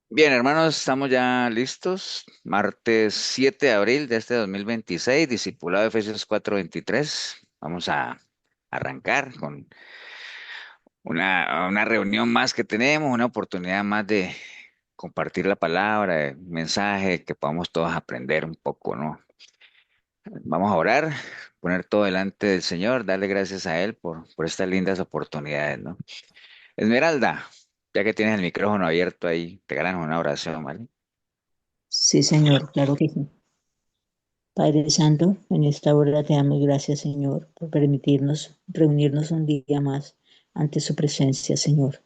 Bien, hermanos, estamos ya listos. Martes 7 de abril de este 2026, discipulado de Efesios 4:23. Vamos a arrancar con una reunión más que tenemos, una oportunidad más de compartir la palabra, el mensaje, que podamos todos aprender un poco, ¿no? Vamos a orar, poner todo delante del Señor, darle gracias a Él por estas lindas oportunidades, ¿no? Esmeralda, ya que tienes el micrófono abierto ahí, te ganas una oración, ¿vale? Sí, Señor, claro que sí. Padre Santo, en esta hora te damos gracias, Señor, por permitirnos reunirnos un día más ante su presencia, Señor.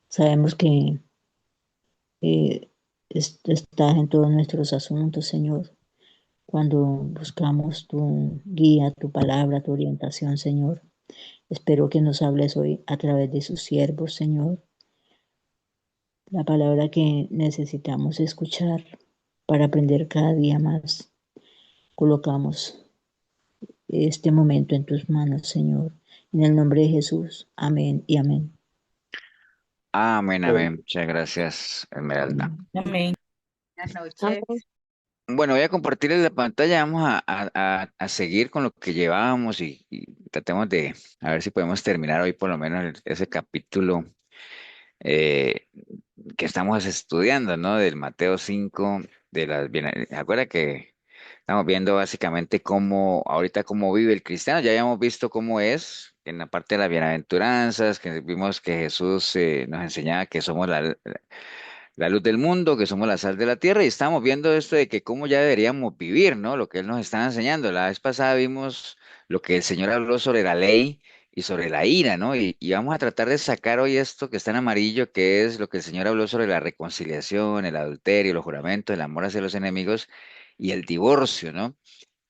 Sabemos que estás en todos nuestros asuntos, Señor. Cuando buscamos tu guía, tu palabra, tu orientación, Señor. Espero que nos hables hoy a través de sus siervos, Señor. La palabra que necesitamos escuchar para aprender cada día más. Colocamos este momento en tus manos, Señor. En el nombre de Jesús. Amén y amén. Amén, amén. Muchas gracias, Esmeralda. Amén. Buenas Amén. noches. Bueno, voy a compartirles la pantalla. Vamos a seguir con lo que llevábamos y tratemos de a ver si podemos terminar hoy por lo menos ese capítulo eh, que estamos estudiando, ¿no? Del Mateo 5 de las Acuerda que estamos viendo básicamente cómo vive el cristiano. Ya habíamos visto cómo es en la parte de las bienaventuranzas, que vimos que Jesús nos enseñaba que somos la luz del mundo, que somos la sal de la tierra, y estamos viendo esto de que cómo ya deberíamos vivir, ¿no? Lo que Él nos está enseñando. La vez pasada vimos lo que el Señor habló sobre la ley y sobre la ira, ¿no? Y vamos a tratar de sacar hoy esto que está en amarillo, que es lo que el Señor habló sobre la reconciliación, el adulterio, los juramentos, el amor hacia los enemigos y el divorcio, ¿no?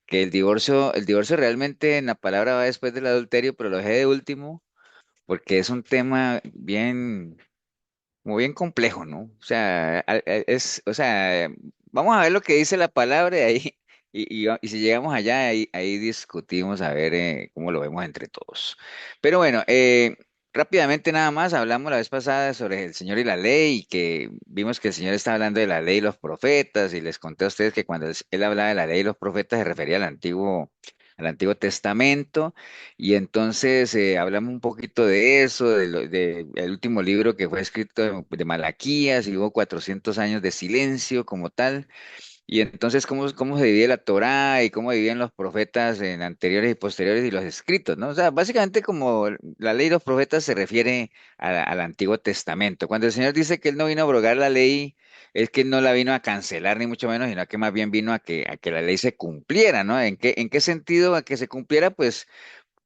Que el divorcio realmente en la palabra va después del adulterio, pero lo dejé de último porque es un tema bien como bien complejo, ¿no? O sea, o sea, vamos a ver lo que dice la palabra y ahí, y si llegamos allá, ahí discutimos a ver cómo lo vemos entre todos. Pero bueno, rápidamente nada más, hablamos la vez pasada sobre el Señor y la ley, y que vimos que el Señor está hablando de la ley y los profetas, y les conté a ustedes que cuando él hablaba de la ley y los profetas se refería al Antiguo Testamento. Y entonces hablamos un poquito de eso, de el último libro que fue escrito de Malaquías, y hubo 400 años de silencio como tal. Y entonces cómo se divide la Torá y cómo dividen los profetas en anteriores y posteriores y los escritos, ¿no? O sea, básicamente como la ley de los profetas se refiere al Antiguo Testamento. Cuando el Señor dice que Él no vino a abrogar la ley, es que Él no la vino a cancelar ni mucho menos, sino que más bien vino a que la ley se cumpliera, ¿no? ¿En qué sentido a que se cumpliera? Pues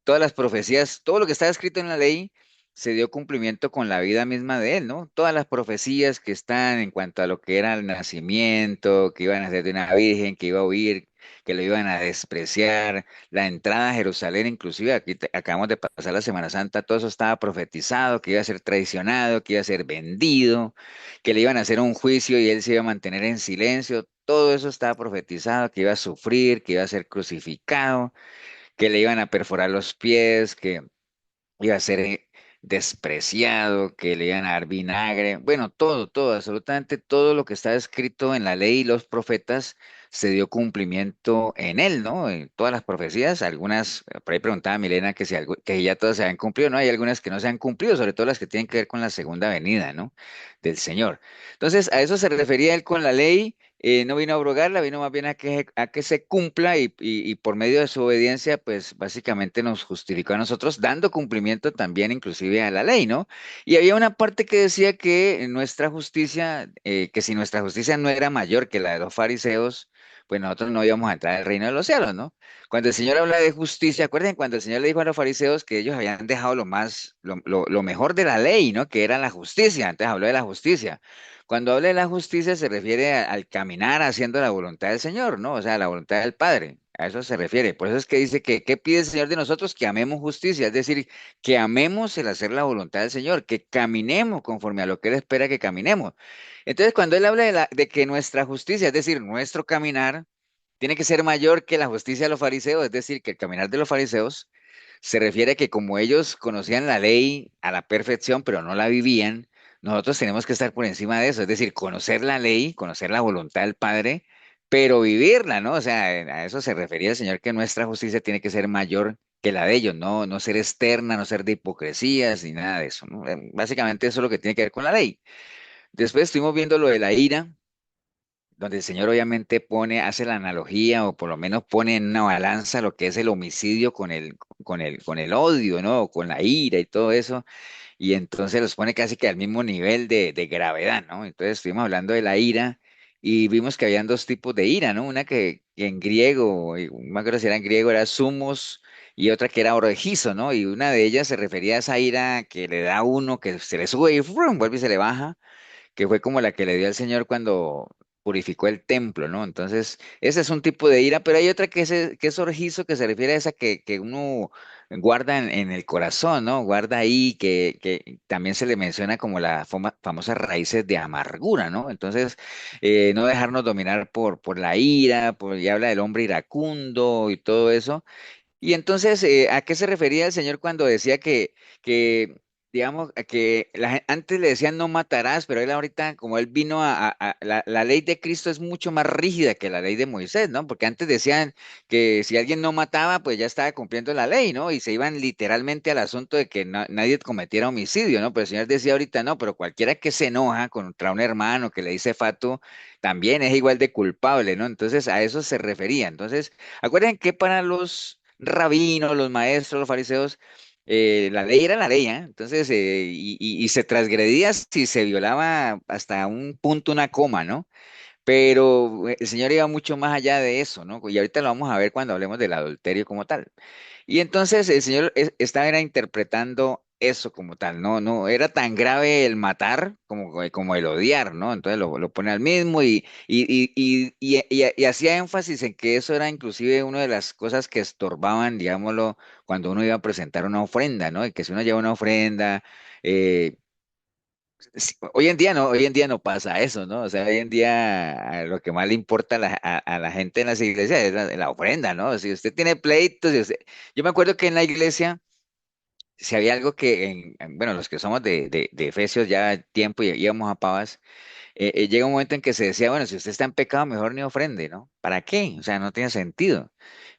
todas las profecías, todo lo que estaba escrito en la ley se dio cumplimiento con la vida misma de él, ¿no? Todas las profecías que están en cuanto a lo que era el nacimiento, que iban a ser de una virgen, que iba a huir, que lo iban a despreciar, la entrada a Jerusalén, inclusive aquí acabamos de pasar la Semana Santa, todo eso estaba profetizado, que iba a ser traicionado, que iba a ser vendido, que le iban a hacer un juicio y él se iba a mantener en silencio. Todo eso estaba profetizado, que iba a sufrir, que iba a ser crucificado, que le iban a perforar los pies, que iba a ser despreciado, que le iban a dar vinagre. Bueno, todo, absolutamente todo lo que está escrito en la ley y los profetas se dio cumplimiento en él, ¿no? En todas las profecías, algunas, por ahí preguntaba Milena que si que ya todas se habían cumplido, ¿no? Hay algunas que no se han cumplido, sobre todo las que tienen que ver con la segunda venida, ¿no? Del Señor. Entonces, a eso se refería él con la ley. No vino a abrogarla, vino más bien a que se cumpla y por medio de su obediencia, pues básicamente nos justificó a nosotros, dando cumplimiento también inclusive a la ley, ¿no? Y había una parte que decía que nuestra justicia, que si nuestra justicia no era mayor que la de los fariseos, pues nosotros no íbamos a entrar al reino de los cielos, ¿no? Cuando el Señor habla de justicia, acuérdense cuando el Señor le dijo a los fariseos que ellos habían dejado lo mejor de la ley, ¿no? Que era la justicia, antes habló de la justicia. Cuando habla de la justicia se refiere al caminar haciendo la voluntad del Señor, ¿no? O sea, la voluntad del Padre. A eso se refiere. Por eso es que dice que, ¿qué pide el Señor de nosotros? Que amemos justicia, es decir, que amemos el hacer la voluntad del Señor, que caminemos conforme a lo que Él espera que caminemos. Entonces, cuando Él habla de que nuestra justicia, es decir, nuestro caminar, tiene que ser mayor que la justicia de los fariseos, es decir, que el caminar de los fariseos se refiere a que como ellos conocían la ley a la perfección, pero no la vivían, nosotros tenemos que estar por encima de eso, es decir, conocer la ley, conocer la voluntad del Padre, pero vivirla, ¿no? O sea, a eso se refería el Señor, que nuestra justicia tiene que ser mayor que la de ellos, no, no ser externa, no ser de hipocresías ni nada de eso, ¿no? Básicamente eso es lo que tiene que ver con la ley. Después estuvimos viendo lo de la ira, donde el Señor obviamente pone, hace la analogía o por lo menos pone en una balanza lo que es el homicidio con el odio, ¿no? Con la ira y todo eso, y entonces los pone casi que al mismo nivel de gravedad, ¿no? Entonces estuvimos hablando de la ira y vimos que habían dos tipos de ira, ¿no? Una que en griego, no me acuerdo si era en griego, era sumos y otra que era orojizo, ¿no? Y una de ellas se refería a esa ira que le da a uno, que se le sube y ¡frum! Vuelve y se le baja, que fue como la que le dio al Señor cuando purificó el templo, ¿no? Entonces, ese es un tipo de ira, pero hay otra que es orgizo, que se refiere a esa que uno guarda en el corazón, ¿no? Guarda ahí, que también se le menciona como las famosas raíces de amargura, ¿no? Entonces, no dejarnos dominar por la ira, y habla del hombre iracundo y todo eso. Y entonces, ¿a qué se refería el Señor cuando decía que digamos, a que antes le decían no matarás, pero él ahorita, como él vino la ley de Cristo es mucho más rígida que la ley de Moisés, ¿no? Porque antes decían que si alguien no mataba, pues ya estaba cumpliendo la ley, ¿no? Y se iban literalmente al asunto de que nadie cometiera homicidio, ¿no? Pero el Señor decía ahorita, no, pero cualquiera que se enoja contra un hermano que le dice fato, también es igual de culpable, ¿no? Entonces, a eso se refería. Entonces, acuérdense que para los rabinos, los maestros, los fariseos, la ley era la ley, ¿eh? Entonces, y se transgredía si se violaba hasta un punto, una coma, ¿no? Pero el Señor iba mucho más allá de eso, ¿no? Y ahorita lo vamos a ver cuando hablemos del adulterio como tal. Y entonces el Señor estaba era interpretando eso como tal, no, no, era tan grave el matar como el odiar, ¿no? Entonces lo pone al mismo y hacía énfasis en que eso era inclusive una de las cosas que estorbaban, digámoslo, cuando uno iba a presentar una ofrenda, ¿no? Y que si uno lleva una ofrenda, eh, sí, hoy en día no pasa eso, ¿no? O sea, hoy en día lo que más le importa a la gente en las iglesias es la ofrenda, ¿no? Si usted tiene pleitos, yo me acuerdo que en la iglesia, si había algo que, bueno, los que somos de Efesios ya tiempo y íbamos a Pavas, llega un momento en que se decía, bueno, si usted está en pecado, mejor ni ofrende, ¿no? ¿Para qué? O sea, no tiene sentido.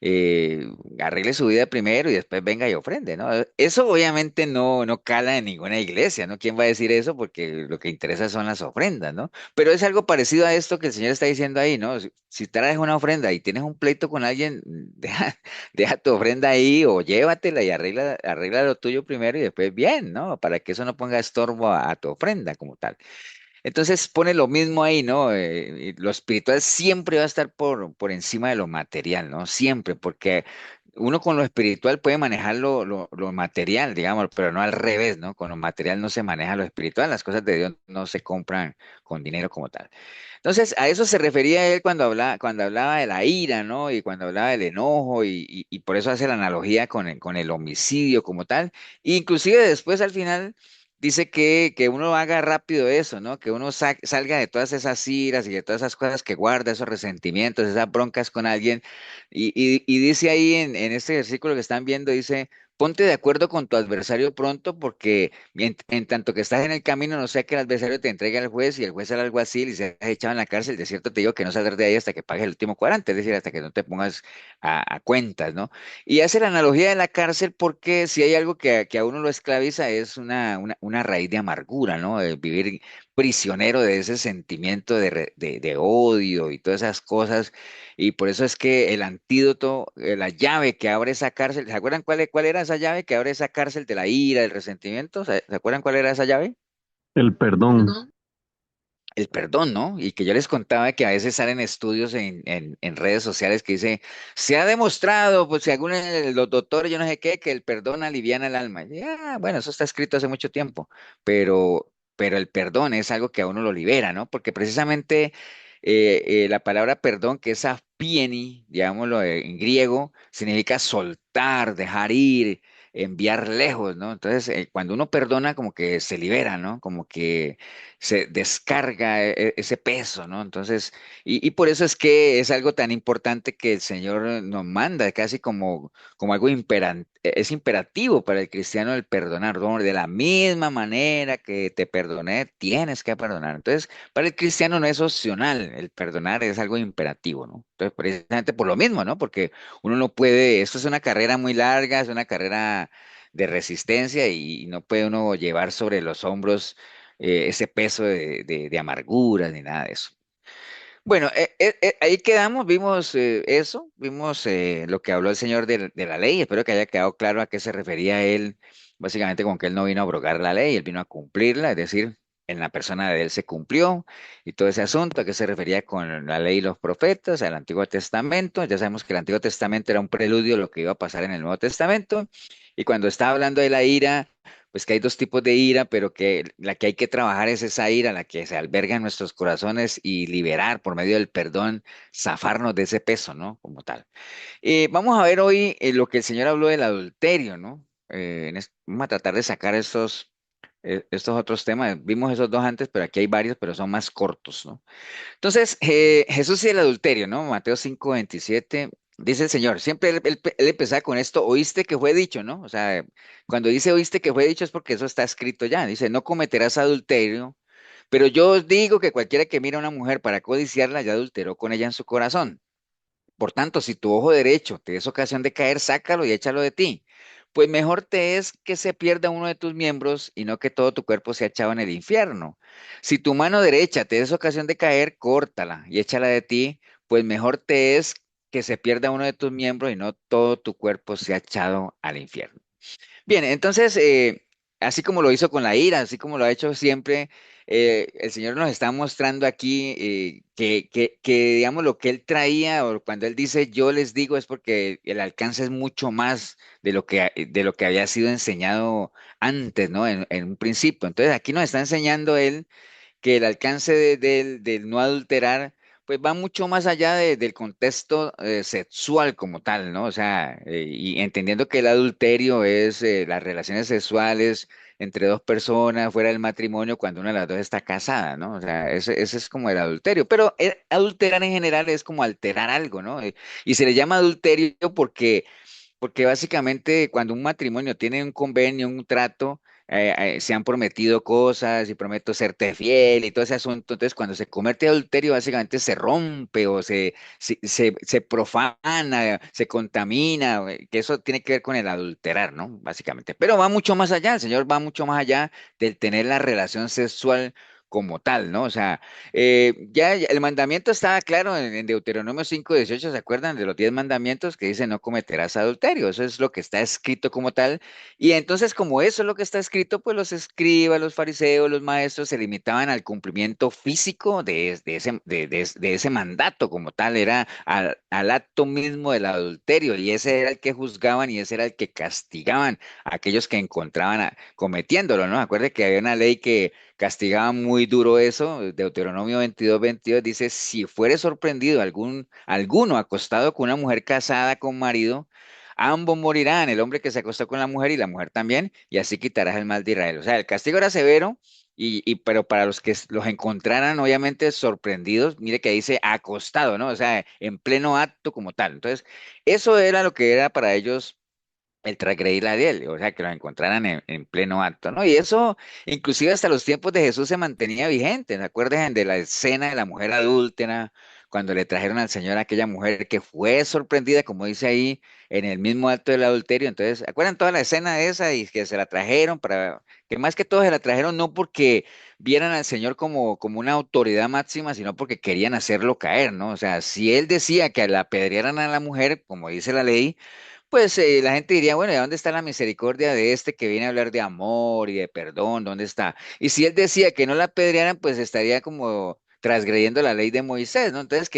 Eh, Arregle su vida primero y después venga y ofrende, ¿no? Eso obviamente no cala en ninguna iglesia, ¿no? ¿Quién va a decir eso? Porque lo que interesa son las ofrendas, ¿no? Pero es algo parecido a esto que el Señor está diciendo ahí, ¿no? Si traes una ofrenda y tienes un pleito con alguien, deja tu ofrenda ahí o llévatela y arregla lo tuyo primero y después bien, ¿no? Para que eso no ponga estorbo a tu ofrenda como tal. Entonces pone lo mismo ahí, ¿no? Y lo espiritual siempre va a estar por encima de lo material, ¿no? Siempre, porque uno con lo espiritual puede manejar lo material, digamos, pero no al revés, ¿no? Con lo material no se maneja lo espiritual, las cosas de Dios no se compran con dinero como tal. Entonces, a eso se refería él cuando hablaba de la ira, ¿no? Y cuando hablaba del enojo, y por eso hace la analogía con el homicidio como tal. Inclusive después al final dice que uno haga rápido eso, ¿no? Que uno salga de todas esas iras y de todas esas cosas que guarda, esos resentimientos, esas broncas con alguien. Y dice ahí en este versículo que están viendo, dice, ponte de acuerdo con tu adversario pronto porque en tanto que estás en el camino, no sea que el adversario te entregue al juez y el juez al alguacil y se echado en la cárcel. De cierto te digo que no saldrás de ahí hasta que pagues el último cuadrante, es decir, hasta que no te pongas a cuentas, ¿no? Y hace la analogía de la cárcel porque si hay algo que a uno lo esclaviza es una raíz de amargura, ¿no? De vivir prisionero de ese sentimiento de odio y todas esas cosas. Y por eso es que el antídoto, la llave que abre esa cárcel, ¿se acuerdan cuál era esa llave que abre esa cárcel de la ira, del resentimiento? ¿Se acuerdan cuál era esa llave? El perdón. El perdón, ¿no? Y que yo les contaba que a veces salen estudios en redes sociales que dice, se ha demostrado, pues según los doctores, yo no sé qué, que el perdón aliviana el alma. Y, bueno, eso está escrito hace mucho tiempo, pero el perdón es algo que a uno lo libera, ¿no? Porque precisamente la palabra perdón, que es apieni, digámoslo en griego, significa soltar, dejar ir, enviar lejos, ¿no? Entonces, cuando uno perdona, como que se libera, ¿no? Como que se descarga ese peso, ¿no? Entonces, y por eso es que es algo tan importante que el Señor nos manda, casi como algo es imperativo para el cristiano el perdonar, ¿no? De la misma manera que te perdoné, tienes que perdonar. Entonces, para el cristiano no es opcional, el perdonar es algo imperativo, ¿no? Entonces, precisamente por lo mismo, ¿no? Porque uno no puede, esto es una carrera muy larga, es una carrera de resistencia y no puede uno llevar sobre los hombros ese peso de amargura ni nada de eso. Bueno, ahí quedamos, vimos eso, vimos lo que habló el señor de la ley. Espero que haya quedado claro a qué se refería él, básicamente con que él no vino a abrogar la ley, él vino a cumplirla, es decir, en la persona de él se cumplió y todo ese asunto, a qué se refería con la ley y los profetas, al Antiguo Testamento. Ya sabemos que el Antiguo Testamento era un preludio a lo que iba a pasar en el Nuevo Testamento, y cuando estaba hablando de la ira, pues que hay dos tipos de ira, pero que la que hay que trabajar es esa ira, la que se alberga en nuestros corazones y liberar por medio del perdón, zafarnos de ese peso, ¿no? Como tal. Vamos a ver hoy lo que el Señor habló del adulterio, ¿no? Vamos a tratar de sacar estos otros temas. Vimos esos dos antes, pero aquí hay varios, pero son más cortos, ¿no? Entonces, Jesús y el adulterio, ¿no? Mateo 5:27, dice el Señor, siempre él empezaba con esto, oíste que fue dicho, ¿no? O sea, cuando dice oíste que fue dicho es porque eso está escrito ya. Dice, no cometerás adulterio, pero yo os digo que cualquiera que mira a una mujer para codiciarla ya adulteró con ella en su corazón. Por tanto, si tu ojo derecho te es ocasión de caer, sácalo y échalo de ti. Pues mejor te es que se pierda uno de tus miembros y no que todo tu cuerpo sea echado en el infierno. Si tu mano derecha te es ocasión de caer, córtala y échala de ti. Pues mejor te es que se pierda uno de tus miembros y no todo tu cuerpo sea echado al infierno. Bien, entonces, así como lo hizo con la ira, así como lo ha hecho siempre, el Señor nos está mostrando aquí digamos, lo que Él traía, o cuando Él dice yo les digo, es porque el alcance es mucho más de lo que había sido enseñado antes, ¿no? En un principio. Entonces, aquí nos está enseñando Él que el alcance del no adulterar, pues va mucho más allá del contexto sexual como tal, ¿no? O sea, y entendiendo que el adulterio es las relaciones sexuales entre dos personas fuera del matrimonio cuando una de las dos está casada, ¿no? O sea, ese es como el adulterio. Pero adulterar en general es como alterar algo, ¿no? Y se le llama adulterio porque básicamente cuando un matrimonio tiene un convenio, un trato, se han prometido cosas y prometo serte fiel y todo ese asunto. Entonces, cuando se convierte en adulterio, básicamente se rompe o se profana, se contamina, que eso tiene que ver con el adulterar, ¿no? Básicamente. Pero va mucho más allá, el Señor va mucho más allá del tener la relación sexual como tal, ¿no? O sea, ya el mandamiento estaba claro en Deuteronomio 5:18. ¿Se acuerdan de los 10 mandamientos que dice no cometerás adulterio? Eso es lo que está escrito como tal. Y entonces, como eso es lo que está escrito, pues los escribas, los fariseos, los maestros se limitaban al cumplimiento físico de ese mandato como tal, era al acto mismo del adulterio, y ese era el que juzgaban y ese era el que castigaban a aquellos que encontraban cometiéndolo, ¿no? Acuerde que había una ley que castigaba muy duro eso. Deuteronomio 22:22 dice, si fuere sorprendido alguno acostado con una mujer casada con marido, ambos morirán, el hombre que se acostó con la mujer y la mujer también, y así quitarás el mal de Israel. O sea, el castigo era severo, pero para los que los encontraran, obviamente, sorprendidos, mire que dice acostado, ¿no? O sea, en pleno acto como tal. Entonces, eso era lo que era para ellos el transgredir la ley, o sea, que los encontraran en pleno acto, ¿no? Y eso, inclusive hasta los tiempos de Jesús se mantenía vigente. ¿Se acuerdan de la escena de la mujer adúltera, cuando le trajeron al Señor a aquella mujer que fue sorprendida, como dice ahí, en el mismo acto del adulterio? Entonces, ¿acuerdan toda la escena de esa y que se la trajeron que más que todo se la trajeron no porque vieran al Señor como una autoridad máxima, sino porque querían hacerlo caer, ¿no? O sea, si él decía que la apedrearan a la mujer, como dice la ley, pues la gente diría, bueno, ¿y dónde está la misericordia de este que viene a hablar de amor y de perdón? ¿Dónde está? Y si él decía que no la apedrearan, pues estaría como transgrediendo la ley de Moisés, ¿no? Entonces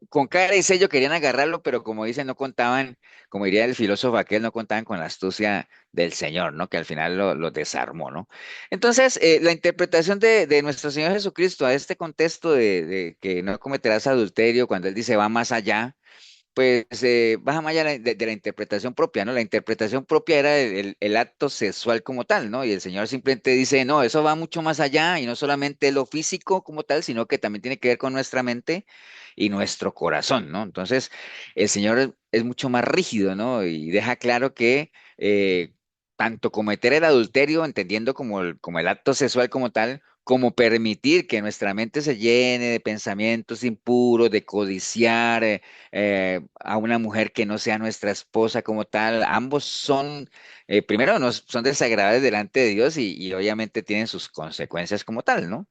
con cara y sello querían agarrarlo, pero como dicen, no contaban, como diría el filósofo aquel, no contaban con la astucia del Señor, ¿no? Que al final lo desarmó, ¿no? Entonces, la interpretación de nuestro Señor Jesucristo a este contexto de que no cometerás adulterio, cuando Él dice va más allá, pues baja más allá de la interpretación propia, ¿no? La interpretación propia era el acto sexual como tal, ¿no? Y el Señor simplemente dice, no, eso va mucho más allá y no solamente lo físico como tal, sino que también tiene que ver con nuestra mente y nuestro corazón, ¿no? Entonces, el Señor es mucho más rígido, ¿no? Y deja claro que tanto cometer el adulterio, entendiendo como el acto sexual como tal, como permitir que nuestra mente se llene de pensamientos impuros, de codiciar a una mujer que no sea nuestra esposa como tal, ambos son, primero, son desagradables delante de Dios y obviamente tienen sus consecuencias como tal, ¿no?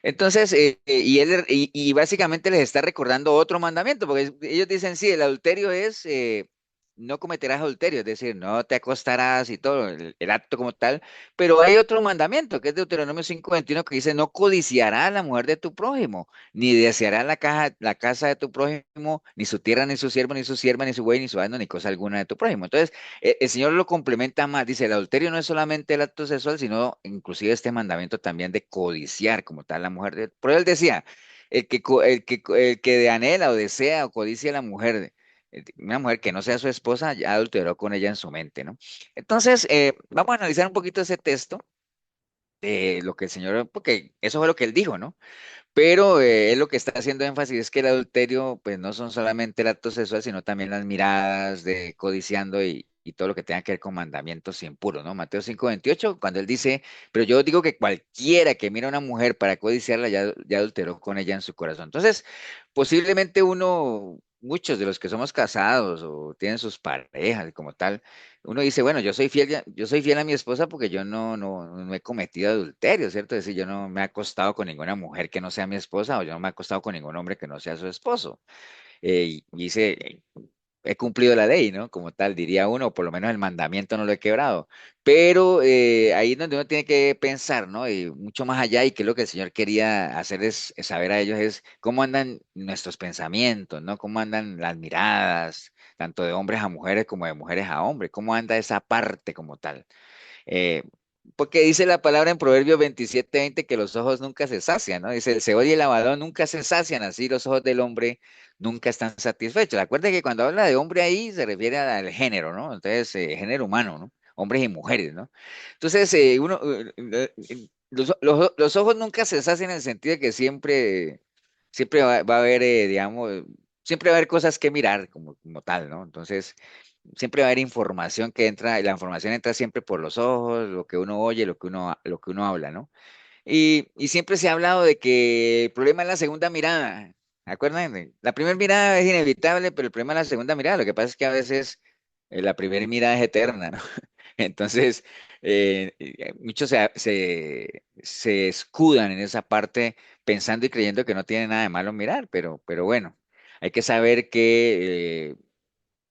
Entonces, y básicamente les está recordando otro mandamiento, porque ellos dicen, sí, el adulterio es, no cometerás adulterio, es decir, no te acostarás y todo, el acto como tal, pero hay otro mandamiento, que es Deuteronomio 5:21, que dice, no codiciarás la mujer de tu prójimo, ni desearás la casa de tu prójimo, ni su tierra, ni su siervo, ni su sierva, ni su buey, ni su asno, ni cosa alguna de tu prójimo. Entonces, el Señor lo complementa más, dice, el adulterio no es solamente el acto sexual, sino inclusive este mandamiento también de codiciar como tal la mujer. Por él decía, el que anhela o desea o codicia a la mujer, una mujer que no sea su esposa, ya adulteró con ella en su mente, ¿no? Entonces, vamos a analizar un poquito ese texto, de lo que el Señor, porque eso fue lo que él dijo, ¿no? Pero él lo que está haciendo énfasis es que el adulterio, pues no son solamente el acto sexual, sino también las miradas de codiciando y todo lo que tenga que ver con mandamientos impuros, ¿no? Mateo 5:28, cuando él dice, pero yo digo que cualquiera que mira a una mujer para codiciarla ya adulteró con ella en su corazón. Entonces, posiblemente muchos de los que somos casados o tienen sus parejas como tal, uno dice, bueno, yo soy fiel a mi esposa porque yo no he cometido adulterio, ¿cierto? Es decir, yo no me he acostado con ninguna mujer que no sea mi esposa o yo no me he acostado con ningún hombre que no sea su esposo. Y dice, he cumplido la ley, ¿no? Como tal, diría uno, o por lo menos el mandamiento no lo he quebrado. Pero ahí es donde uno tiene que pensar, ¿no? Y mucho más allá, y que lo que el Señor quería hacer es saber a ellos es cómo andan nuestros pensamientos, ¿no? Cómo andan las miradas, tanto de hombres a mujeres como de mujeres a hombres, cómo anda esa parte como tal. Eh, Porque dice la palabra en Proverbios 27:20 que los ojos nunca se sacian, ¿no? Dice, el Seol y el Abadón nunca se sacian, así los ojos del hombre nunca están satisfechos. Acuérdate que cuando habla de hombre ahí se refiere al género, ¿no? Entonces, género humano, ¿no? Hombres y mujeres, ¿no? Entonces, los ojos nunca se sacian en el sentido de que siempre va a haber, digamos, siempre va a haber cosas que mirar como tal, ¿no? Entonces, siempre va a haber información que entra, y la información entra siempre por los ojos, lo que uno oye, lo que uno habla, ¿no? Y siempre se ha hablado de que el problema es la segunda mirada. ¿Acuerdan? La primera mirada es inevitable, pero el problema es la segunda mirada. Lo que pasa es que a veces la primera mirada es eterna, ¿no? Entonces, muchos se escudan en esa parte pensando y creyendo que no tiene nada de malo mirar, pero bueno, hay que saber que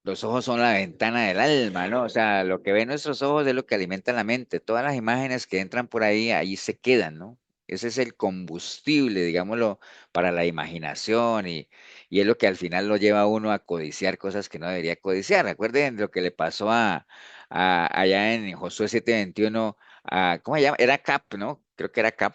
los ojos son la ventana del alma, ¿no? O sea, lo que ven nuestros ojos es lo que alimenta la mente. Todas las imágenes que entran por ahí se quedan, ¿no? Ese es el combustible, digámoslo, para la imaginación y es lo que al final lo lleva a uno a codiciar cosas que no debería codiciar. Recuerden lo que le pasó allá en Josué 7:21, ¿cómo se llama? Era Cap, ¿no? Creo que era Cap.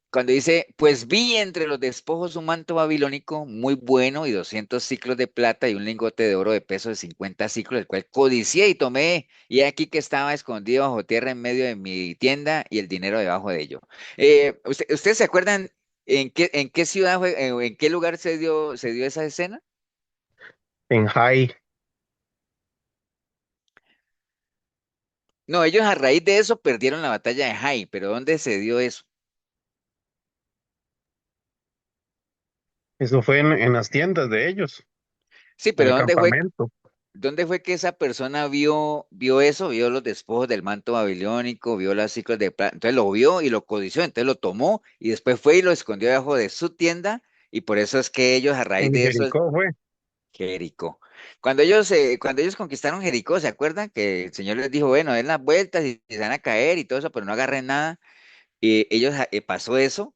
Cuando dice, pues vi entre los despojos un manto babilónico muy bueno y 200 ciclos de plata y un lingote de oro de peso de 50 ciclos, el cual codicié y tomé, y he aquí que estaba escondido bajo tierra en medio de mi tienda y el dinero debajo de ello. ¿Ustedes se acuerdan en qué ciudad fue, en qué lugar se dio esa escena? En High, No, ellos a raíz de eso perdieron la batalla de Jai, pero ¿dónde se dio eso? eso fue en las tiendas de ellos, Sí, en pero el campamento, ¿dónde fue que esa persona vio eso? Vio los despojos del manto babilónico, vio las ciclos de plata, entonces lo vio y lo codició, entonces lo tomó y después fue y lo escondió debajo de su tienda y por eso es que ellos a raíz en de eso, Jericó fue. Jericó. Cuando ellos conquistaron Jericó, ¿se acuerdan que el Señor les dijo, bueno, den las vueltas y se van a caer y todo eso, pero no agarren nada? Y ellos pasó eso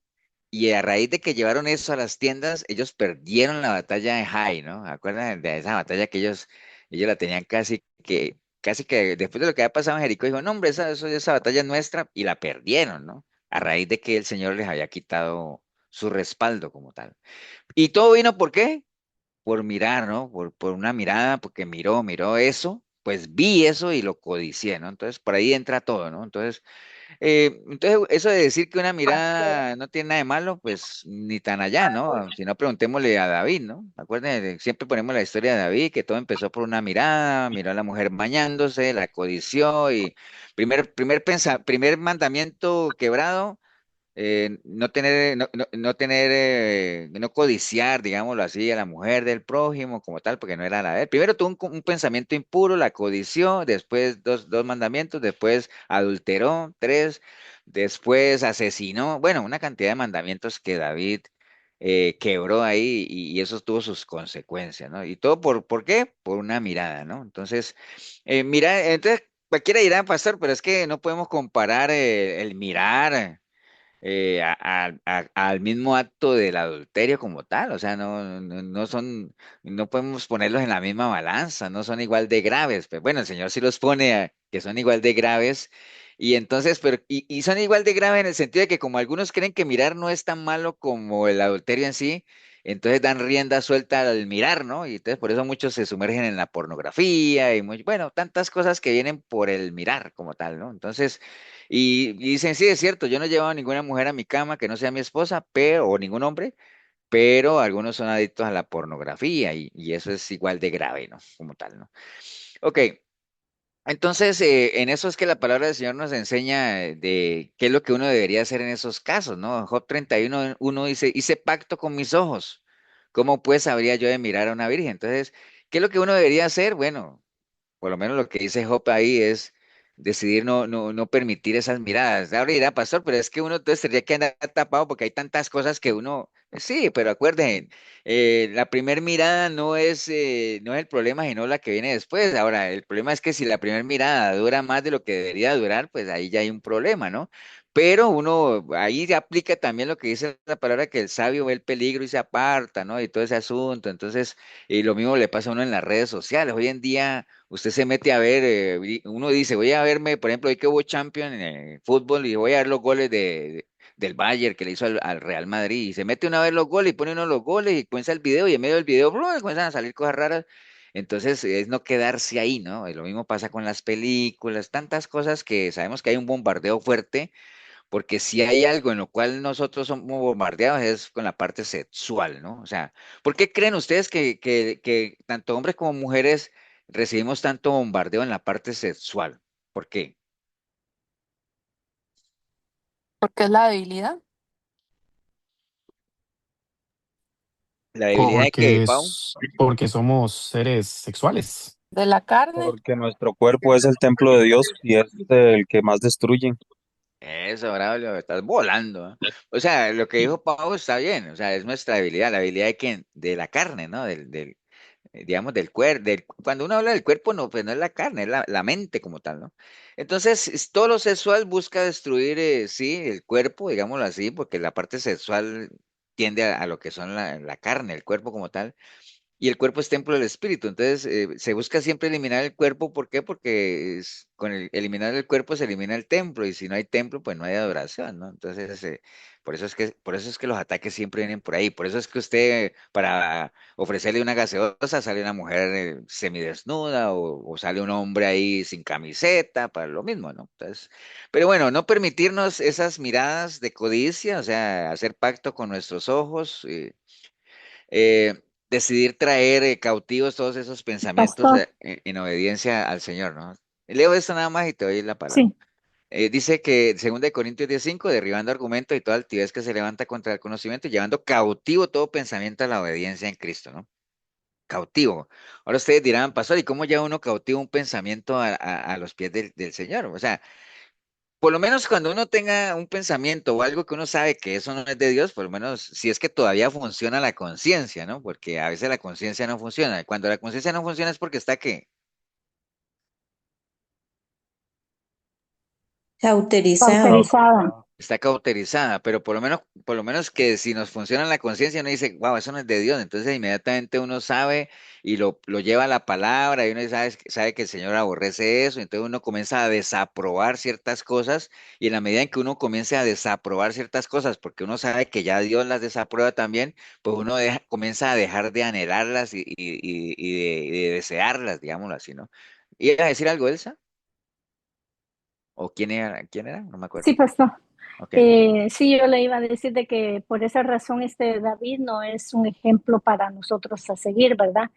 y a raíz de que llevaron eso a las tiendas, ellos perdieron la batalla de Jai, ¿no? ¿Acuerdan de esa batalla que ellos la tenían casi que después de lo que había pasado en Jericó, dijo, no, hombre, esa batalla es nuestra y la perdieron, ¿no? A raíz de que el Señor les había quitado su respaldo como tal. ¿Y todo vino por qué? Por mirar, ¿no? Por una mirada, porque miró eso, pues vi eso y lo codicié, ¿no? Entonces, por ahí entra todo, ¿no? Entonces, Entonces, eso de decir que una mirada no tiene nada de malo, pues ni tan allá, ¿no? Si no, preguntémosle a David, ¿no? Acuérdense, siempre ponemos la historia de David, que todo empezó por una mirada, miró a la mujer bañándose, la codició y primer mandamiento quebrado, no codiciar, digámoslo así, a la mujer del prójimo como tal, porque no era la de él. Primero tuvo un pensamiento impuro, la codició, después dos mandamientos, después adulteró, tres, después asesinó, bueno, una cantidad de mandamientos que David quebró ahí y eso tuvo sus consecuencias, ¿no? Y todo ¿por qué? Por una mirada, ¿no? Entonces, entonces cualquiera dirá, pastor, pero es que no podemos comparar el mirar al mismo acto del adulterio como tal, o sea, no son, no podemos ponerlos en la misma balanza, no son igual de graves, pero bueno, el Señor sí los pone que son igual de graves, y entonces, y son igual de graves en el sentido de que como algunos creen que mirar no es tan malo como el adulterio en sí, entonces dan rienda suelta al mirar, ¿no? Y entonces por eso muchos se sumergen en la pornografía y bueno, tantas cosas que vienen por el mirar como tal, ¿no? Entonces, y dicen, sí, es cierto, yo no he llevado a ninguna mujer a mi cama que no sea mi esposa, pero, o ningún hombre, pero algunos son adictos a la pornografía y eso es igual de grave, ¿no? Como tal, ¿no? Ok, entonces en eso es que la palabra del Señor nos enseña de qué es lo que uno debería hacer en esos casos, ¿no? En Job 31, uno dice, hice pacto con mis ojos, ¿cómo pues habría yo de mirar a una virgen? Entonces, ¿qué es lo que uno debería hacer? Bueno, por lo menos lo que dice Job ahí es decidir no permitir esas miradas. Ahora dirá, pastor, pero es que uno entonces tendría que andar tapado porque hay tantas cosas que uno, sí, pero acuérdense, la primer mirada no es el problema, sino la que viene después. Ahora, el problema es que si la primera mirada dura más de lo que debería durar, pues ahí ya hay un problema, ¿no? Pero uno, ahí se aplica también lo que dice la palabra que el sabio ve el peligro y se aparta, ¿no? Y todo ese asunto. Entonces, y lo mismo le pasa a uno en las redes sociales. Hoy en día usted se mete a ver, uno dice, voy a verme, por ejemplo, hoy que hubo Champions en el fútbol y voy a ver los goles del Bayern que le hizo al Real Madrid. Y se mete uno a ver los goles y pone uno los goles y comienza el video y en medio del video ¡brum! Comienzan a salir cosas raras. Entonces es no quedarse ahí, ¿no? Y lo mismo pasa con las películas, tantas cosas que sabemos que hay un bombardeo fuerte, porque si hay algo en lo cual nosotros somos bombardeados es con la parte sexual, ¿no? O sea, ¿por qué creen ustedes que tanto hombres como mujeres recibimos tanto bombardeo en la parte sexual? ¿Por qué? Porque es la debilidad ¿La debilidad de qué, Porque, Pau? porque somos seres sexuales. de la carne. Porque nuestro cuerpo es el templo de Dios y es el que más destruye. Eso, Braulio, estás volando, ¿eh? O sea, lo que dijo Pau está bien, o sea, es nuestra debilidad, la debilidad de quién, de la carne, ¿no? Digamos, del cuerpo, cuando uno habla del cuerpo, no, pues no es la carne, es la mente como tal, ¿no? Entonces, todo lo sexual busca destruir, sí, el cuerpo, digámoslo así, porque la parte sexual tiende a lo que son la carne, el cuerpo como tal. Y el cuerpo es templo del espíritu, entonces se busca siempre eliminar el cuerpo, ¿por qué? Porque con eliminar el cuerpo se elimina el templo, y si no hay templo, pues no hay adoración, ¿no? Entonces, por eso es que los ataques siempre vienen por ahí, por eso es que usted, para ofrecerle una gaseosa, sale una mujer semidesnuda, o sale un hombre ahí sin camiseta, para lo mismo, ¿no? Entonces, pero bueno, no permitirnos esas miradas de codicia, o sea, hacer pacto con nuestros ojos, decidir traer cautivos todos esos pensamientos Pastor, en obediencia al Señor, ¿no? Leo esto nada más y te doy la palabra. sí, Dice que 2 Corintios 10:5, derribando argumentos y toda altivez que se levanta contra el conocimiento, y llevando cautivo todo pensamiento a la obediencia en Cristo, ¿no? Cautivo. Ahora ustedes dirán, pastor, ¿y cómo lleva uno cautivo un pensamiento a los pies del Señor? O sea, por lo menos cuando uno tenga un pensamiento o algo que uno sabe que eso no es de Dios, por lo menos si es que todavía funciona la conciencia, ¿no? Porque a veces la conciencia no funciona. Cuando la conciencia no funciona es porque está que Cauterizado. cauterizada. está cauterizada, pero por lo menos que si nos funciona la conciencia, uno dice, wow, eso no es de Dios. Entonces inmediatamente uno sabe y lo lleva a la palabra y uno sabe que el Señor aborrece eso. Entonces uno comienza a desaprobar ciertas cosas, y en la medida en que uno comience a desaprobar ciertas cosas, porque uno sabe que ya Dios las desaprueba también, pues uno comienza a dejar de anhelarlas y de desearlas, digámoslo así, ¿no? ¿Ibas a decir algo, Elsa? ¿O quién era? ¿Quién era? No me Sí, acuerdo. pastor. Ok. Sí, yo le iba a decir de que por esa razón David no es un ejemplo para nosotros a seguir, ¿verdad?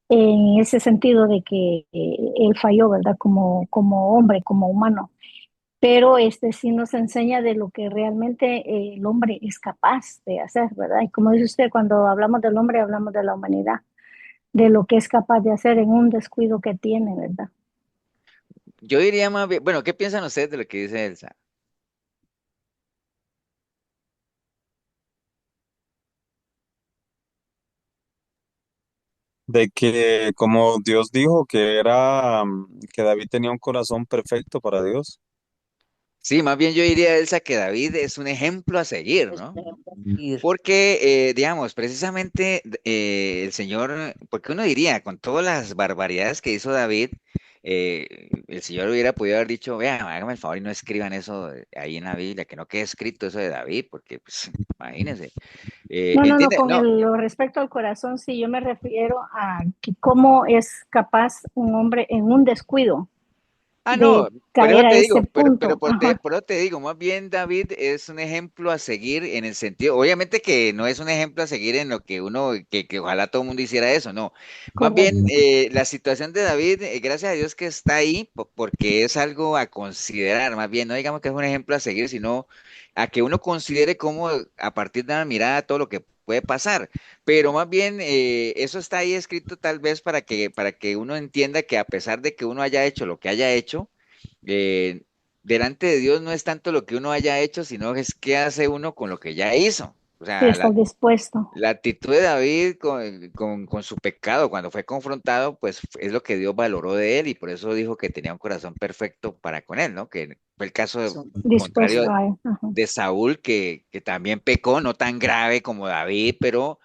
En ese sentido de que él falló, ¿verdad? Como hombre, como humano. Pero sí nos enseña de lo que realmente el hombre es capaz de hacer, ¿verdad? Y como dice usted, cuando hablamos del hombre, hablamos de la humanidad, de lo que es capaz de hacer en un descuido que tiene, ¿verdad? Yo diría más bien, bueno, ¿qué piensan ustedes de lo que dice Elsa? De que como Dios dijo que era que David tenía un corazón perfecto para Dios. Sí, más bien yo diría, Elsa, que David es un ejemplo a seguir, Es ¿no? un ejemplo a seguir. Porque, digamos, precisamente el Señor, porque uno diría, con todas las barbaridades que hizo David, el Señor hubiera podido haber dicho, vean, hágame el favor y no escriban eso ahí en la Biblia, que no quede escrito eso de David, porque, pues, imagínense. No, ¿Entiende? con No. lo respecto al corazón, sí, yo me refiero a que cómo es capaz un hombre en un descuido Ah, no, de por eso caer a te ese digo, pero punto. Ajá, por eso te digo, más bien David es un ejemplo a seguir en el sentido, obviamente que no es un ejemplo a seguir en lo que uno, que ojalá todo el mundo hiciera eso, no. Más bien, correcto, la situación de David, gracias a Dios que está ahí, porque es algo a considerar, más bien, no digamos que es un ejemplo a seguir, sino a que uno considere cómo a partir de una mirada todo lo que puede pasar. Pero más bien, eso está ahí escrito tal vez para que uno entienda que a pesar de que uno haya hecho lo que haya hecho, eh, delante de Dios no es tanto lo que uno haya hecho, sino es qué hace uno con lo que ya hizo. O sí, sea, estás dispuesto, la actitud de David con su pecado cuando fue confrontado, pues es lo que Dios valoró de él y por eso dijo que tenía un corazón perfecto para con él, ¿no? Que fue el caso contrario dispuesto a, ajá, de Saúl, que también pecó, no tan grave como David, pero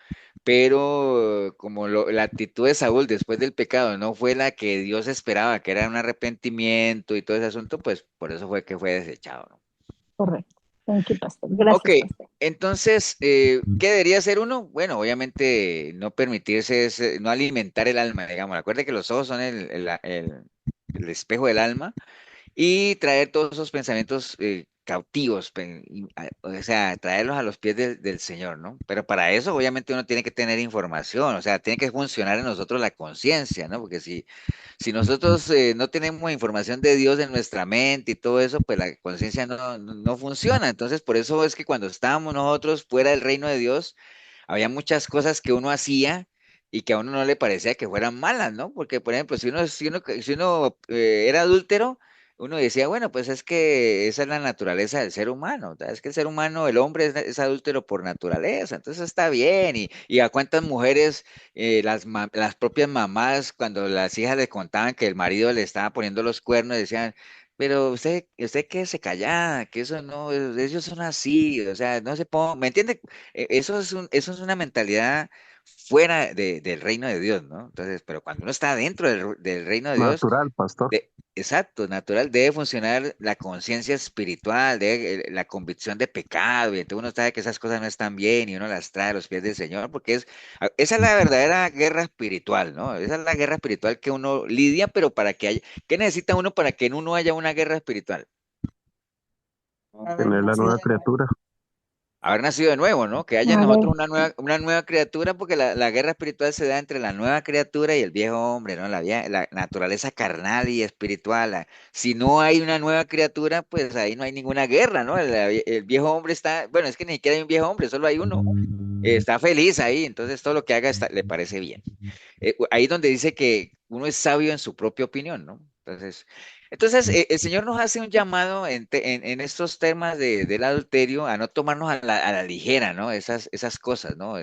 como la actitud de Saúl después del pecado no fue la que Dios esperaba, que era un arrepentimiento y todo ese asunto, pues por eso fue que fue desechado, ¿no? correcto. Thank you, pastor. Ok, Gracias, pastor. entonces, ¿qué debería hacer uno? Bueno, obviamente no permitirse, no alimentar el alma, digamos. Acuerde que los ojos son el espejo del alma y traer todos esos pensamientos cautivos, o sea, traerlos a los pies del Señor, ¿no? Pero para eso, obviamente, uno tiene que tener información, o sea, tiene que funcionar en nosotros la conciencia, ¿no? Porque si nosotros no tenemos información de Dios en nuestra mente y todo eso, pues la conciencia no funciona. Entonces, por eso es que cuando estábamos nosotros fuera del reino de Dios, había muchas cosas que uno hacía y que a uno no le parecía que fueran malas, ¿no? Porque, por ejemplo, si uno era adúltero, uno decía, bueno, pues es que esa es la naturaleza del ser humano, ¿verdad? Es que el ser humano, el hombre es adúltero por naturaleza, entonces está bien. Y a cuántas mujeres, las propias mamás, cuando las hijas les contaban que el marido le estaba poniendo los cuernos, decían, pero usted quédese callada, que eso no, ellos son así, o sea, no se ponga, ¿me entiende? Eso es una mentalidad fuera del reino de Dios, ¿no? Entonces, pero cuando uno está dentro del reino de Dios, Natural, pastor. exacto, natural, debe funcionar la conciencia espiritual, la convicción de pecado, y entonces uno sabe que esas cosas no están bien y uno las trae a los pies del Señor, porque esa es la verdadera guerra espiritual, ¿no? Esa es la guerra espiritual que uno lidia, pero para que haya, ¿qué necesita uno para que en uno haya una guerra espiritual? Tener la nueva criatura. Haber nacido de nuevo, ¿no? Que haya en A ver, nosotros una nueva criatura, porque la guerra espiritual se da entre la nueva criatura y el viejo hombre, ¿no? La naturaleza carnal y espiritual. Si no hay una nueva criatura, pues ahí no hay ninguna guerra, ¿no? El viejo hombre está, bueno, es que ni siquiera hay un viejo hombre, solo hay uno. Está feliz ahí, entonces todo lo que haga le parece bien. Ahí donde dice que uno es sabio en su propia opinión, ¿no? Entonces, el Señor nos hace un llamado en estos temas del adulterio a no tomarnos a la ligera, ¿no? Esas cosas, ¿no?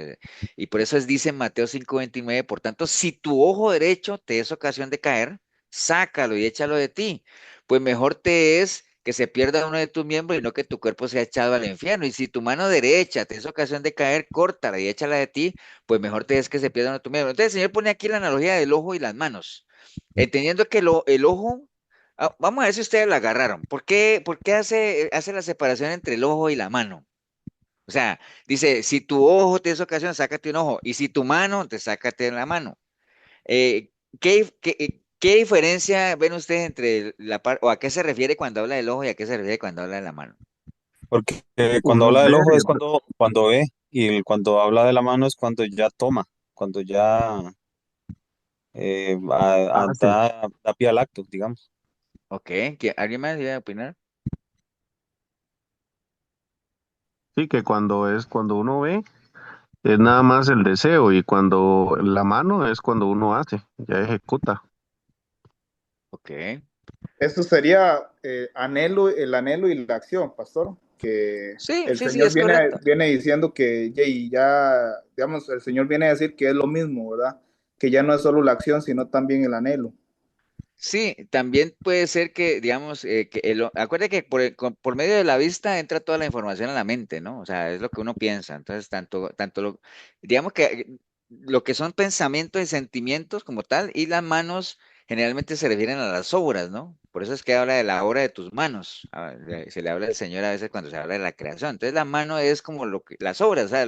Y por eso dice en Mateo 5:29, por tanto, si tu ojo derecho te es ocasión de caer, sácalo y échalo de ti, pues mejor te es que se pierda uno de tus miembros y no que tu cuerpo sea echado al infierno. Y si tu mano derecha te es ocasión de caer, córtala y échala de ti, pues mejor te es que se pierda uno de tus miembros. Entonces el Señor pone aquí la analogía del ojo y las manos, entendiendo que el ojo, vamos a ver si ustedes la agarraron. ¿Por qué hace la separación entre el ojo y la mano? O sea, dice, si tu ojo te es ocasión, sácate un ojo, y si tu mano, te sácate la mano. Eh, ¿Qué diferencia ven ustedes entre o a qué se refiere cuando habla del ojo y a qué se refiere cuando habla de la mano? Porque cuando Uno habla del ver ojo y es otro cuando ve, y cuando habla de la mano es cuando ya toma, cuando ya hace. da pie al acto, digamos. Ok, ¿alguien más iba a opinar? Sí, que cuando uno ve, es nada más el deseo y cuando la mano es cuando uno hace, ya ejecuta. Ok. Esto sería el anhelo y la acción, pastor, que Sí, el sí, sí, Señor es correcto. viene diciendo que ya, digamos, el Señor viene a decir que es lo mismo, ¿verdad? Que ya no es solo la acción, sino también el anhelo. Sí, también puede ser que, digamos, acuérdate que por medio de la vista entra toda la información a la mente, ¿no? O sea, es lo que uno piensa. Entonces, digamos que lo que son pensamientos y sentimientos como tal, y las manos generalmente se refieren a las obras, ¿no? Por eso es que habla de la obra de tus manos. Se le habla al Señor a veces cuando se habla de la creación. Entonces, la mano es como las obras, o sea,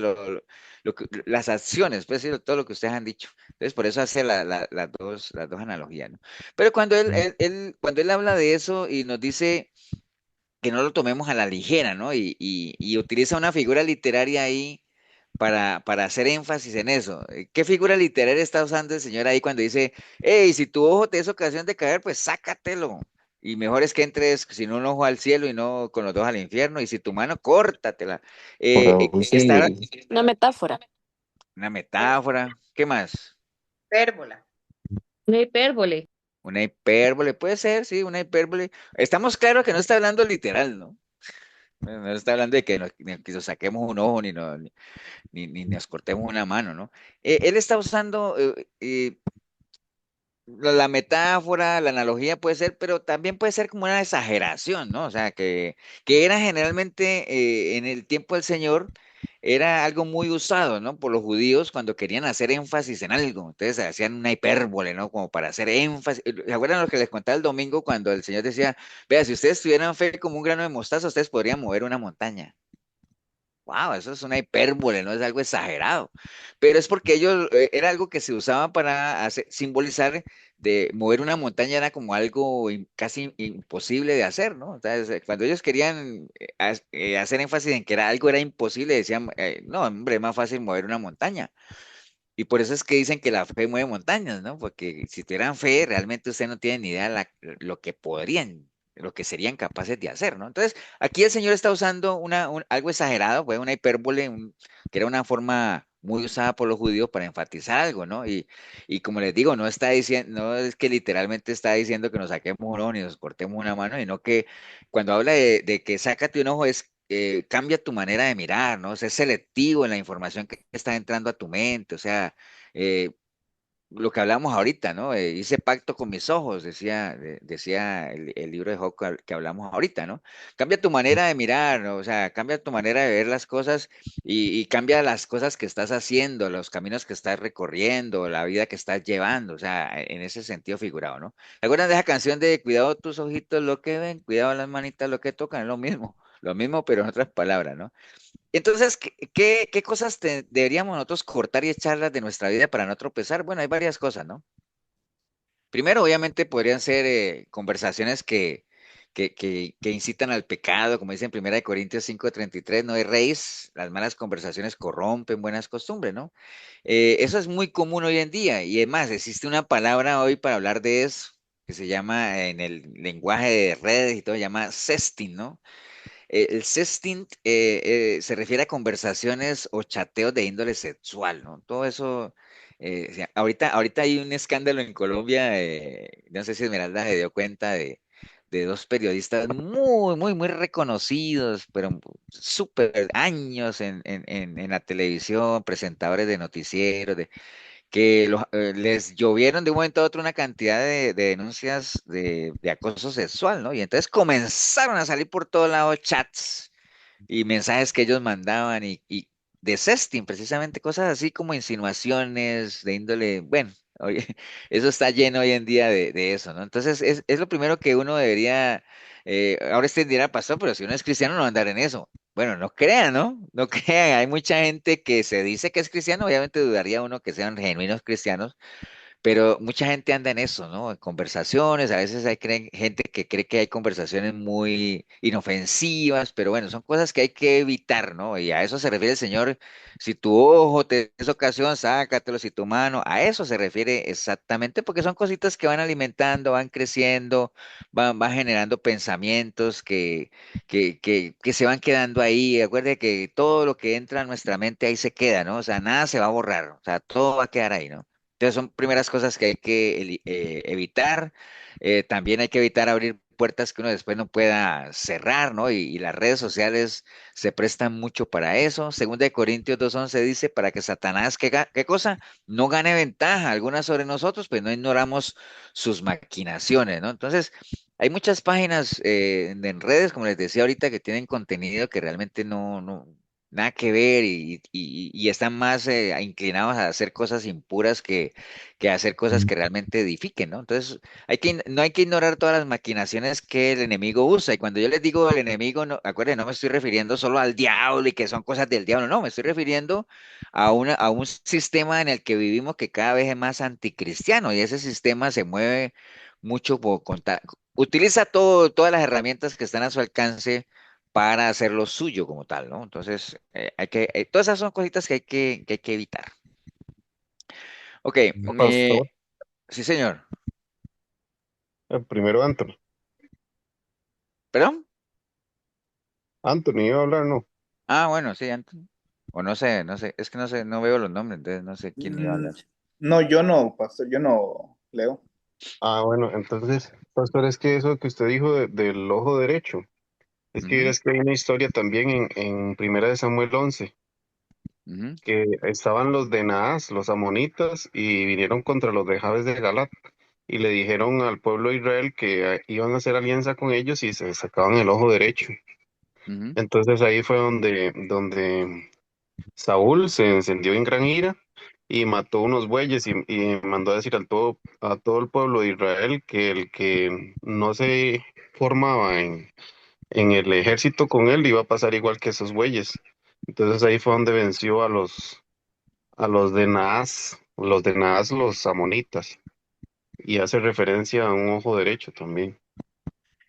las acciones, pues, sí, todo lo que ustedes han dicho. Entonces, por eso hace las dos analogías, ¿no? Pero cuando él habla de eso y nos dice que no lo tomemos a la ligera, ¿no? Y utiliza una figura literaria ahí para hacer énfasis en eso. ¿Qué figura literaria está usando el señor ahí cuando dice, hey, si tu ojo te es ocasión de caer, pues sácatelo? Y mejor es que entres sin un ojo al cielo y no con los dos al infierno. Y si tu mano, córtatela. Está Una metáfora. una metáfora. ¿Qué más? Hipérbola. Una hipérbole. Una hipérbole, puede ser, sí, una hipérbole. Estamos claros que no está hablando literal, ¿no? No está hablando de que nos saquemos un ojo ni nos cortemos una mano, ¿no? Él está usando la metáfora, la analogía puede ser, pero también puede ser como una exageración, ¿no? O sea, que era generalmente en el tiempo del Señor, era algo muy usado, ¿no? Por los judíos cuando querían hacer énfasis en algo. Entonces hacían una hipérbole, ¿no? Como para hacer énfasis. ¿Se acuerdan lo que les contaba el domingo cuando el Señor decía, vea, si ustedes tuvieran fe como un grano de mostaza, ustedes podrían mover una montaña? Wow, eso es una hipérbole, no es algo exagerado, pero es porque ellos era algo que se usaba para simbolizar de mover una montaña era como algo casi imposible de hacer, ¿no? Entonces, cuando ellos querían hacer énfasis en que algo era imposible, decían, no, hombre, es más fácil mover una montaña. Y por eso es que dicen que la fe mueve montañas, ¿no? Porque si tuvieran fe, realmente ustedes no tienen ni idea lo que podrían, lo que serían capaces de hacer, ¿no? Entonces, aquí el Señor está usando algo exagerado, fue una hipérbole, que era una forma muy usada por los judíos para enfatizar algo, ¿no? Y como les digo, no está diciendo, no es que literalmente está diciendo que nos saquemos un ojo ni nos cortemos una mano, sino que cuando habla de que sácate un ojo es cambia tu manera de mirar, ¿no? Sé selectivo en la información que está entrando a tu mente, o sea, eh, lo que hablamos ahorita, ¿no? Hice pacto con mis ojos, decía el libro de Job que hablamos ahorita, ¿no? Cambia tu manera de mirar, ¿no? O sea, cambia tu manera de ver las cosas y cambia las cosas que estás haciendo, los caminos que estás recorriendo, la vida que estás llevando, o sea, en ese sentido figurado, ¿no? ¿Te acuerdan de esa canción de cuidado tus ojitos lo que ven, cuidado las manitas lo que tocan? Es lo mismo, pero en otras palabras, ¿no? Entonces, ¿qué cosas deberíamos nosotros cortar y echarlas de nuestra vida para no tropezar? Bueno, hay varias cosas, ¿no? Primero, obviamente, podrían ser conversaciones que incitan al pecado, como dice en 1 Corintios 5:33, no erréis, las malas conversaciones corrompen buenas costumbres, ¿no? Eso es muy común hoy en día, y además, existe una palabra hoy para hablar de eso, que se llama, en el lenguaje de redes y todo, se llama sexting, ¿no? El sexting se refiere a conversaciones o chateos de índole sexual, ¿no? Todo eso, o sea, ahorita hay un escándalo en Colombia, no sé si Esmeralda se dio cuenta de dos periodistas muy, muy, muy reconocidos, pero súper años en la televisión, presentadores de noticieros, que les llovieron de un momento a otro una cantidad de denuncias de acoso sexual, ¿no? Y entonces comenzaron a salir por todos lados chats y mensajes que ellos mandaban y de sexting, precisamente cosas así como insinuaciones de índole, bueno, oye, eso está lleno hoy en día de eso, ¿no? Entonces es lo primero que uno debería, ahora usted dirá, pastor, pero si uno es cristiano no va a andar en eso. Bueno, no crean, ¿no? No crean, hay mucha gente que se dice que es cristiano, obviamente dudaría uno que sean genuinos cristianos, pero mucha gente anda en eso, ¿no? En conversaciones, a veces hay gente que cree que hay conversaciones muy inofensivas, pero bueno, son cosas que hay que evitar, ¿no? Y a eso se refiere el Señor, si tu ojo te es ocasión, sácatelo, si tu mano, a eso se refiere exactamente, porque son cositas que van alimentando, van creciendo, van generando pensamientos que se van quedando ahí. Acuerde que todo lo que entra a nuestra mente ahí se queda, ¿no? O sea, nada se va a borrar, o sea, todo va a quedar ahí, ¿no? Entonces son primeras cosas que hay que evitar. También hay que evitar abrir puertas que uno después no pueda cerrar, ¿no? Y las redes sociales se prestan mucho para eso. Segunda de Corintios 2:11 dice, para que Satanás, ¿qué cosa? No gane ventaja alguna sobre nosotros, pues no ignoramos sus maquinaciones, ¿no? Entonces, hay muchas páginas en redes, como les decía ahorita, que tienen contenido que realmente nada que ver y están más inclinados a hacer cosas impuras que a hacer cosas que realmente edifiquen, ¿no? Entonces, no hay que ignorar todas las maquinaciones que el enemigo usa. Y cuando yo les digo el enemigo, no, acuérdense, no me estoy refiriendo solo al diablo y que son cosas del diablo, no, me estoy refiriendo a un sistema en el que vivimos que cada vez es más anticristiano y ese sistema se mueve mucho utiliza todas las herramientas que están a su alcance para hacer lo suyo como tal, ¿no? Entonces, todas esas son cositas que hay que evitar. Ok, Pastor, sí, señor. primero Anthony. ¿Perdón? Anthony iba a hablar, ¿no? Ah, bueno, sí, Anthony. O no sé, es que no sé, no veo los nombres, entonces no sé quién iba a Mm, hablar. no, yo no, pastor, yo no leo. Ah, bueno, entonces, pastor, es que eso que usted dijo del ojo derecho, es que Ujú, es que hay una historia también en Primera de Samuel 11, ujú, que estaban los de Naas, los amonitas, y vinieron contra los de Jabes de Galat, y le dijeron al pueblo de Israel que iban a hacer alianza con ellos y se sacaban el ojo derecho. ujú. Entonces ahí fue donde Saúl se encendió en gran ira y mató unos bueyes y mandó a decir a todo el pueblo de Israel que el que no se formaba en el ejército con él iba a pasar igual que esos bueyes. Entonces ahí fue donde venció a los de Naas, los amonitas, y hace referencia a un ojo derecho también.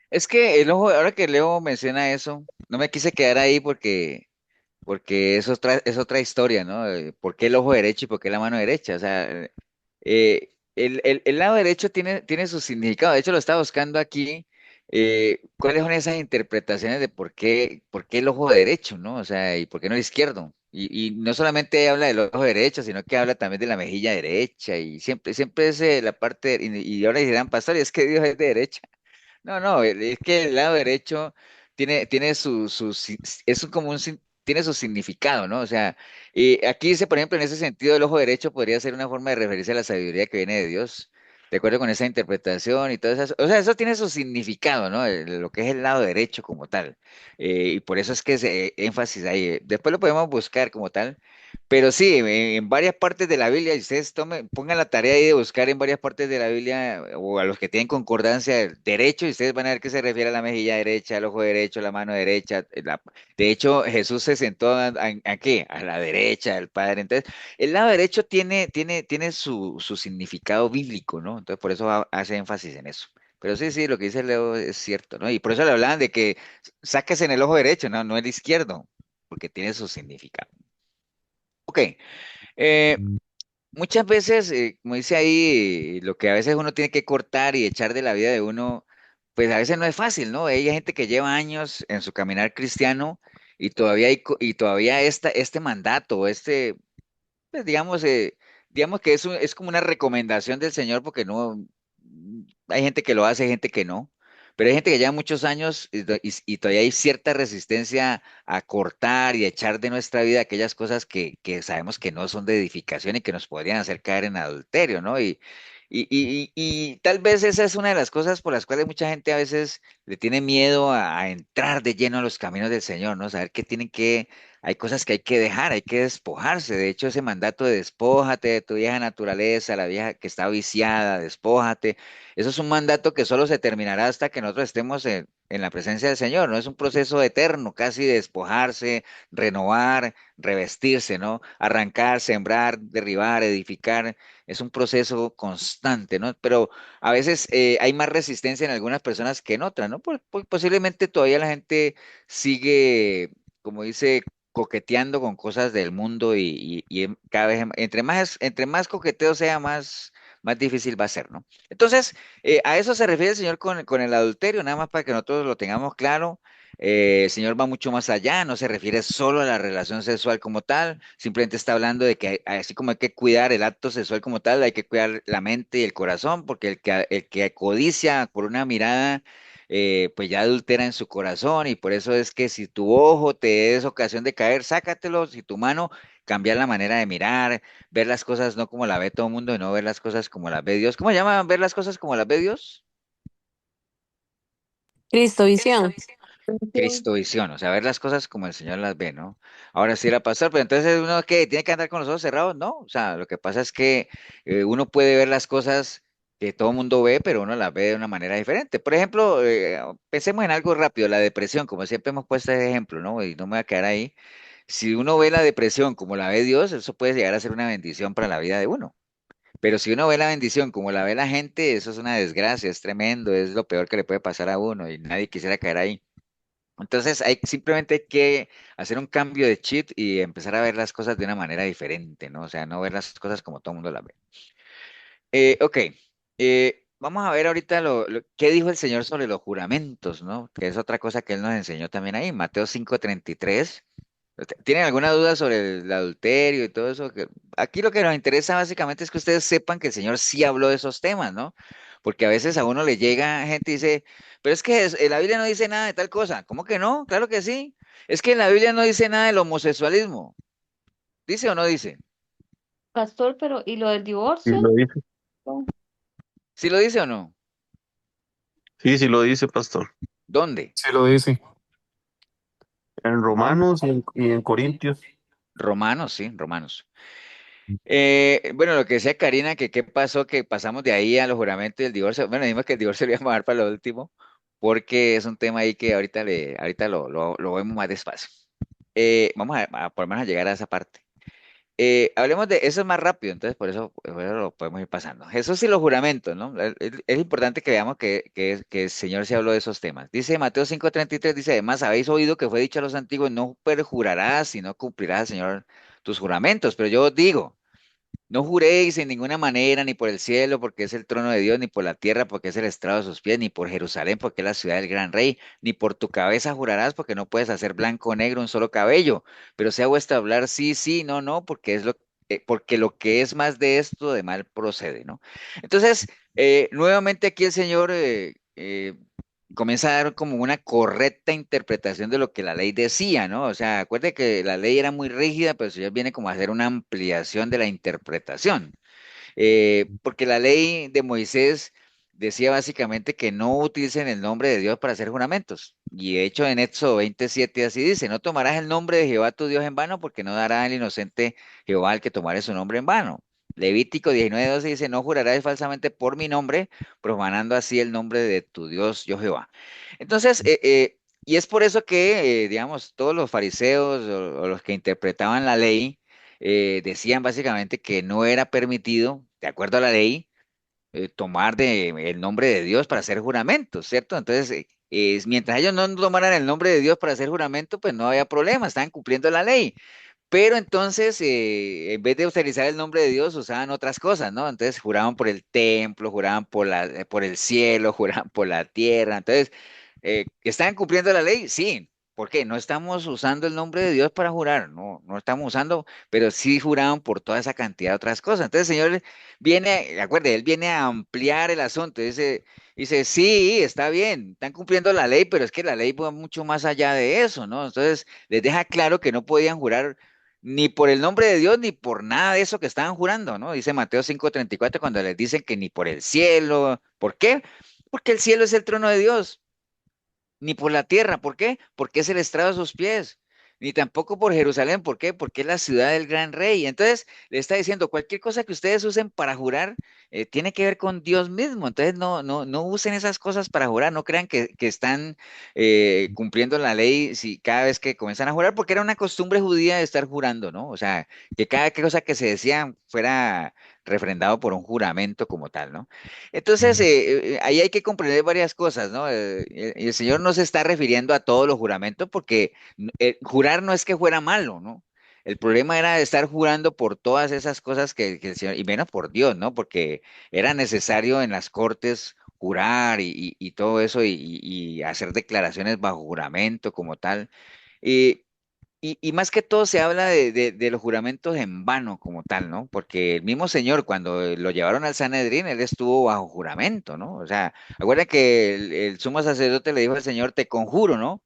Es que el ojo, ahora que Leo menciona eso, no me quise quedar ahí porque es otra historia, ¿no? ¿Por qué el ojo derecho y por qué la mano derecha? O sea, el lado derecho tiene su significado. De hecho, lo estaba buscando aquí. ¿Cuáles son esas interpretaciones de por qué el ojo derecho, ¿no? O sea, y por qué no el izquierdo? Y no solamente habla del ojo derecho, sino que habla también de la mejilla derecha. Y siempre es la parte, y ahora dirán, pastor, es que Dios es de derecha. No, no, es que el lado derecho tiene como tiene su significado, ¿no? O sea, aquí dice, por ejemplo, en ese sentido, el ojo derecho podría ser una forma de referirse a la sabiduría que viene de Dios, de acuerdo con esa interpretación y todo eso. O sea, eso tiene su significado, ¿no? Lo que es el lado derecho como tal. Y por eso es que se énfasis ahí. Después lo podemos buscar como tal. Pero sí, en varias partes de la Biblia, y ustedes pongan la tarea ahí de buscar en varias partes de la Biblia, o a los que tienen concordancia del derecho, y ustedes van a ver que se refiere a la mejilla derecha, al ojo derecho, la mano derecha. De hecho, Jesús se sentó ¿a qué? A la derecha del Padre. Entonces, el lado derecho tiene su significado bíblico, ¿no? Entonces, por eso hace énfasis en eso. Pero sí, sí, lo que dice Leo es cierto, ¿no? Y por eso le hablaban de que sáquese en el ojo derecho, no, no el izquierdo, porque tiene su significado. Ok. Eh, Muchas veces, como dice ahí, lo que a veces uno tiene que cortar y echar de la vida de uno, pues a veces no es fácil, ¿no? Hay gente que lleva años en su caminar cristiano y todavía y todavía este mandato, pues digamos que es como una recomendación del Señor porque no, hay gente que lo hace, hay gente que no, pero hay gente que lleva muchos años y todavía hay cierta resistencia a cortar y a echar de nuestra vida aquellas cosas que sabemos que no son de edificación y que nos podrían hacer caer en adulterio, ¿no? Y tal vez esa es una de las cosas por las cuales mucha gente a veces le tiene miedo a entrar de lleno a los caminos del Señor, ¿no? Saber que tienen que hay cosas que hay que dejar, hay que despojarse. De hecho, ese mandato de despójate de tu vieja naturaleza, la vieja que está viciada, despójate, eso es un mandato que solo se terminará hasta que nosotros estemos en la presencia del Señor, ¿no? Es un proceso eterno, casi de despojarse, renovar, revestirse, ¿no? Arrancar, sembrar, derribar, edificar. Es un proceso constante, ¿no? Pero a veces hay más resistencia en algunas personas que en otras, ¿no? Posiblemente todavía la gente sigue, como dice, coqueteando con cosas del mundo y cada vez, entre más coqueteo sea, más difícil va a ser, ¿no? Entonces, a eso se refiere el Señor con el adulterio, nada más para que nosotros lo tengamos claro. El Señor va mucho más allá, no se refiere solo a la relación sexual como tal, simplemente está hablando de que así como hay que cuidar el acto sexual como tal, hay que cuidar la mente y el corazón, porque el que codicia por una mirada, pues ya adultera en su corazón, y por eso es que si tu ojo te es ocasión de caer, sácatelo, si tu mano, cambiar la manera de mirar, ver las cosas no como la ve todo el mundo y no ver las cosas como las ve Dios. ¿Cómo se llama ver las cosas como las ve Dios? Cristovisión. Cristovisión, o sea, ver las cosas como el Señor las ve, ¿no? Ahora sí la pastor, pero entonces uno que tiene que andar con los ojos cerrados, ¿no? O sea, lo que pasa es que uno puede ver las cosas que todo el mundo ve, pero uno las ve de una manera diferente. Por ejemplo, pensemos en algo rápido, la depresión, como siempre hemos puesto ese ejemplo, ¿no? Y no me voy a quedar ahí. Si uno ve la depresión como la ve Dios, eso puede llegar a ser una bendición para la vida de uno. Pero si uno ve la bendición como la ve la gente, eso es una desgracia, es tremendo, es lo peor que le puede pasar a uno y nadie quisiera caer ahí. Entonces simplemente hay que hacer un cambio de chip y empezar a ver las cosas de una manera diferente, ¿no? O sea, no ver las cosas como todo el mundo las ve. Ok, vamos a ver ahorita qué dijo el Señor sobre los juramentos, ¿no? Que es otra cosa que Él nos enseñó también ahí, Mateo 5:33. ¿Tienen alguna duda sobre el adulterio y todo eso? Aquí lo que nos interesa básicamente es que ustedes sepan que el Señor sí habló de esos temas, ¿no? Porque a veces a uno le llega gente y dice, pero es que la Biblia no dice nada de tal cosa. ¿Cómo que no? Claro que sí. Es que la Biblia no dice nada del homosexualismo. ¿Dice o no dice? Pastor, pero ¿y lo del Sí divorcio? lo dice. ¿Sí lo dice o no? Sí, sí lo dice, pastor. ¿Dónde? Se lo dice. En Romanos y en Corintios. Romanos, sí, Romanos. Bueno, lo que decía Karina, que qué pasó, que pasamos de ahí a los juramentos y el divorcio. Bueno, dijimos que el divorcio lo íbamos a dar para lo último, porque es un tema ahí que ahorita lo vemos más despacio. Vamos a por lo menos a llegar a esa parte. Hablemos de eso, es más rápido, entonces por eso lo podemos ir pasando. Jesús y los juramentos, ¿no? Es importante que veamos que el Señor se habló de esos temas. Dice Mateo 5:33, dice, además, habéis oído que fue dicho a los antiguos, no perjurarás, sino cumplirás al Señor tus juramentos. Pero yo os digo, no juréis en ninguna manera, ni por el cielo, porque es el trono de Dios, ni por la tierra, porque es el estrado de sus pies, ni por Jerusalén, porque es la ciudad del gran rey, ni por tu cabeza jurarás, porque no puedes hacer blanco o negro un solo cabello, pero sea vuestro hablar sí, sí, no, no, porque lo que es más de esto, de mal procede, ¿no? Entonces, nuevamente aquí el Señor comienza a dar como una correcta interpretación de lo que la ley decía, ¿no? O sea, acuerde que la ley era muy rígida, pero el Señor viene como a hacer una ampliación de la interpretación. Porque la ley de Moisés decía básicamente que no utilicen el nombre de Dios para hacer juramentos. Y de hecho en Éxodo 27 así dice, no tomarás el nombre de Jehová tu Dios en vano, porque no dará al inocente Jehová al que tomare su nombre en vano. Levítico 19:12 dice, no jurarás falsamente por mi nombre, profanando así el nombre de tu Dios, yo Jehová. Entonces, y es por eso que, digamos, todos los fariseos o los que interpretaban la ley, decían básicamente que no era permitido, de acuerdo a la ley, tomar el nombre de Dios para hacer juramentos, ¿cierto? Entonces, mientras ellos no tomaran el nombre de Dios para hacer juramento, pues no había problema, estaban cumpliendo la ley. Pero entonces, en vez de utilizar el nombre de Dios, usaban otras cosas, ¿no? Entonces juraban por el templo, juraban por el cielo, juraban por la tierra. Entonces, ¿están cumpliendo la ley? Sí. ¿Por qué? No estamos usando el nombre de Dios para jurar, no, no estamos usando, pero sí juraban por toda esa cantidad de otras cosas. Entonces el Señor viene, acuérdate, Él viene a ampliar el asunto. Dice, sí, está bien, están cumpliendo la ley, pero es que la ley va mucho más allá de eso, ¿no? Entonces les deja claro que no podían jurar ni por el nombre de Dios, ni por nada de eso que estaban jurando, ¿no? Dice Mateo 5:34 cuando les dicen que ni por el cielo. ¿Por qué? Porque el cielo es el trono de Dios, ni por la tierra. ¿Por qué? Porque es el estrado de sus pies. ni tampoco por Jerusalén. ¿Por qué? Porque es la ciudad del gran rey. Entonces le está diciendo, cualquier cosa que ustedes usen para jurar, tiene que ver con Dios mismo. Entonces no usen esas cosas para jurar, no crean que están cumpliendo la ley si cada vez que comienzan a jurar, porque era una costumbre judía de estar jurando, ¿no? O sea, que cada cosa que se decía fuera refrendado por un juramento como tal, ¿no? Entonces, ahí hay que comprender varias cosas, ¿no? El Señor no se está refiriendo a todos los juramentos porque jurar no es que fuera malo, ¿no? El problema era estar jurando por todas esas cosas que el Señor, y menos por Dios, ¿no? Porque era necesario en las cortes jurar y todo eso y hacer declaraciones bajo juramento como tal. Y más que todo se habla de los juramentos en vano como tal, ¿no? Porque el mismo Señor, cuando lo llevaron al Sanedrín, él estuvo bajo juramento, ¿no? O sea, acuerda que el sumo sacerdote le dijo al Señor, te conjuro, ¿no?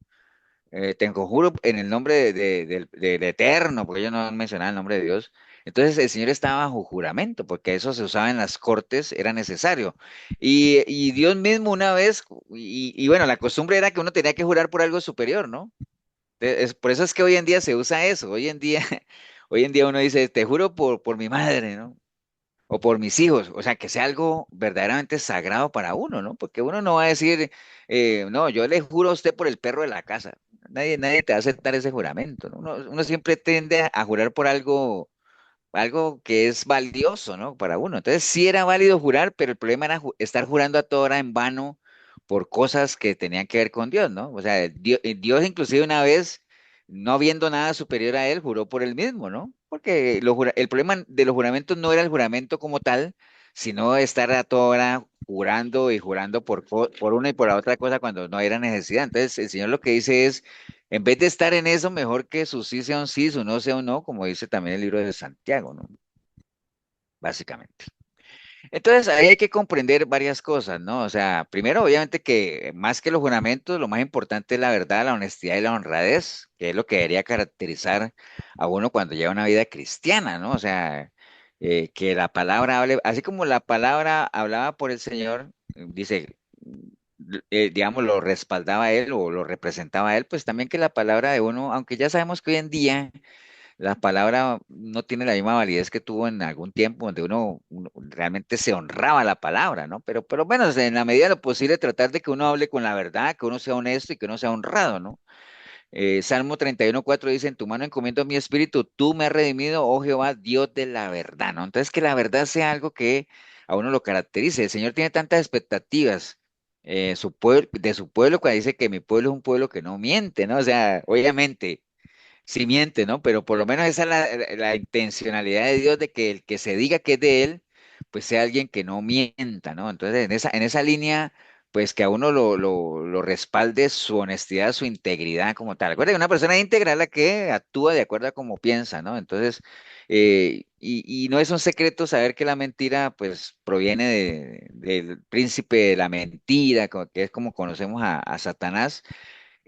Te conjuro en el nombre del Eterno, porque ellos no mencionaban el nombre de Dios. Entonces el Señor estaba bajo juramento, porque eso se usaba en las cortes, era necesario. Y Dios mismo una vez, y bueno, la costumbre era que uno tenía que jurar por algo superior, ¿no? Por eso es que hoy en día se usa eso. Hoy en día, hoy en día uno dice, te juro por mi madre, ¿no? O por mis hijos. O sea, que sea algo verdaderamente sagrado para uno, ¿no? Porque uno no va a decir, no, yo le juro a usted por el perro de la casa. Nadie te va a aceptar ese juramento, ¿no? Uno siempre tiende a jurar por algo que es valioso, ¿no? Para uno. Entonces sí era válido jurar, pero el problema era estar jurando a toda hora en vano por cosas que tenían que ver con Dios, ¿no? O sea, Dios inclusive una vez, no viendo nada superior a él, juró por él mismo, ¿no? Porque el problema de los juramentos no era el juramento como tal, sino estar a toda hora jurando y jurando por una y por la otra cosa cuando no era necesidad. Entonces el Señor lo que dice es en vez de estar en eso, mejor que su sí sea un sí, su no sea un no, como dice también el libro de Santiago, ¿no? Básicamente. Entonces, ahí hay que comprender varias cosas, ¿no? O sea, primero, obviamente que más que los juramentos, lo más importante es la verdad, la honestidad y la honradez, que es lo que debería caracterizar a uno cuando lleva una vida cristiana, ¿no? O sea, que la palabra hable, así como la palabra hablaba por el Señor, dice, digamos, lo respaldaba a él o lo representaba a él, pues también que la palabra de uno, aunque ya sabemos que hoy en día la palabra no tiene la misma validez que tuvo en algún tiempo donde uno realmente se honraba la palabra, ¿no? Pero por lo menos en la medida de lo posible tratar de que uno hable con la verdad, que uno sea honesto y que uno sea honrado, ¿no? Salmo 31:4 dice, en tu mano encomiendo mi espíritu, tú me has redimido, oh Jehová, Dios de la verdad, ¿no? Entonces que la verdad sea algo que a uno lo caracterice. El Señor tiene tantas expectativas de su pueblo cuando dice que mi pueblo es un pueblo que no miente, ¿no? O sea, obviamente sí miente, ¿no? Pero por lo menos esa es la intencionalidad de Dios de que el que se diga que es de Él, pues sea alguien que no mienta, ¿no? Entonces, en esa línea, pues que a uno lo respalde su honestidad, su integridad como tal. Recuerda que una persona íntegra es la que actúa de acuerdo a cómo piensa, ¿no? Entonces, y no es un secreto saber que la mentira, pues, proviene del príncipe de la mentira, que es como conocemos a Satanás.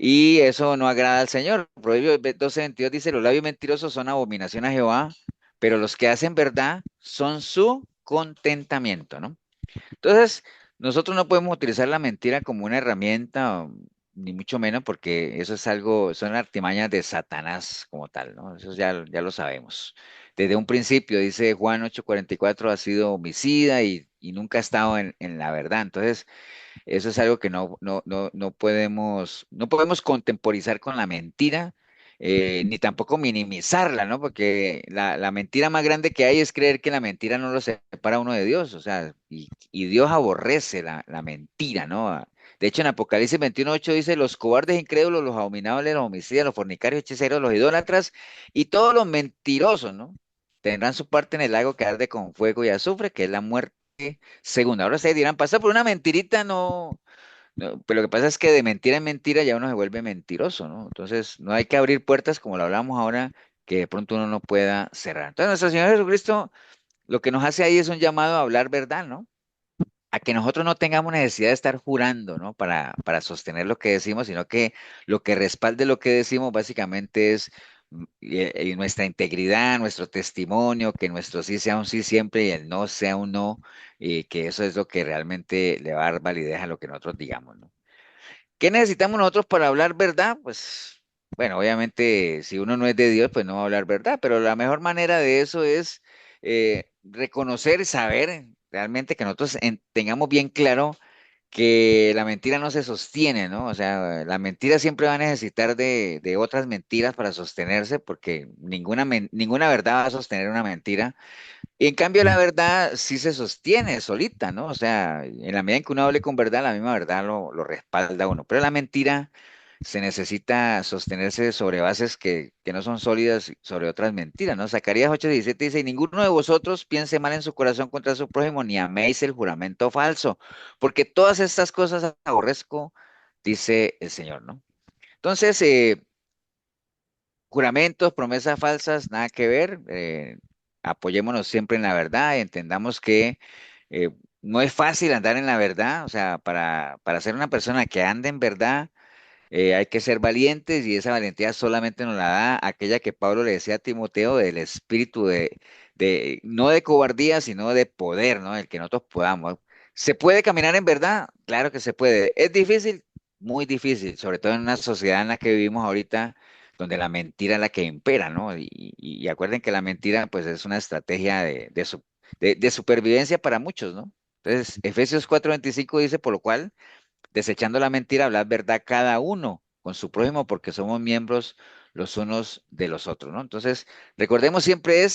Y eso no agrada al Señor. Proverbios 12:22 dice, los labios mentirosos son abominación a Jehová, pero los que hacen verdad son su contentamiento, ¿no? Entonces, nosotros no podemos utilizar la mentira como una herramienta, ni mucho menos, porque eso es algo, son artimañas de Satanás como tal, ¿no? Eso ya lo sabemos. Desde un principio, dice Juan 8:44, ha sido homicida y nunca ha estado en la verdad. Entonces, eso es algo que no podemos contemporizar con la mentira, ni tampoco minimizarla, ¿no? Porque la mentira más grande que hay es creer que la mentira no lo separa a uno de Dios, o sea, y Dios aborrece la mentira, ¿no? De hecho, en Apocalipsis 21:8 dice, los cobardes incrédulos, los abominables, los homicidas, los fornicarios, hechiceros, los idólatras y todos los mentirosos, ¿no? Tendrán su parte en el lago que arde con fuego y azufre, que es la muerte segunda. Ahora ustedes dirán, pasar por una mentirita no, pero lo que pasa es que de mentira en mentira ya uno se vuelve mentiroso, ¿no? Entonces no hay que abrir puertas como lo hablamos ahora, que de pronto uno no pueda cerrar. Entonces nuestro Señor Jesucristo lo que nos hace ahí es un llamado a hablar verdad, ¿no? A que nosotros no tengamos necesidad de estar jurando, ¿no? Para sostener lo que decimos, sino que lo que respalde lo que decimos básicamente es nuestra integridad, nuestro testimonio, que nuestro sí sea un sí siempre y el no sea un no, y que eso es lo que realmente le va a dar validez a lo que nosotros digamos, ¿no? ¿Qué necesitamos nosotros para hablar verdad? Pues bueno, obviamente si uno no es de Dios, pues no va a hablar verdad, pero la mejor manera de eso es reconocer y saber realmente que nosotros tengamos bien claro que la mentira no se sostiene, ¿no? O sea, la mentira siempre va a necesitar de otras mentiras para sostenerse, porque ninguna verdad va a sostener una mentira. Y en cambio la verdad sí se sostiene solita, ¿no? O sea, en la medida en que uno hable con verdad, la misma verdad lo respalda a uno. Pero la mentira se necesita sostenerse sobre bases que no son sólidas, sobre otras mentiras, ¿no? Zacarías 8:17 dice, y ninguno de vosotros piense mal en su corazón contra su prójimo, ni améis el juramento falso, porque todas estas cosas aborrezco, dice el Señor, ¿no? Entonces, juramentos, promesas falsas, nada que ver. Apoyémonos siempre en la verdad, entendamos que eh, no es fácil andar en la verdad, o sea, para ser una persona que ande en verdad, hay que ser valientes y esa valentía solamente nos la da aquella que Pablo le decía a Timoteo del espíritu no de cobardía, sino de poder, ¿no? El que nosotros podamos. ¿Se puede caminar en verdad? Claro que se puede. ¿Es difícil? Muy difícil, sobre todo en una sociedad en la que vivimos ahorita, donde la mentira es la que impera, ¿no? Y acuerden que la mentira, pues, es una estrategia de supervivencia para muchos, ¿no? Entonces, Efesios 4:25 dice, por lo cual desechando la mentira, hablar verdad cada uno con su prójimo, porque somos miembros los unos de los otros, ¿no? Entonces, recordemos siempre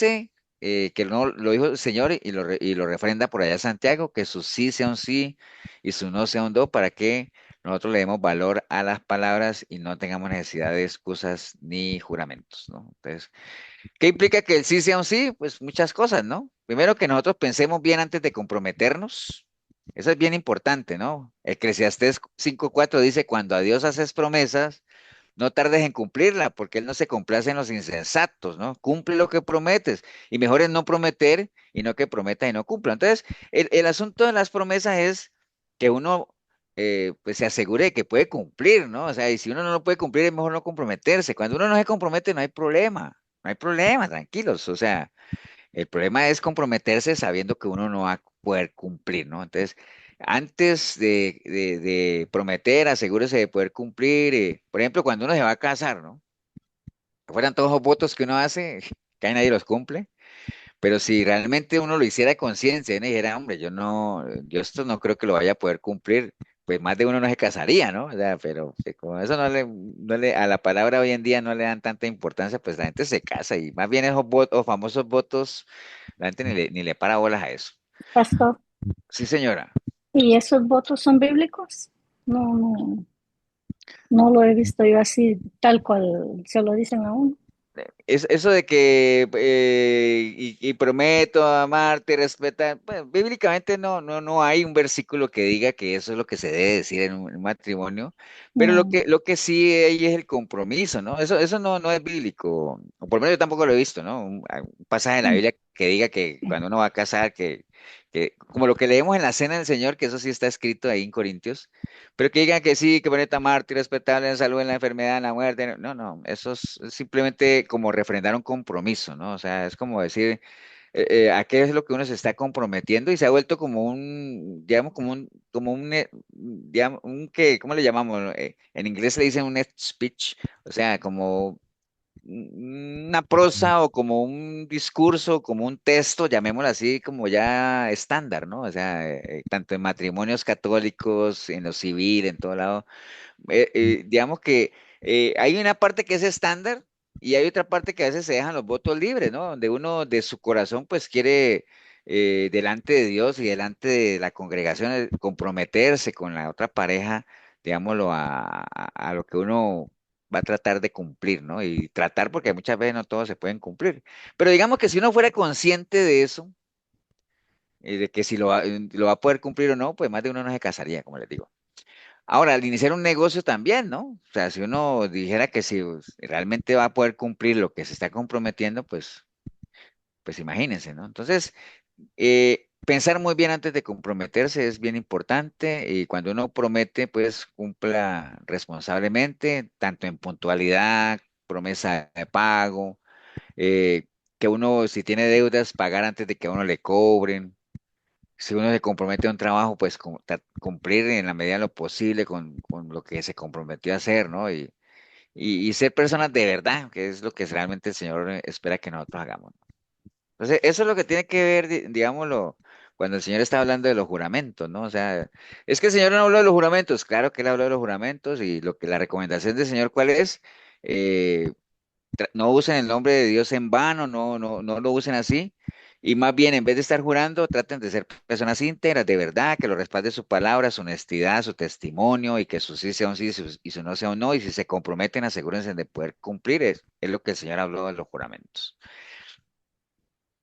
que no, lo dijo el Señor y lo refrenda por allá Santiago, que su sí sea un sí y su no sea un no, para que nosotros le demos valor a las palabras y no tengamos necesidad de excusas ni juramentos, ¿no? Entonces, ¿qué implica que el sí sea un sí? Pues muchas cosas, ¿no? Primero que nosotros pensemos bien antes de comprometernos. Eso es bien importante, ¿no? Eclesiastés 5:4 dice, cuando a Dios haces promesas, no tardes en cumplirla, porque Él no se complace en los insensatos, ¿no? Cumple lo que prometes. Y mejor es no prometer y no que prometa y no cumpla. Entonces, el asunto de las promesas es que uno pues se asegure de que puede cumplir, ¿no? O sea, y si uno no lo puede cumplir, es mejor no comprometerse. Cuando uno no se compromete, no hay problema. No hay problema, tranquilos. O sea, el problema es comprometerse sabiendo que uno no va a poder cumplir, ¿no? Entonces, antes de prometer, asegúrese de poder cumplir. Por ejemplo, cuando uno se va a casar, ¿no? Que fueran todos los votos que uno hace, que ahí nadie los cumple. Pero si realmente uno lo hiciera a conciencia y uno dijera, hombre, yo esto no creo que lo vaya a poder cumplir, pues más de uno no se casaría, ¿no? O sea, pero como eso a la palabra hoy en día no le dan tanta importancia, pues la gente se casa y más bien esos votos, famosos votos, la gente ni le para bolas a eso. Pastor, Sí, señora. ¿y esos votos son bíblicos? No, no, no lo he visto yo así, tal cual se lo dicen a uno. Eso de que y prometo amarte y respetar, pues, bíblicamente no hay un versículo que diga que eso es lo que se debe decir en un matrimonio, pero lo No. que, lo que sí hay es el compromiso, ¿no? Eso no es bíblico, o por lo menos yo tampoco lo he visto, ¿no? Un pasaje en la Biblia que diga que cuando uno va a casar, como lo que leemos en la Cena del Señor, que eso sí está escrito ahí en Corintios, pero que digan que sí, que bonita mártir, respetable en la salud, en la enfermedad, en la muerte. No, no, eso es simplemente como refrendar un compromiso, ¿no? O sea, es como decir a qué es lo que uno se está comprometiendo y se ha vuelto como digamos, digamos, ¿cómo le llamamos? En inglés le dicen un speech, o sea, como una prosa o como un discurso, como un texto, llamémoslo así, como ya estándar, ¿no? O sea, tanto en matrimonios católicos, en lo civil, en todo lado. Digamos que hay una parte que es estándar y hay otra parte que a veces se dejan los votos libres, ¿no? Donde uno de su corazón pues quiere delante de Dios y delante de la congregación comprometerse con la otra pareja, digámoslo, a lo que uno va a tratar de cumplir, ¿no? Y tratar porque muchas veces no todos se pueden cumplir. Pero digamos que si uno fuera consciente de eso, de que si lo va a poder cumplir o no, pues más de uno no se casaría, como les digo. Ahora, al iniciar un negocio también, ¿no? O sea, si uno dijera que si realmente va a poder cumplir lo que se está comprometiendo, pues imagínense, ¿no? Entonces, pensar muy bien antes de comprometerse es bien importante y cuando uno promete, pues cumpla responsablemente, tanto en puntualidad, promesa de pago, que uno, si tiene deudas, pagar antes de que a uno le cobren. Si uno se compromete a un trabajo, pues cumplir en la medida de lo posible con lo que se comprometió a hacer, ¿no? y ser personas de verdad, que es lo que realmente el Señor espera que nosotros hagamos. Entonces, eso es lo que tiene que ver, digámoslo, cuando el Señor está hablando de los juramentos, ¿no? O sea, es que el Señor no habló de los juramentos, claro que Él habló de los juramentos y lo que la recomendación del Señor, ¿cuál es? Eh, no usen el nombre de Dios en vano, no lo usen así. Y más bien, en vez de estar jurando, traten de ser personas íntegras, de verdad, que lo respalde su palabra, su honestidad, su testimonio, y que su sí sea un sí y su no sea un no. Y si se comprometen, asegúrense de poder cumplir. Es lo que el Señor habló de los juramentos.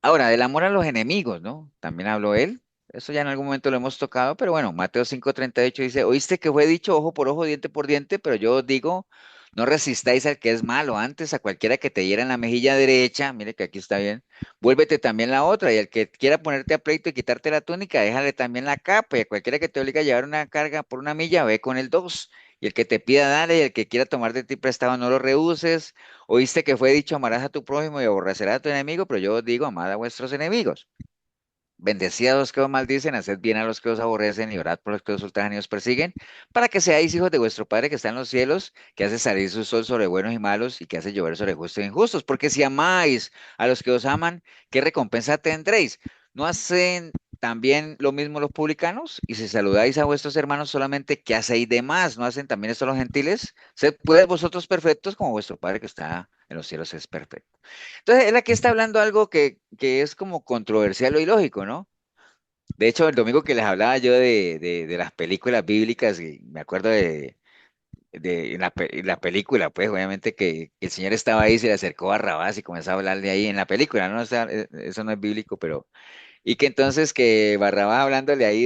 Ahora, del amor a los enemigos, ¿no? También habló él. Eso ya en algún momento lo hemos tocado, pero bueno, Mateo 5:38 dice, oíste que fue dicho ojo por ojo, diente por diente, pero yo os digo, no resistáis al que es malo, antes a cualquiera que te hiera en la mejilla derecha, mire que aquí está bien, vuélvete también la otra, y al que quiera ponerte a pleito y quitarte la túnica, déjale también la capa, y a cualquiera que te obligue a llevar una carga por una milla, ve con el dos, y el que te pida, dale, y el que quiera tomar de ti prestado, no lo rehuses. Oíste que fue dicho, amarás a tu prójimo y aborrecerás a tu enemigo, pero yo os digo, amad a vuestros enemigos. Bendecid a los que os maldicen, haced bien a los que os aborrecen y orad por los que os ultrajan y os persiguen, para que seáis hijos de vuestro Padre que está en los cielos, que hace salir su sol sobre buenos y malos y que hace llover sobre justos e injustos. Porque si amáis a los que os aman, ¿qué recompensa tendréis? ¿No hacen también lo mismo los publicanos? Y si saludáis a vuestros hermanos solamente, ¿qué hacéis de más? ¿No hacen también esto los gentiles? Sed pues vosotros perfectos como vuestro Padre que está en los cielos es perfecto. Entonces, él aquí está hablando algo que es como controversial o ilógico, ¿no? De hecho, el domingo que les hablaba yo de las películas bíblicas, y me acuerdo de en la película, pues obviamente que el Señor estaba ahí, se le acercó a Barrabás y comenzó a hablarle ahí en la película, ¿no? O sea, eso no es bíblico, pero... Y que entonces que Barrabás hablándole ahí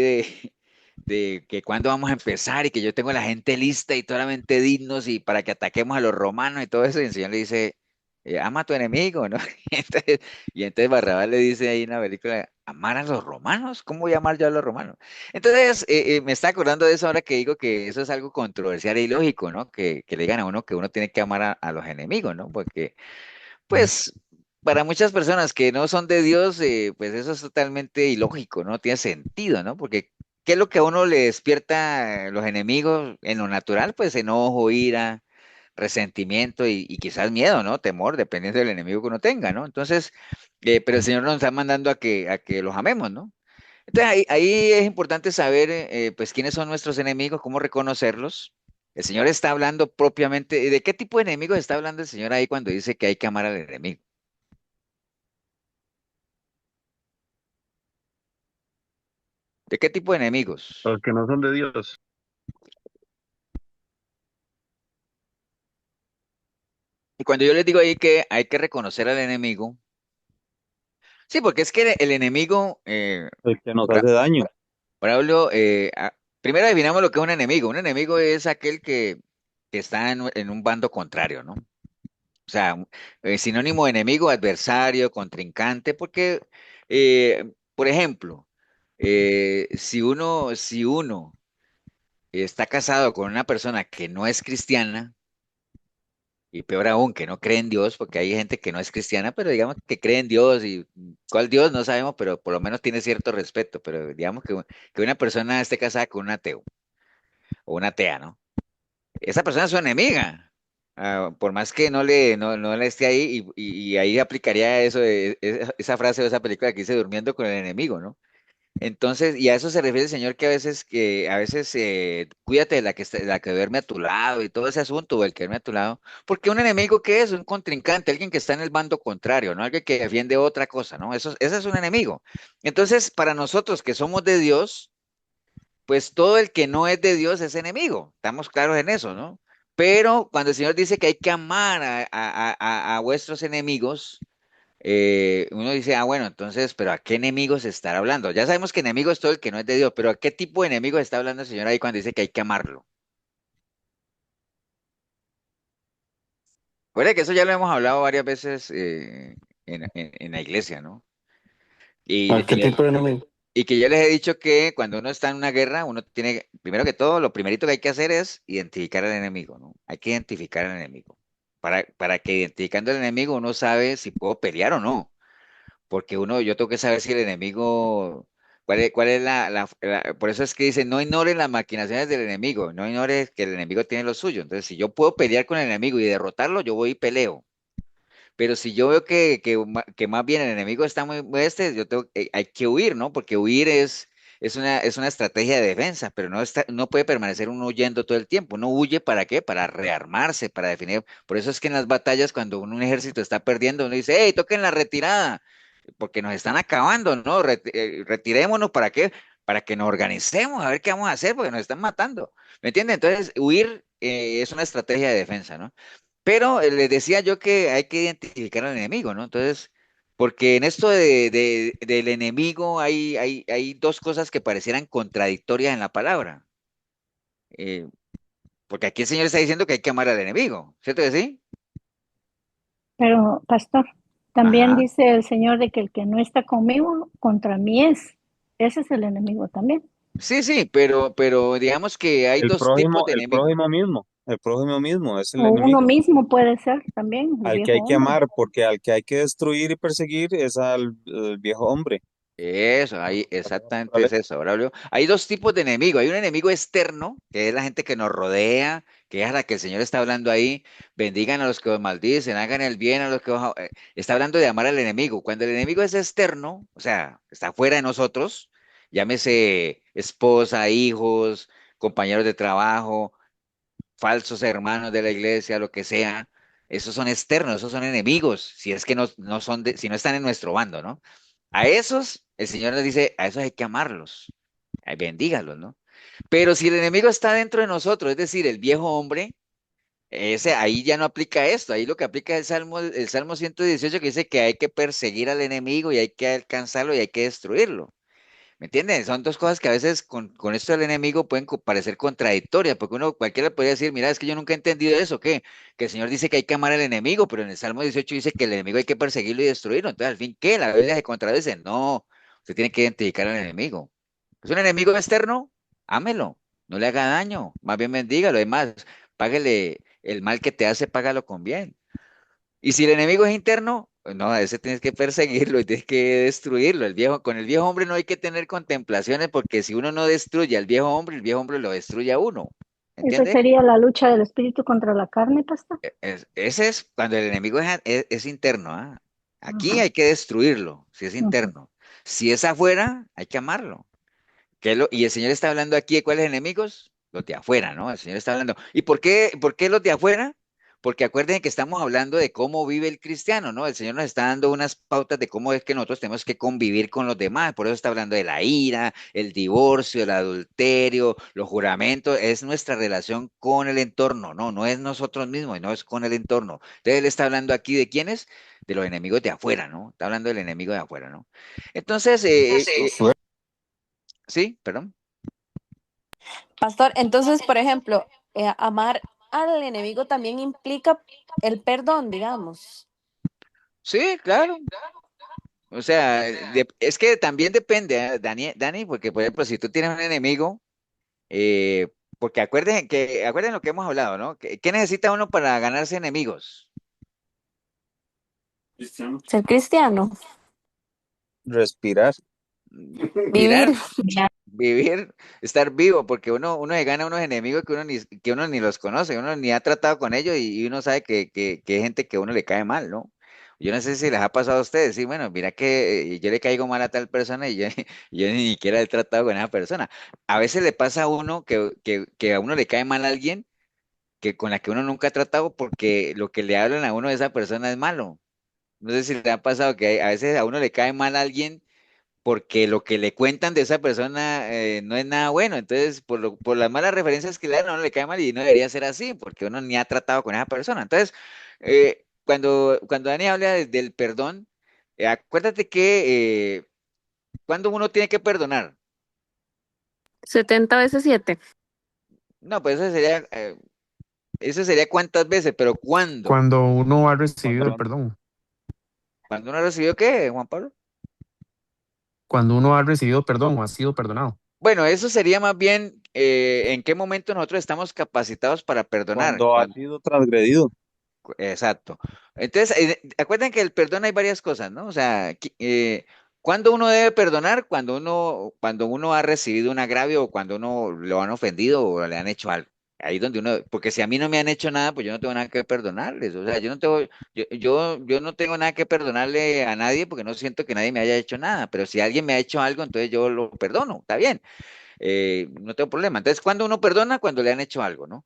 de que cuándo vamos a empezar y que yo tengo a la gente lista y totalmente dignos y para que ataquemos a los romanos y todo eso, y el Señor le dice, ama a tu enemigo, ¿no? Y entonces Barrabás le dice ahí en la película, ¿amar a los romanos? ¿Cómo voy a amar yo a los romanos? Entonces, me está acordando de eso ahora que digo que eso es algo controversial e ilógico, ¿no? Que le digan a uno que uno tiene que amar a los enemigos, ¿no? Porque pues para muchas personas que no son de Dios, pues eso es totalmente ilógico, no tiene sentido, ¿no? Porque ¿qué es lo que a uno le despierta los enemigos en lo natural? Pues enojo, ira, resentimiento y quizás miedo, ¿no? Temor, dependiendo del enemigo que uno tenga, ¿no? Entonces, pero el Señor nos está mandando a que los amemos, ¿no? Entonces ahí es importante saber, pues, quiénes son nuestros enemigos, cómo reconocerlos. El Señor está hablando propiamente, ¿de qué tipo de enemigos está hablando el Señor ahí cuando dice que hay que amar al enemigo? ¿De qué tipo de enemigos? Los que no son de Dios. Y cuando yo les digo ahí que hay que reconocer al enemigo, sí, porque es que el enemigo, El que nos Bra- hace daño. Braulio, primero definamos lo que es un enemigo. Un enemigo es aquel que está en un bando contrario, ¿no? O sea, sinónimo de enemigo, adversario, contrincante, porque, por ejemplo, si uno está casado con una persona que no es cristiana, y peor aún, que no cree en Dios, porque hay gente que no es cristiana, pero digamos que cree en Dios, y cuál Dios no sabemos, pero por lo menos tiene cierto respeto, pero digamos que una persona esté casada con un ateo o una atea, ¿no? Esa persona es su enemiga. Por más que no le esté ahí, y ahí aplicaría eso, esa frase o esa película que dice durmiendo con el enemigo, ¿no? Entonces, y a eso se refiere el Señor que a veces cuídate de la que duerme a tu lado y todo ese asunto, o el que duerme a tu lado, porque un enemigo, ¿qué es? Un contrincante, alguien que está en el bando contrario, ¿no? Alguien que defiende otra cosa, ¿no? Ese es un enemigo. Entonces, para nosotros que somos de Dios, pues todo el que no es de Dios es enemigo. Estamos claros en eso, ¿no? Pero cuando el Señor dice que hay que amar a vuestros enemigos, uno dice, bueno, entonces, pero ¿a qué enemigos estará hablando? Ya sabemos que enemigo es todo el que no es de Dios, pero ¿a qué tipo de enemigos está hablando el Señor ahí cuando dice que hay que amarlo? Recuerda que eso ya lo hemos hablado varias veces en la iglesia, ¿no? ¿A Y, qué y, tipo de enemigo? y que yo les he dicho que cuando uno está en una guerra, uno tiene, primero que todo, lo primerito que hay que hacer es identificar al enemigo, ¿no? Hay que identificar al enemigo. Para que identificando al enemigo uno sabe si puedo pelear o no. Porque yo tengo que saber si el enemigo cuál es por eso es que dice, no ignores las maquinaciones del enemigo, no ignores que el enemigo tiene lo suyo. Entonces, si yo puedo pelear con el enemigo y derrotarlo, yo voy y peleo. Pero si yo veo que más bien el enemigo está muy yo tengo, hay que huir, ¿no? Porque huir es una estrategia de defensa, pero no puede permanecer uno huyendo todo el tiempo. Uno huye ¿para qué? Para rearmarse, para definir. Por eso es que en las batallas, cuando un ejército está perdiendo, uno dice, hey, toquen la retirada, porque nos están acabando, ¿no? Retirémonos, ¿para qué? Para que nos organicemos, a ver qué vamos a hacer, porque nos están matando. ¿Me entienden? Entonces, huir es una estrategia de defensa, ¿no? Pero les decía yo que hay que identificar al enemigo, ¿no? Entonces, porque en esto del enemigo hay dos cosas que parecieran contradictorias en la palabra. Eh, porque aquí el Señor está diciendo que hay que amar al enemigo, ¿cierto que sí? Pero, pastor, también Ajá. dice el Señor de que el que no está conmigo, contra mí es. Ese es el enemigo también. Sí, sí, pero digamos que hay dos tipos de enemigo. El prójimo mismo es el O uno enemigo. mismo puede ser también, el Al que viejo hay que hombre. amar, porque al que hay que destruir y perseguir es al viejo hombre. Eso, ahí exactamente es eso, Braulio. Hay dos tipos de enemigo. Hay un enemigo externo, que es la gente que nos rodea, que es a la que el Señor está hablando ahí. Bendigan a los que os maldicen, hagan el bien a los que está hablando de amar al enemigo. Cuando el enemigo es externo, o sea, está fuera de nosotros, llámese esposa, hijos, compañeros de trabajo, falsos hermanos de la iglesia, lo que sea, esos son externos, esos son enemigos, si es que no son si no están en nuestro bando, ¿no? A esos, el Señor nos dice, a esos hay que amarlos, bendígalos, ¿no? Pero si el enemigo está dentro de nosotros, es decir, el viejo hombre, ese, ahí ya no aplica esto, ahí lo que aplica es el Salmo 118 que dice que hay que perseguir al enemigo y hay que alcanzarlo y hay que destruirlo. ¿Me entiendes? Son dos cosas que a veces con esto del enemigo pueden parecer contradictorias, porque cualquiera podría decir, mira, es que yo nunca he entendido eso, que el Señor dice que hay que amar al enemigo, pero en el Salmo 18 dice que el enemigo hay que perseguirlo y destruirlo. Entonces, al fin, ¿qué? La Biblia se contradice. No, usted tiene que identificar al enemigo. ¿Es un enemigo externo? Ámelo, no le haga daño, más bien bendígalo. Además, páguele el mal que te hace, págalo con bien. Y si el enemigo es interno, pues no, a ese tienes que perseguirlo y tienes que destruirlo. Con el viejo hombre no hay que tener contemplaciones porque si uno no destruye al viejo hombre, el viejo hombre lo destruye a uno. Esa ¿Entiendes? sería la lucha del espíritu contra la carne, pastor. Ese es cuando el enemigo es interno, ¿ah? Aquí Ajá. hay que destruirlo, si es Ujú. interno. Si es afuera, hay que amarlo. Y el Señor está hablando aquí de cuáles enemigos, los de afuera, ¿no? El Señor está hablando. ¿Y por qué los de afuera? Porque acuérdense que estamos hablando de cómo vive el cristiano, ¿no? El Señor nos está dando unas pautas de cómo es que nosotros tenemos que convivir con los demás. Por eso está hablando de la ira, el divorcio, el adulterio, los juramentos. Es nuestra relación con el entorno, ¿no? No es nosotros mismos, no es con el entorno. Entonces Él está hablando aquí de quiénes, de los enemigos de afuera, ¿no? Está hablando del enemigo de afuera, ¿no? Entonces, sí, perdón. Pastor, entonces, por ejemplo, amar al enemigo también implica el perdón, digamos. Sí, claro. O sea, es que también depende, Dani, porque por ejemplo, si tú tienes un enemigo, porque acuerden lo que hemos hablado, ¿no? ¿Qué necesita uno para ganarse enemigos? Ser cristiano, Respirar. vivir. Mirar, vivir, estar vivo, porque uno se gana unos enemigos que uno ni los conoce, uno ni ha tratado con ellos y uno sabe que hay gente que a uno le cae mal, ¿no? Yo no sé si les ha pasado a ustedes, sí, bueno, mira que yo le caigo mal a tal persona y yo, yo ni siquiera he tratado con esa persona. A veces le pasa a uno que a uno le cae mal a alguien que con la que uno nunca ha tratado porque lo que le hablan a uno de esa persona es malo. No sé si le ha pasado que a veces a uno le cae mal a alguien porque lo que le cuentan de esa persona no es nada bueno. Entonces, por las malas referencias que le dan, a uno le cae mal y no debería ser así, porque uno ni ha tratado con esa persona. Entonces, cuando Dani habla del perdón, acuérdate que cuando uno tiene que perdonar, 70 veces 7. no, pues eso sería cuántas veces, pero ¿cuándo? Cuando uno ha recibido el Cuando perdón. ¿Cuándo uno recibió qué, Juan Pablo? Cuando uno ha recibido perdón o ha sido perdonado. Bueno, eso sería más bien en qué momento nosotros estamos capacitados para perdonar. cuando ha sido transgredido. Exacto. Entonces, acuerden que el perdón hay varias cosas, ¿no? O sea, ¿Cuándo uno debe perdonar? Cuando uno ha recibido un agravio o cuando uno lo han ofendido o le han hecho algo. Ahí donde uno, porque si a mí no me han hecho nada, pues yo no tengo nada que perdonarles. O sea, yo no tengo nada que perdonarle a nadie porque no siento que nadie me haya hecho nada. Pero si alguien me ha hecho algo, entonces yo lo perdono. Está bien, no tengo problema. Entonces, ¿cuándo uno perdona? Cuando le han hecho algo, ¿no?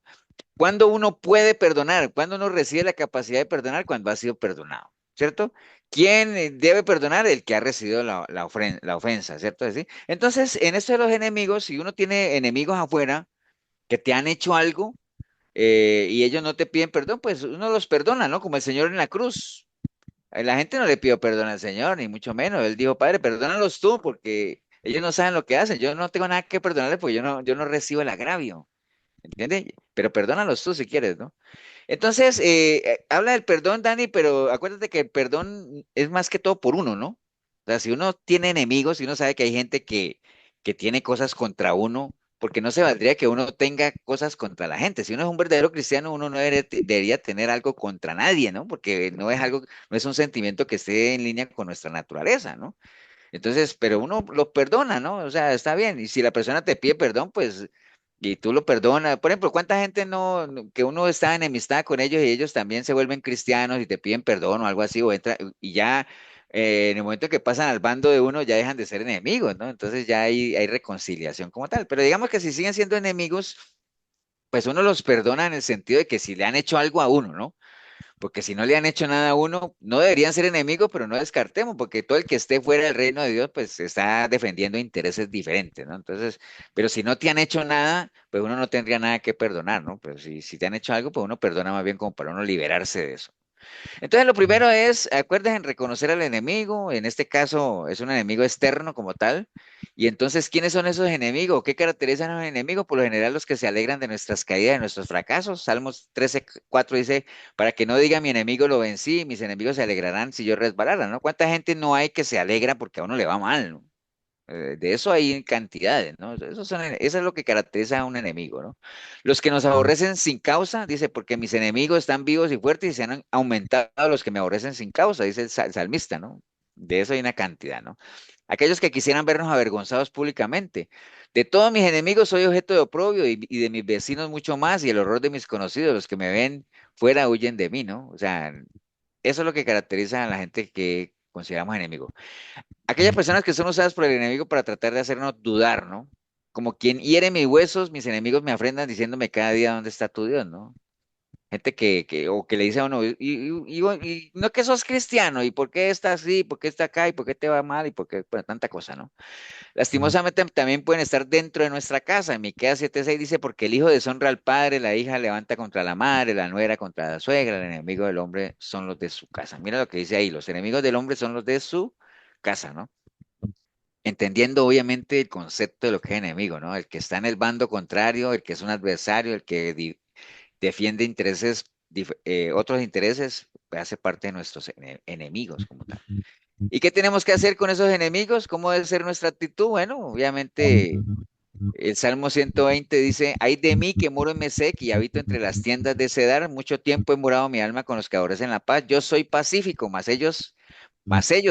¿Cuándo uno puede perdonar? ¿Cuándo uno recibe la capacidad de perdonar? Cuando ha sido perdonado, ¿cierto? ¿Quién debe perdonar? El que ha recibido la ofensa, ¿cierto? ¿Sí? Entonces, en esto de los enemigos, si uno tiene enemigos afuera que te han hecho algo y ellos no te piden perdón, pues uno los perdona, ¿no? Como el Señor en la cruz. La gente no le pidió perdón al Señor, ni mucho menos. Él dijo, Padre, perdónalos tú porque ellos no saben lo que hacen. Yo no tengo nada que perdonarles porque yo no recibo el agravio. ¿Entiendes? Pero perdónalos tú si quieres, ¿no? Entonces, habla del perdón, Dani, pero acuérdate que el perdón es más que todo por uno, ¿no? O sea, si uno tiene enemigos, si uno sabe que hay gente que tiene cosas contra uno, porque no se valdría que uno tenga cosas contra la gente. Si uno es un verdadero cristiano, uno no debería tener algo contra nadie, ¿no? Porque no es algo, no es un sentimiento que esté en línea con nuestra naturaleza, ¿no? Entonces, pero uno lo perdona, ¿no? O sea, está bien. Y si la persona te pide perdón, pues, y tú lo perdonas. Por ejemplo, ¿cuánta gente que uno está enemistada con ellos y ellos también se vuelven cristianos y te piden perdón o algo así, o entra, y ya en el momento que pasan al bando de uno ya dejan de ser enemigos, ¿no? Entonces ya hay reconciliación como tal. Pero digamos que si siguen siendo enemigos, pues uno los perdona en el sentido de que si le han hecho algo a uno, ¿no? Porque si no le han hecho nada a uno, no deberían ser enemigos, pero no descartemos, porque todo el que esté fuera del reino de Dios, pues está defendiendo intereses diferentes, ¿no? Entonces, pero si no te han hecho nada, pues uno no tendría nada que perdonar, ¿no? Pero si te han hecho algo, pues uno perdona más bien como para uno liberarse de eso. Entonces, lo primero es, acuérdense en reconocer al enemigo, en este caso es un enemigo externo como tal, y entonces, ¿quiénes son esos enemigos? ¿Qué caracterizan a los enemigos? Por lo general, los que se alegran de nuestras caídas, de nuestros fracasos. Salmos 13:4 dice, para que no diga mi enemigo lo vencí, mis enemigos se alegrarán si yo resbalara, ¿no? ¿Cuánta gente no hay que se alegra porque a uno le va mal, ¿no? De eso hay cantidades, ¿no? Eso es lo que caracteriza a un enemigo, ¿no? Los que nos aborrecen sin causa, dice, porque mis enemigos están vivos y fuertes y se han aumentado los que me aborrecen sin causa, dice el salmista, ¿no? De eso hay una cantidad, ¿no? Aquellos que quisieran vernos avergonzados públicamente. De todos mis enemigos soy objeto de oprobio y de mis vecinos mucho más y el horror de mis conocidos, los que me ven fuera huyen de mí, ¿no? O sea, eso es lo que caracteriza a la gente que consideramos enemigos. Aquellas personas que son usadas por el enemigo para tratar de hacernos dudar, ¿no? Como quien hiere mis huesos, mis enemigos me afrentan diciéndome cada día dónde está tu Dios, ¿no? Gente o que le dice a uno, y no que sos cristiano, ¿y por qué estás así? ¿Por qué está acá? ¿Y por qué te va mal? ¿Y por qué? Bueno, tanta cosa, ¿no? Lastimosamente también pueden estar dentro de nuestra casa. En Miqueas 7:6 dice, porque el hijo deshonra al padre, la hija levanta contra la madre, la nuera contra la suegra, el enemigo del hombre son los de su casa. Mira lo que dice ahí, los enemigos del hombre son los de su casa, ¿no? Entendiendo obviamente el concepto de lo que es enemigo, ¿no? El que está en el bando contrario, el que es un adversario, el que defiende intereses, otros intereses, pues, hace parte de nuestros enemigos como tal. ¿Y qué tenemos que hacer con esos enemigos? ¿Cómo debe ser nuestra actitud? Bueno, obviamente el Salmo 120 dice, ay de mí que moro en Mesec y habito entre las tiendas de Cedar, mucho tiempo he morado mi alma con los que aborrecen la paz, yo soy pacífico, mas ellos,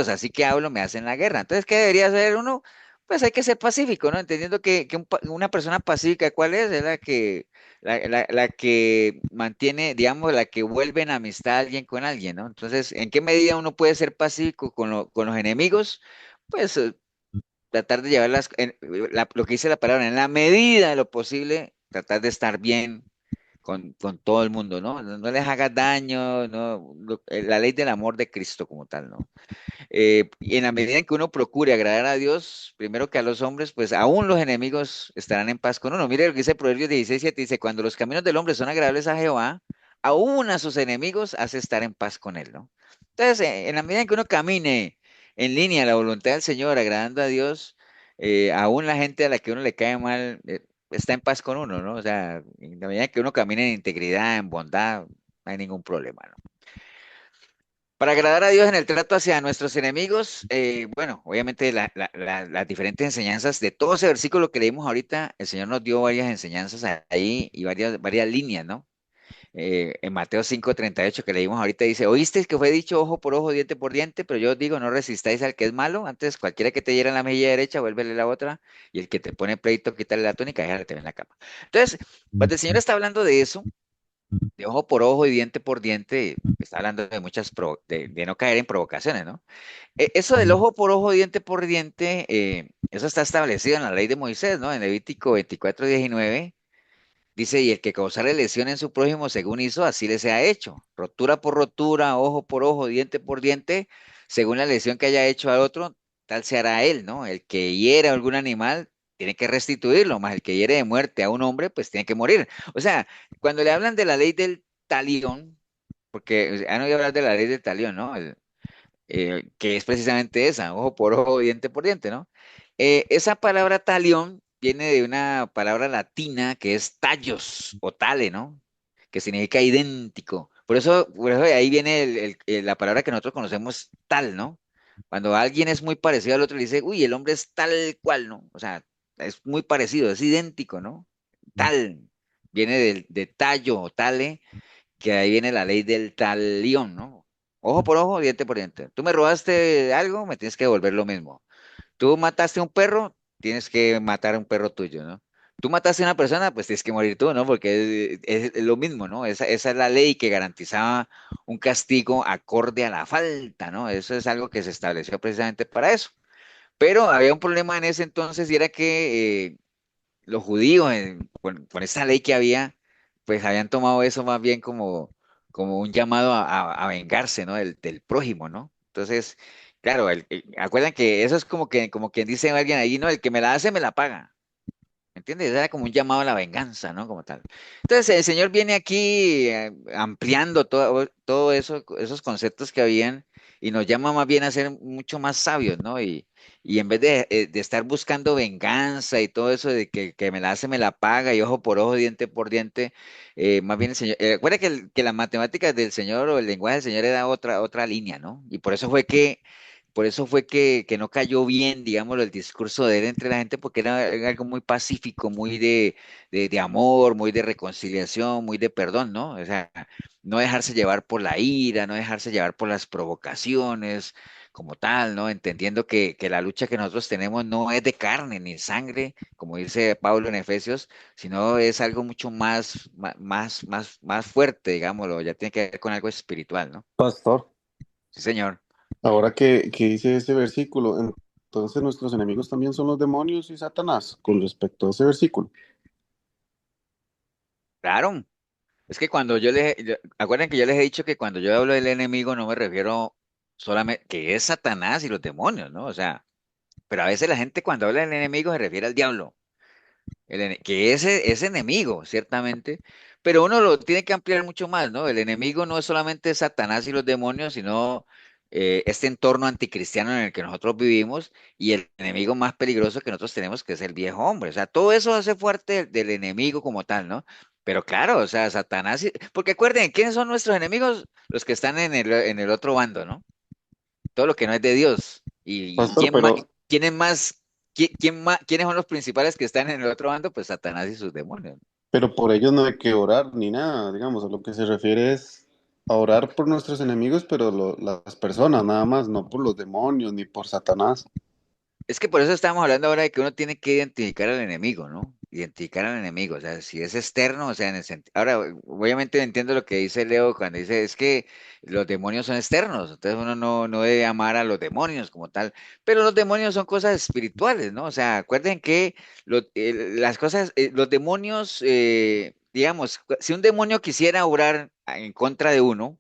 así que hablo, me hacen la guerra. Entonces, ¿qué debería hacer uno? Pues hay que ser pacífico, ¿no? Entendiendo que una persona pacífica, ¿cuál es? Es la que mantiene, digamos, la que vuelve en amistad a alguien con alguien, ¿no? Entonces, ¿en qué medida uno puede ser pacífico con los enemigos? Pues tratar de llevarlas, lo que dice la palabra, en la medida de lo posible, tratar de estar bien con todo el mundo, ¿no? No les hagas daño, no, la ley del amor de Cristo como tal, ¿no? Y en la medida en que uno procure agradar a Dios, primero que a los hombres, pues aún los enemigos estarán en paz con uno. Mire lo que dice Proverbios 16:7, dice, cuando los caminos del hombre son agradables a Jehová, aún a sus enemigos hace estar en paz con él, ¿no? Entonces, en la medida en que uno camine en línea a la voluntad del Señor, agradando a Dios, aún la gente a la que uno le cae mal, está en paz con uno, ¿no? O sea, en la medida en que uno camine en integridad, en bondad, no hay ningún problema, ¿no? Para agradar a Dios en el trato hacia nuestros enemigos, bueno, obviamente las diferentes enseñanzas de todo ese versículo que leímos ahorita, el Señor nos dio varias enseñanzas ahí y varias líneas, ¿no? en Mateo 5:38 que leímos ahorita, dice, oísteis que fue dicho ojo por ojo, diente por diente, pero yo os digo, no resistáis al que es malo, antes cualquiera que te hiera en la mejilla derecha, vuélvele la otra, y el que te pone pleito, quítale la túnica, déjale también la capa. Entonces, cuando el Señor está hablando de eso, de ojo por ojo y diente por diente, está hablando de de no caer en provocaciones, ¿no? Eso del ojo por ojo, diente por diente, eso está establecido en la ley de Moisés, ¿no? En Levítico 24:19. Dice, y el que causare lesión en su prójimo según hizo, así le sea hecho. Rotura por rotura, ojo por ojo, diente por diente, según la lesión que haya hecho al otro, tal se hará a él, ¿no? El que hiere a algún animal tiene que restituirlo, más el que hiere de muerte a un hombre, pues tiene que morir. O sea, cuando le hablan de la ley del talión, porque han oído hablar de la ley del talión, ¿no? Que es precisamente esa, ojo por ojo, diente por diente, ¿no? Esa palabra talión viene de una palabra latina que es tallos o tale, ¿no? Que significa idéntico. Por eso de ahí viene la palabra que nosotros conocemos tal, ¿no? Cuando alguien es muy parecido al otro, le dice, uy, el hombre es tal cual, ¿no? O sea, es muy parecido, es idéntico, ¿no? Tal, viene de tallo o tale, que ahí viene la ley del talión, ¿no? Ojo por ojo, diente por diente. Tú me robaste algo, me tienes que devolver lo mismo. Tú mataste a un perro, tienes que matar a un perro tuyo, ¿no? Tú mataste a una persona, pues tienes que morir tú, ¿no? Porque es lo mismo, ¿no? Esa es la ley que garantizaba un castigo acorde a la falta, ¿no? Eso es algo que se estableció precisamente para eso. Pero había un problema en ese entonces y era que los judíos, con esta ley que había, pues habían tomado eso más bien como un llamado a vengarse, ¿no? Del prójimo, ¿no? Entonces, claro, acuerdan que eso es como quien dice alguien ahí, ¿no? El que me la hace, me la paga. ¿Me entiendes? Era como un llamado a la venganza, ¿no? Como tal. Entonces, el Señor viene aquí ampliando todo eso, esos conceptos que habían y nos llama más bien a ser mucho más sabios, ¿no? Y en vez de estar buscando venganza y todo eso de que me la hace, me la paga y ojo por ojo, diente por diente, más bien el Señor, recuerda que las matemáticas del Señor o el lenguaje del Señor era otra línea, ¿no? Y por eso fue que no cayó bien, digamos, el discurso de él entre la gente, porque era algo muy pacífico, muy de amor, muy de reconciliación, muy de perdón, ¿no? O sea, no dejarse llevar por la ira, no dejarse llevar por las provocaciones como tal, ¿no? Entendiendo que la lucha que nosotros tenemos no es de carne ni sangre, como dice Pablo en Efesios, sino es algo mucho más fuerte, digámoslo, ya tiene que ver con algo espiritual, ¿no? Pastor, Sí, señor. ahora que dice ese versículo, entonces nuestros enemigos también son los demonios y Satanás, con respecto a ese versículo. Claro. Es que acuerdan que yo les he dicho que cuando yo hablo del enemigo no me refiero solamente que es Satanás y los demonios, ¿no? O sea, pero a veces la gente cuando habla del enemigo se refiere al diablo, que ese es enemigo, ciertamente, pero uno lo tiene que ampliar mucho más, ¿no? El enemigo no es solamente Satanás y los demonios, sino este entorno anticristiano en el que nosotros vivimos y el enemigo más peligroso que nosotros tenemos, que es el viejo hombre. O sea, todo eso hace fuerte del enemigo como tal, ¿no? Pero claro, o sea, Satanás, porque acuerden, ¿quiénes son nuestros enemigos? Los que están en el otro bando, ¿no? Todo lo que no es de Dios. ¿Y Pastor, quién más, quién es más, quiénes son los principales que están en el otro bando? Pues Satanás y sus demonios. pero por ellos no hay que orar ni nada, digamos, a lo que se refiere es a orar por nuestros enemigos, pero las personas nada más, no por los demonios ni por Satanás. Es que por eso estamos hablando ahora de que uno tiene que identificar al enemigo, ¿no? Identificar al enemigo, o sea, si es externo, o sea, ahora, obviamente entiendo lo que dice Leo cuando dice, es que los demonios son externos, entonces uno no debe amar a los demonios como tal, pero los demonios son cosas espirituales, ¿no? O sea, acuerden que las cosas, los demonios, digamos, si un demonio quisiera obrar en contra de uno,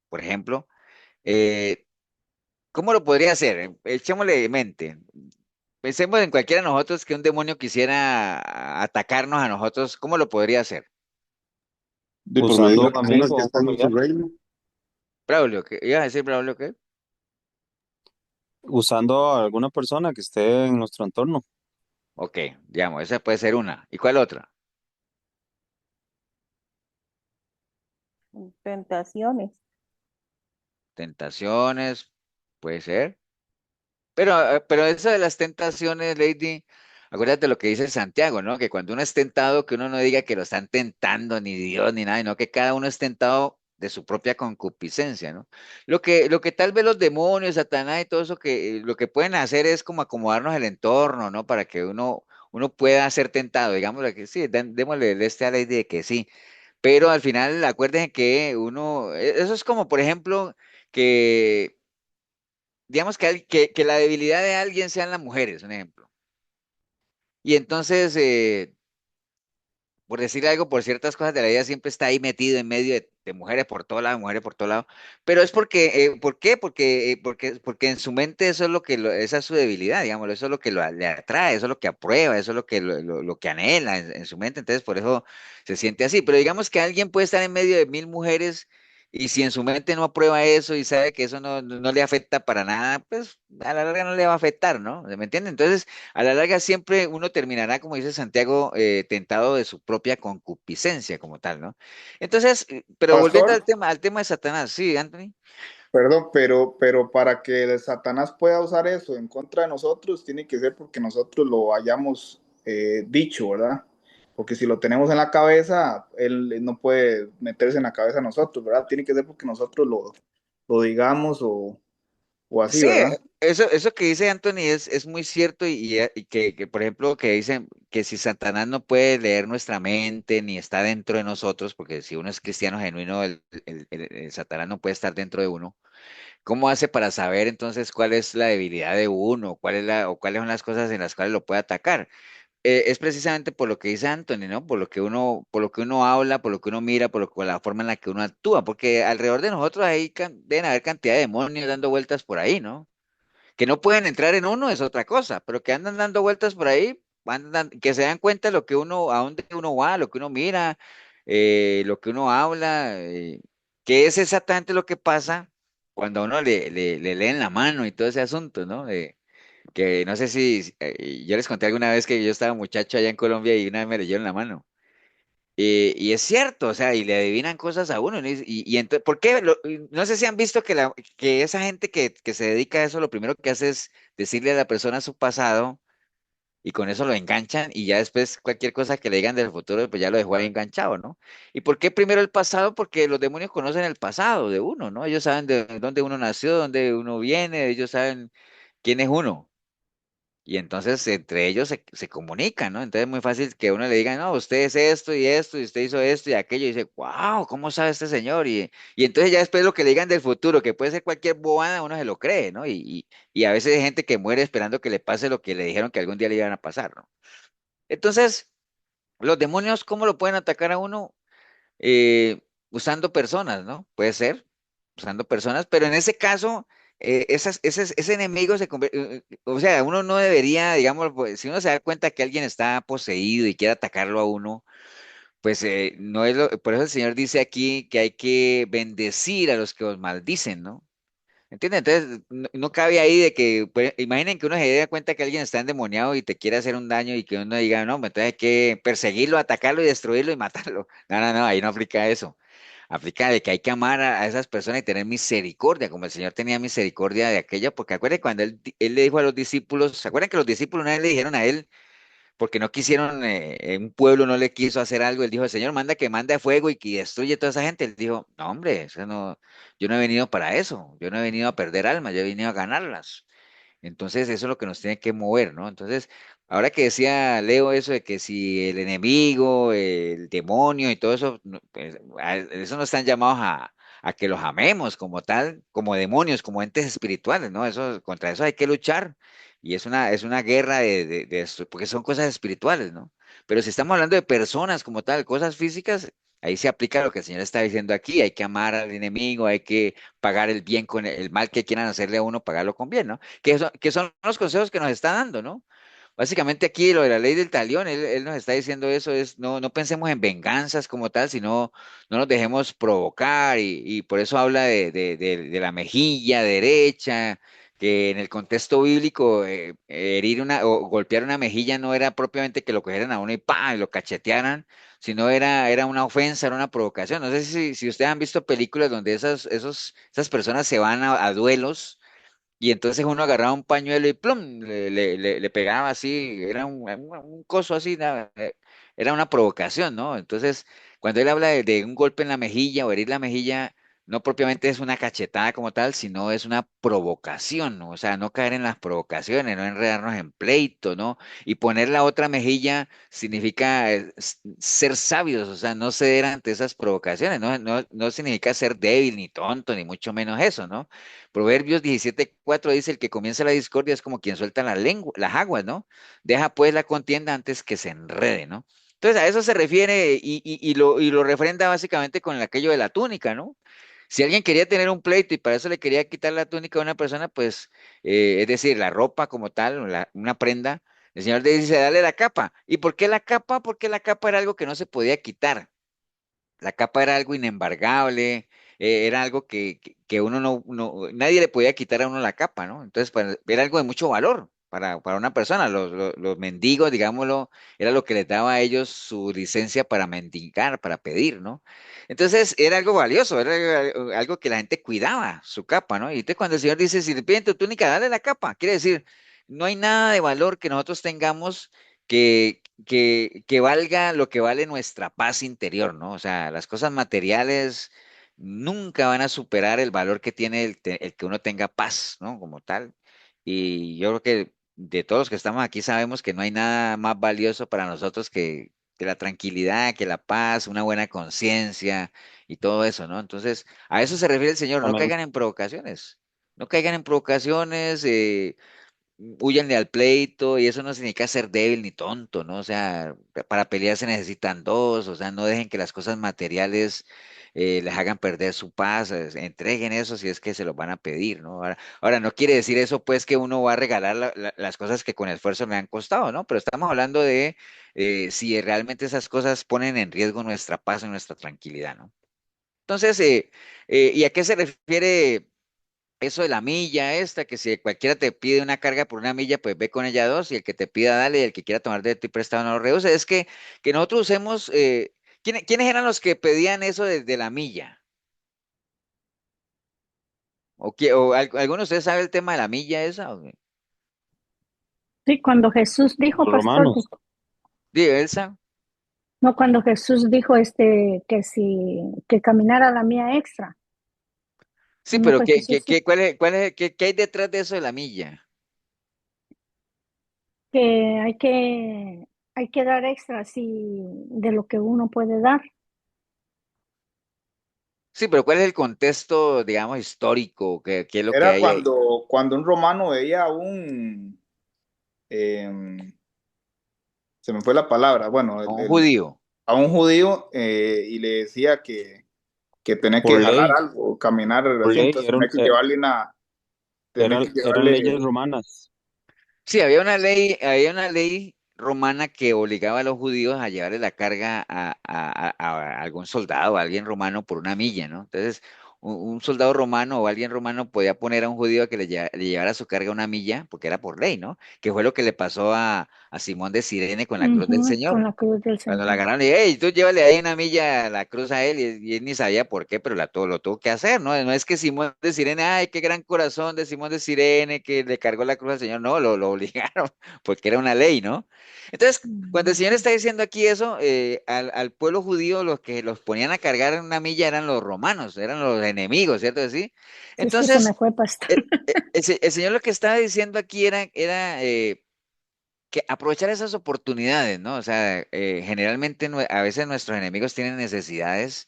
por ejemplo, eh, ¿cómo lo podría hacer? Echémosle mente. Pensemos en cualquiera de nosotros que un demonio quisiera atacarnos a nosotros, ¿cómo lo podría hacer? De por medio Usando de un las personas amigo que o un están en su familiar. reino. Braulio, ¿qué ibas a decir, Braulio, qué? Usando a alguna persona que esté en nuestro entorno. Ok, digamos, esa puede ser una. ¿Y cuál otra? Tentaciones. Tentaciones, puede ser. Pero eso de las tentaciones, Lady, acuérdate lo que dice Santiago, ¿no? Que cuando uno es tentado, que uno no diga que lo están tentando ni Dios ni nada, sino que cada uno es tentado de su propia concupiscencia, ¿no? Lo que tal vez los demonios, Satanás y todo eso que lo que pueden hacer es como acomodarnos el entorno, ¿no? Para que uno pueda ser tentado, digámosle que sí, démosle a la idea de que sí, pero al final acuérdense que eso es como por ejemplo que, digamos que la debilidad de alguien sean las mujeres, un ejemplo. Y entonces, por decir algo, por ciertas cosas de la vida, siempre está ahí metido en medio de mujeres por todo lado, mujeres por todo lado. Pero es porque, ¿por qué? Porque en su mente eso es esa es su debilidad, digamos, eso es lo que le atrae, eso es lo que aprueba, eso es lo que anhela en su mente. Entonces, por eso se siente así. Pero digamos que alguien puede estar en medio de 1000 mujeres y si en su mente no aprueba eso y sabe que eso no le afecta para nada, pues a la larga no le va a afectar, ¿no? ¿Me entiende? Entonces, a la larga siempre uno terminará, como dice Santiago, tentado de su propia concupiscencia como tal, ¿no? Entonces, pero volviendo Pastor, al tema de Satanás, sí, Anthony. perdón, pero para que el Satanás pueda usar eso en contra de nosotros, tiene que ser porque nosotros lo hayamos dicho, ¿verdad? Porque si lo tenemos en la cabeza, él no puede meterse en la cabeza de nosotros, ¿verdad? Tiene que ser porque nosotros lo digamos o así, Sí, ¿verdad? eso que dice Anthony es muy cierto y que, por ejemplo, que dicen que si Satanás no puede leer nuestra mente ni está dentro de nosotros, porque si uno es cristiano genuino, el Satanás no puede estar dentro de uno. ¿Cómo hace para saber entonces cuál es la debilidad de uno, o cuáles son las cosas en las cuales lo puede atacar? Es precisamente por lo que dice Anthony, ¿no? Por lo que uno habla, por lo que uno mira, por la forma en la que uno actúa, porque alrededor de nosotros deben haber cantidad de demonios dando vueltas por ahí, ¿no? Que no pueden entrar en uno es otra cosa, pero que andan dando vueltas por ahí, que se dan cuenta de lo que a dónde uno va, lo que uno mira, lo que uno habla, que es exactamente lo que pasa cuando a uno le leen la mano y todo ese asunto, ¿no? Que no sé si yo les conté alguna vez que yo estaba muchacho allá en Colombia y una vez me leyeron la mano. Y es cierto, o sea, y le adivinan cosas a uno. Y entonces, ¿por qué? No sé si han visto que esa gente que se dedica a eso, lo primero que hace es decirle a la persona su pasado y con eso lo enganchan y ya después cualquier cosa que le digan del futuro, pues ya lo dejó ahí enganchado, ¿no? ¿Y por qué primero el pasado? Porque los demonios conocen el pasado de uno, ¿no? Ellos saben de dónde uno nació, dónde uno viene, ellos saben quién es uno. Y entonces entre ellos se comunican, ¿no? Entonces es muy fácil que uno le diga, no, usted es esto, y usted hizo esto y aquello, y dice, wow, ¿cómo sabe este señor? Y entonces ya después lo que le digan del futuro, que puede ser cualquier bobada, uno se lo cree, ¿no? Y a veces hay gente que muere esperando que le pase lo que le dijeron que algún día le iban a pasar, ¿no? Entonces, los demonios, ¿cómo lo pueden atacar a uno? Usando personas, ¿no? Puede ser, usando personas, pero en ese caso, ese enemigo o sea, uno no debería, digamos, pues, si uno se da cuenta que alguien está poseído y quiere atacarlo a uno, pues no es por eso el Señor dice aquí que hay que bendecir a los que os maldicen, ¿no? ¿Entiendes? Entonces, no cabe ahí de que, pues, imaginen que uno se dé cuenta que alguien está endemoniado y te quiere hacer un daño y que uno diga, no, pues, entonces hay que perseguirlo, atacarlo y destruirlo y matarlo. No, no, no, ahí no aplica eso. Aplica de que hay que amar a esas personas y tener misericordia, como el Señor tenía misericordia de aquello, porque acuérdense cuando él le dijo a los discípulos, ¿se acuerdan que los discípulos una vez le dijeron a él, porque no quisieron, un pueblo no le quiso hacer algo, él dijo, el Señor manda que mande fuego y que destruye toda esa gente. Él dijo, no, hombre, eso no, yo no he venido para eso, yo no he venido a perder almas, yo he venido a ganarlas. Entonces, eso es lo que nos tiene que mover, ¿no? Entonces, ahora que decía Leo eso de que si el enemigo, el demonio y todo eso, pues, eso no están llamados a que los amemos como tal, como demonios, como entes espirituales, ¿no? Contra eso hay que luchar. Y es una guerra porque son cosas espirituales, ¿no? Pero si estamos hablando de personas como tal, cosas físicas, ahí se aplica lo que el Señor está diciendo aquí. Hay que amar al enemigo, hay que pagar el bien con el mal que quieran hacerle a uno, pagarlo con bien, ¿no? Que son los consejos que nos está dando, ¿no? Básicamente aquí lo de la ley del talión, él nos está diciendo eso, no pensemos en venganzas como tal, sino no nos dejemos provocar y por eso habla de la mejilla derecha, que en el contexto bíblico herir o golpear una mejilla no era propiamente que lo cogieran a uno y ¡pam! Y lo cachetearan, sino era una ofensa, era una provocación. No sé si ustedes han visto películas donde esas personas se van a duelos Y entonces uno agarraba un pañuelo y plum, le pegaba así, era un coso así, era una provocación, ¿no? Entonces, cuando él habla de un golpe en la mejilla o herir la mejilla, no propiamente es una cachetada como tal, sino es una provocación, ¿no? O sea, no caer en las provocaciones, no enredarnos en pleito, ¿no? Y poner la otra mejilla significa ser sabios, o sea, no ceder ante esas provocaciones, no significa ser débil ni tonto, ni mucho menos eso, ¿no? Proverbios 17:4 dice, el que comienza la discordia es como quien suelta la lengua, las aguas, ¿no? Deja pues la contienda antes que se enrede, ¿no? Entonces a eso se refiere y lo refrenda básicamente con aquello de la túnica, ¿no? Si alguien quería tener un pleito y para eso le quería quitar la túnica a una persona, pues, es decir, la ropa como tal, una prenda, el Señor le dice, dale la capa. ¿Y por qué la capa? Porque la capa era algo que no se podía quitar. La capa era algo inembargable, era algo que uno nadie le podía quitar a uno la capa, ¿no? Entonces, era algo de mucho valor para una persona. Los mendigos, digámoslo, era lo que les daba a ellos su licencia para mendigar, para pedir, ¿no? Entonces, era algo valioso, era algo que la gente cuidaba, su capa, ¿no? Y entonces, cuando el Señor dice, si le piden tu túnica, dale la capa, quiere decir, no hay nada de valor que nosotros tengamos que valga lo que vale nuestra paz interior, ¿no? O sea, las cosas materiales nunca van a superar el valor que tiene el que uno tenga paz, ¿no? Como tal. Y yo creo que de todos los que estamos aquí sabemos que no hay nada más valioso para nosotros que la tranquilidad, que la paz, una buena conciencia y todo eso, ¿no? Entonces, a eso se refiere el Señor, no Amén. caigan en provocaciones. No caigan en provocaciones, huyanle al pleito y eso no significa ser débil ni tonto, ¿no? O sea, para pelear se necesitan dos, o sea, no dejen que las cosas materiales les hagan perder su paz, entreguen eso si es que se los van a pedir, ¿no? Ahora, no quiere decir eso pues que uno va a regalar las cosas que con esfuerzo le han costado, ¿no? Pero estamos hablando de si realmente esas cosas ponen en riesgo nuestra paz y nuestra tranquilidad, ¿no? Entonces, ¿y a qué se refiere? Eso de la milla esta, que si cualquiera te pide una carga por una milla, pues ve con ella dos, y el que te pida, dale, y el que quiera tomar de ti prestado no lo rehúse. Es que nosotros usemos, ¿quiénes eran los que pedían eso de la milla? ¿Alguno de ustedes sabe el tema de la milla esa? Sí, cuando Jesús dijo, Los pastor, romanos. Digo, Elsa. no, cuando Jesús dijo que si, que caminara la mía extra, Sí, no pero fue Jesús, ¿qué hay detrás de eso de la milla? que hay que dar extra así de lo que uno puede dar. Sí, pero ¿cuál es el contexto, digamos, histórico? ¿Qué es lo que Era hay ahí? cuando un romano veía se me fue la palabra, bueno, A un judío. a un judío y le decía que tenía que Por jalar ley, algo, caminar por así, ley, entonces tenía que eran llevarle, leyes romanas. Sí, había una ley romana que obligaba a los judíos a llevarle la carga a algún soldado, a alguien romano por una milla, ¿no? Entonces, un soldado romano o alguien romano podía poner a un judío a que le llevara su carga una milla, porque era por ley, ¿no? Que fue lo que le pasó a Simón de Cirene con la cruz del Ujú, con Señor. la cruz del Cuando la Señor. agarraron, le dije, hey, tú llévale ahí una milla la cruz a él, y él ni sabía por qué, pero lo tuvo que hacer, ¿no? No es que Simón de Sirene, ay, qué gran corazón de Simón de Sirene, que le cargó la cruz al Señor, no, lo obligaron, porque era una ley, ¿no? Entonces, cuando el Señor Ujú. está diciendo aquí eso, al pueblo judío, los que los ponían a cargar en una milla eran los romanos, eran los enemigos, ¿cierto? ¿Sí? Sí, es que se me Entonces, fue, pastor. el Señor lo que estaba diciendo aquí era que aprovechar esas oportunidades, ¿no? O sea, generalmente a veces nuestros enemigos tienen necesidades.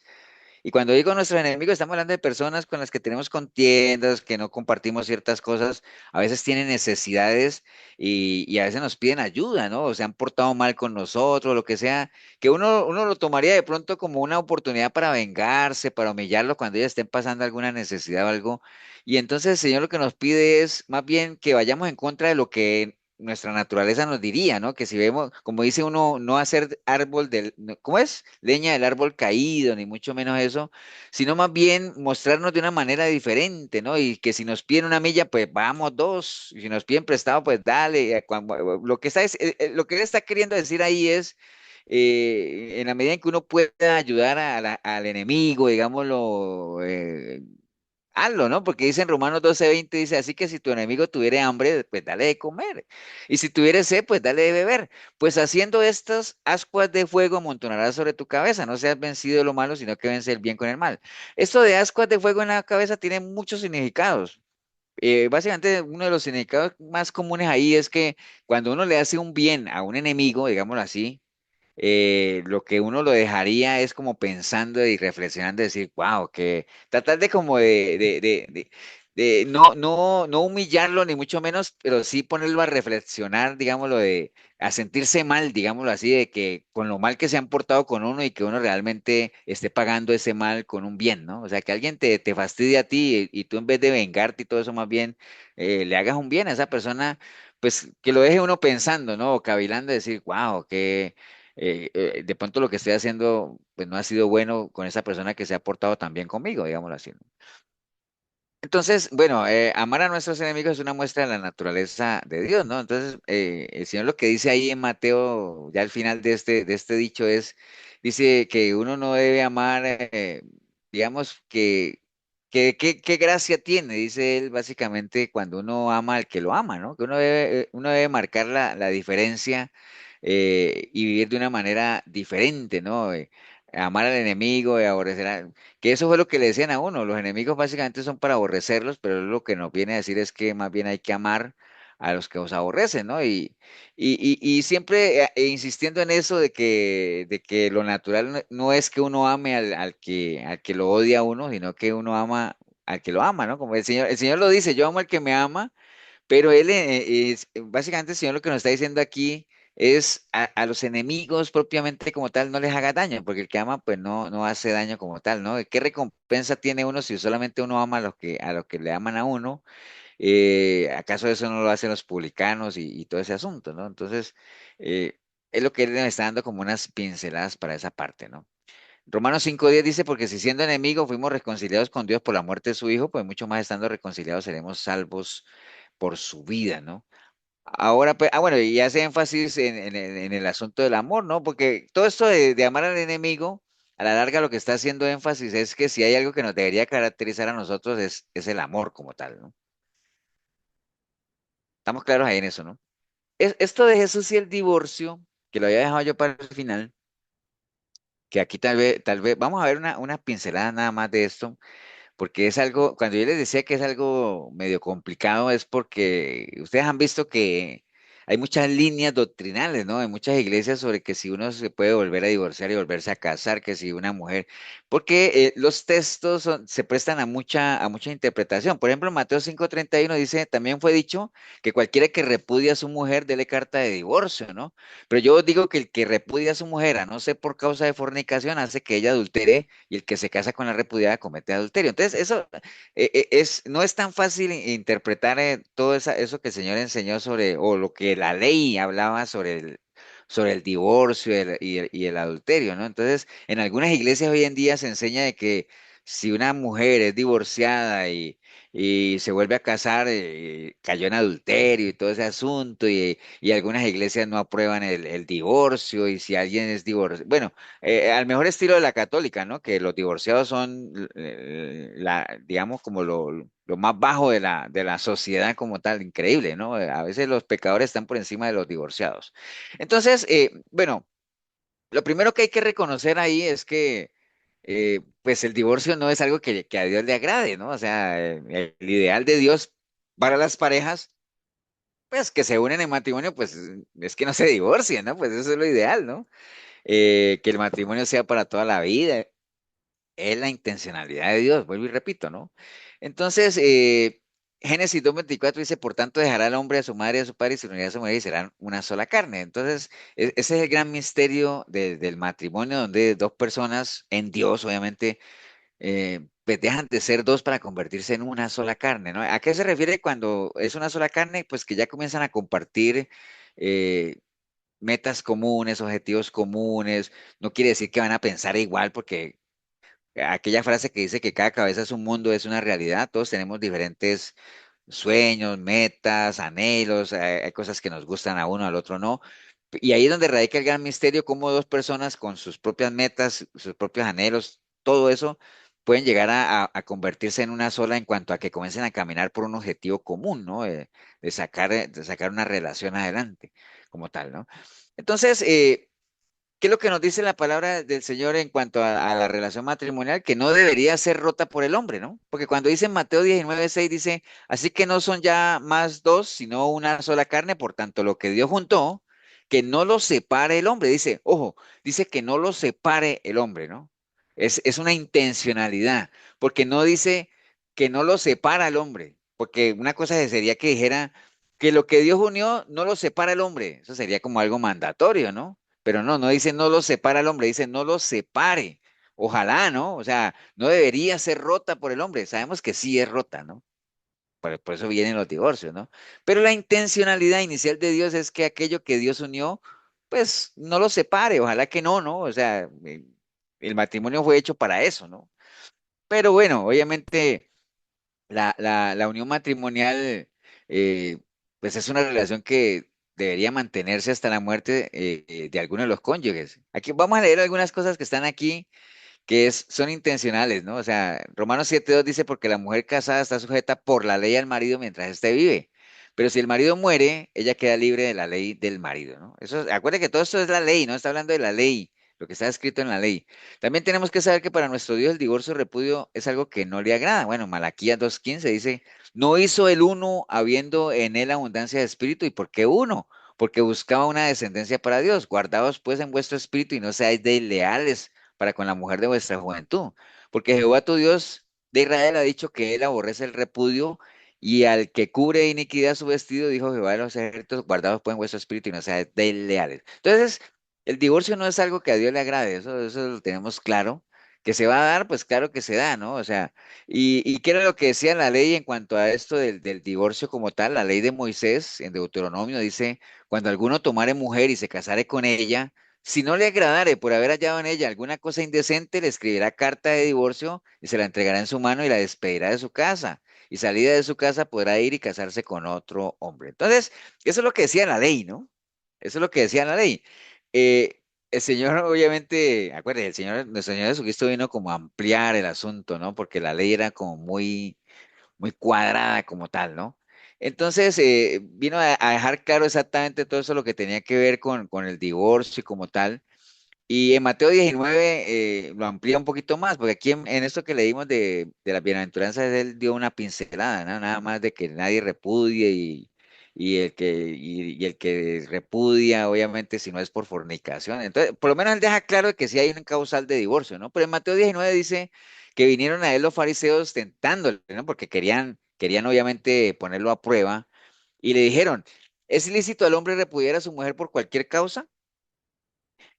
Y cuando digo nuestros enemigos, estamos hablando de personas con las que tenemos contiendas, que no compartimos ciertas cosas, a veces tienen necesidades y a veces nos piden ayuda, ¿no? O se han portado mal con nosotros, lo que sea, que uno lo tomaría de pronto como una oportunidad para vengarse, para humillarlo cuando ellos estén pasando alguna necesidad o algo. Y entonces el Señor lo que nos pide es más bien que vayamos en contra de lo que nuestra naturaleza nos diría, ¿no? Que si vemos, como dice uno, no hacer árbol ¿cómo es? Leña del árbol caído, ni mucho menos eso, sino más bien mostrarnos de una manera diferente, ¿no? Y que si nos piden una milla, pues vamos dos, y si nos piden prestado, pues dale. Lo que él está queriendo decir ahí es, en la medida en que uno pueda ayudar al enemigo, digámoslo, hazlo, ¿no? Porque dice en Romanos 12:20, dice, así que si tu enemigo tuviere hambre, pues dale de comer. Y si tuviere sed, pues dale de beber. Pues haciendo estas ascuas de fuego amontonarás sobre tu cabeza. No seas vencido de lo malo, sino que vence el bien con el mal. Esto de ascuas de fuego en la cabeza tiene muchos significados. Básicamente, uno de los significados más comunes ahí es que cuando uno le hace un bien a un enemigo, digámoslo así, lo que uno lo dejaría es como pensando y reflexionando, decir, wow, que tratar de como de no humillarlo, ni mucho menos, pero sí ponerlo a reflexionar, digámoslo, a sentirse mal, digámoslo así, de que con lo mal que se han portado con uno y que uno realmente esté pagando ese mal con un bien, ¿no? O sea, que alguien te fastidie a ti y tú en vez de vengarte y todo eso, más bien le hagas un bien a esa persona, pues que lo deje uno pensando, ¿no? O cavilando, decir, wow, que de pronto lo que estoy haciendo pues no ha sido bueno con esa persona que se ha portado tan bien conmigo, digámoslo así, ¿no? Entonces, bueno, amar a nuestros enemigos es una muestra de la naturaleza de Dios, ¿no? Entonces, el Señor lo que dice ahí en Mateo, ya al final de este dicho es, dice que uno no debe amar, digamos, qué gracia tiene, dice él básicamente cuando uno ama al que lo ama, ¿no? Que uno debe marcar la diferencia y vivir de una manera diferente, ¿no? Amar al enemigo, aborrecer que eso fue lo que le decían a uno. Los enemigos básicamente son para aborrecerlos, pero lo que nos viene a decir es que más bien hay que amar a los que os aborrecen, ¿no? Y siempre insistiendo en eso de que lo natural no es que uno ame al que lo odia a uno, sino que uno ama al que lo ama, ¿no? Como el Señor lo dice, yo amo al que me ama, pero él, básicamente el Señor lo que nos está diciendo aquí es a los enemigos propiamente como tal no les haga daño, porque el que ama pues no hace daño como tal, ¿no? ¿Qué recompensa tiene uno si solamente uno ama a los que le aman a uno? ¿Acaso eso no lo hacen los publicanos y todo ese asunto, ¿no? Entonces, es lo que él nos está dando como unas pinceladas para esa parte, ¿no? Romanos 5:10 dice, porque si siendo enemigos fuimos reconciliados con Dios por la muerte de su Hijo, pues mucho más estando reconciliados seremos salvos por su vida, ¿no? Ahora, pues, bueno, y hace énfasis en el asunto del amor, ¿no? Porque todo esto de amar al enemigo, a la larga lo que está haciendo énfasis es que si hay algo que nos debería caracterizar a nosotros es el amor como tal, ¿no? Estamos claros ahí en eso, ¿no? Esto de Jesús y el divorcio, que lo había dejado yo para el final, que aquí tal vez, vamos a ver una pincelada nada más de esto, porque es algo, cuando yo les decía que es algo medio complicado, es porque ustedes han visto que hay muchas líneas doctrinales, ¿no? Hay muchas iglesias sobre que si uno se puede volver a divorciar y volverse a casar, que si una mujer, porque los textos se prestan a mucha interpretación. Por ejemplo, Mateo 5:31 dice, también fue dicho que cualquiera que repudia a su mujer, dele carta de divorcio, ¿no? Pero yo digo que el que repudia a su mujer, a no ser por causa de fornicación, hace que ella adultere y el que se casa con la repudiada comete adulterio. Entonces, eso no es tan fácil interpretar todo eso que el Señor enseñó sobre, o lo que la ley hablaba sobre el divorcio y el adulterio, ¿no? Entonces, en algunas iglesias hoy en día se enseña de que si una mujer es divorciada y se vuelve a casar, cayó en adulterio y todo ese asunto, y algunas iglesias no aprueban el divorcio, y si alguien es divorciado, bueno, al mejor estilo de la católica, ¿no? Que los divorciados son, digamos, como lo más bajo de la sociedad como tal, increíble, ¿no? A veces los pecadores están por encima de los divorciados. Entonces, bueno, lo primero que hay que reconocer ahí es que, pues, el divorcio no es algo que a Dios le agrade, ¿no? O sea, el ideal de Dios para las parejas, pues, que se unen en matrimonio, pues, es que no se divorcien, ¿no? Pues eso es lo ideal, ¿no? Que el matrimonio sea para toda la vida, es la intencionalidad de Dios, vuelvo y repito, ¿no? Entonces, Génesis 2:24 dice, por tanto dejará al hombre a su madre y a su padre y se unirá a su mujer y serán una sola carne. Entonces, ese es el gran misterio del matrimonio, donde dos personas en Dios, obviamente, pues dejan de ser dos para convertirse en una sola carne, ¿no? ¿A qué se refiere cuando es una sola carne? Pues que ya comienzan a compartir eh, metas comunes, objetivos comunes. No quiere decir que van a pensar igual, porque aquella frase que dice que cada cabeza es un mundo es una realidad. Todos tenemos diferentes sueños, metas, anhelos, hay cosas que nos gustan a uno, al otro no. Y ahí es donde radica el gran misterio, cómo dos personas con sus propias metas, sus propios anhelos, todo eso pueden llegar a convertirse en una sola en cuanto a que comiencen a caminar por un objetivo común, ¿no? De sacar una relación adelante, como tal, ¿no? Entonces, ¿qué es lo que nos dice la palabra del Señor en cuanto a la relación matrimonial? Que no debería ser rota por el hombre, ¿no? Porque cuando dice en Mateo 19:6, dice, así que no son ya más dos, sino una sola carne, por tanto, lo que Dios juntó, que no lo separe el hombre. Dice, ojo, dice que no lo separe el hombre, ¿no? Es una intencionalidad, porque no dice que no lo separa el hombre, porque una cosa sería que dijera que lo que Dios unió no lo separa el hombre. Eso sería como algo mandatorio, ¿no? Pero no, no dice no lo separa el hombre, dice no lo separe. Ojalá, ¿no? O sea, no debería ser rota por el hombre. Sabemos que sí es rota, ¿no? Por eso vienen los divorcios, ¿no? Pero la intencionalidad inicial de Dios es que aquello que Dios unió, pues no lo separe. Ojalá que no, ¿no? O sea, el matrimonio fue hecho para eso, ¿no? Pero bueno, obviamente la unión matrimonial, pues es una relación que debería mantenerse hasta la muerte de alguno de los cónyuges. Aquí vamos a leer algunas cosas que están aquí son intencionales, ¿no? O sea, Romanos 7:2 dice, porque la mujer casada está sujeta por la ley al marido mientras éste vive. Pero si el marido muere, ella queda libre de la ley del marido, ¿no? Eso, acuérdense que todo esto es la ley, ¿no? Está hablando de la ley, lo que está escrito en la ley. También tenemos que saber que para nuestro Dios el divorcio o repudio es algo que no le agrada. Bueno, Malaquías 2:15 dice, no hizo el uno habiendo en él abundancia de espíritu. ¿Y por qué uno? Porque buscaba una descendencia para Dios. Guardaos pues en vuestro espíritu y no seáis desleales para con la mujer de vuestra juventud. Porque Jehová tu Dios de Israel ha dicho que él aborrece el repudio y al que cubre iniquidad su vestido, dijo Jehová de los ejércitos, guardados pues en vuestro espíritu y no seáis desleales. Entonces, el divorcio no es algo que a Dios le agrade, eso lo tenemos claro. Que se va a dar, pues claro que se da, ¿no? O sea, y qué era lo que decía la ley en cuanto a esto del divorcio como tal, la ley de Moisés en Deuteronomio dice, cuando alguno tomare mujer y se casare con ella, si no le agradare por haber hallado en ella alguna cosa indecente, le escribirá carta de divorcio y se la entregará en su mano y la despedirá de su casa. Y salida de su casa podrá ir y casarse con otro hombre. Entonces, eso es lo que decía la ley, ¿no? Eso es lo que decía la ley. El Señor, obviamente, acuérdense, nuestro Señor Jesucristo vino como a ampliar el asunto, ¿no? Porque la ley era como muy cuadrada como tal, ¿no? Entonces, vino a dejar claro exactamente todo eso lo que tenía que ver con el divorcio y como tal. Y en Mateo 19 lo amplía un poquito más, porque aquí en esto que leímos de las bienaventuranzas, él dio una pincelada, ¿no? Nada más de que nadie repudie y el que repudia, obviamente, si no es por fornicación. Entonces, por lo menos él deja claro de que sí hay un causal de divorcio, ¿no? Pero en Mateo 19 dice que vinieron a él los fariseos tentándole, ¿no? Porque querían obviamente ponerlo a prueba y le dijeron, ¿es ilícito al hombre repudiar a su mujer por cualquier causa?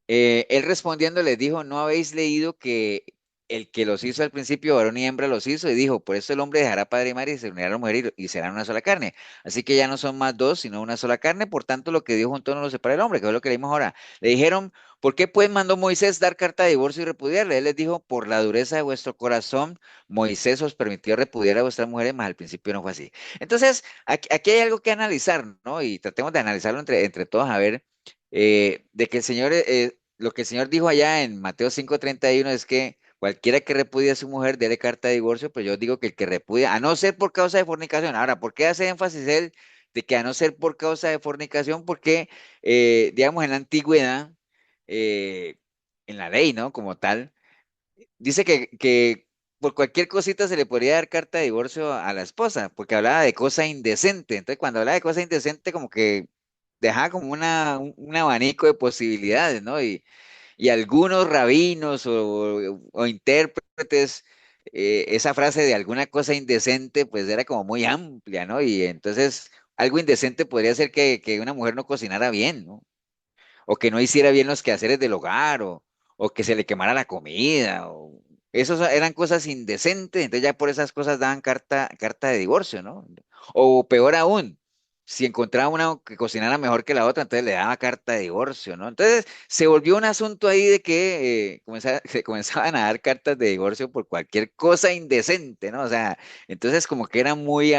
Él respondiendo les dijo, ¿no habéis leído que el que los hizo al principio, varón y hembra los hizo? Y dijo, por eso el hombre dejará padre y madre y se unirá a la mujer y serán una sola carne. Así que ya no son más dos, sino una sola carne. Por tanto, lo que Dios juntó no lo separa el hombre, que es lo que leímos ahora. Le dijeron, ¿por qué pues mandó Moisés dar carta de divorcio y repudiarle? Él les dijo, por la dureza de vuestro corazón, Moisés os permitió repudiar a vuestras mujeres, mas al principio no fue así. Entonces, aquí hay algo que analizar, ¿no? Y tratemos de analizarlo entre todos a ver de que el Señor, lo que el Señor dijo allá en Mateo 5:31 es que cualquiera que repudie a su mujer dele carta de divorcio, pero yo digo que el que repudia, a no ser por causa de fornicación. Ahora, ¿por qué hace énfasis él de que a no ser por causa de fornicación? Porque, digamos, en la antigüedad, eh, en la ley, ¿no? Como tal, dice que por cualquier cosita se le podría dar carta de divorcio a la esposa, porque hablaba de cosa indecente. Entonces, cuando hablaba de cosa indecente, como que dejaba como un abanico de posibilidades, ¿no? Y algunos rabinos o intérpretes, esa frase de alguna cosa indecente, pues era como muy amplia, ¿no? Y entonces algo indecente podría ser que una mujer no cocinara bien, ¿no? O que no hiciera bien los quehaceres del hogar, o que se le quemara la comida, o esos eran cosas indecentes, entonces ya por esas cosas daban carta de divorcio, ¿no? O peor aún, si encontraba una que cocinara mejor que la otra, entonces le daba carta de divorcio, ¿no? Entonces se volvió un asunto ahí de que se comenzaban a dar cartas de divorcio por cualquier cosa indecente, ¿no? O sea, entonces como que era muy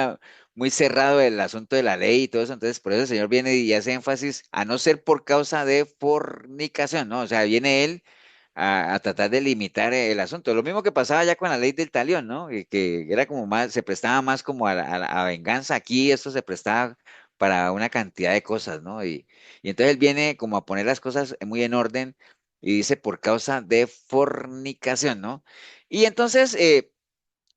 cerrado el asunto de la ley y todo eso, entonces por eso el Señor viene y hace énfasis a no ser por causa de fornicación, ¿no? O sea, viene Él a tratar de limitar el asunto. Lo mismo que pasaba ya con la ley del talión, ¿no? Que era como más, se prestaba más como a venganza. Aquí esto se prestaba para una cantidad de cosas, ¿no? Y entonces él viene como a poner las cosas muy en orden y dice por causa de fornicación, ¿no? Y entonces,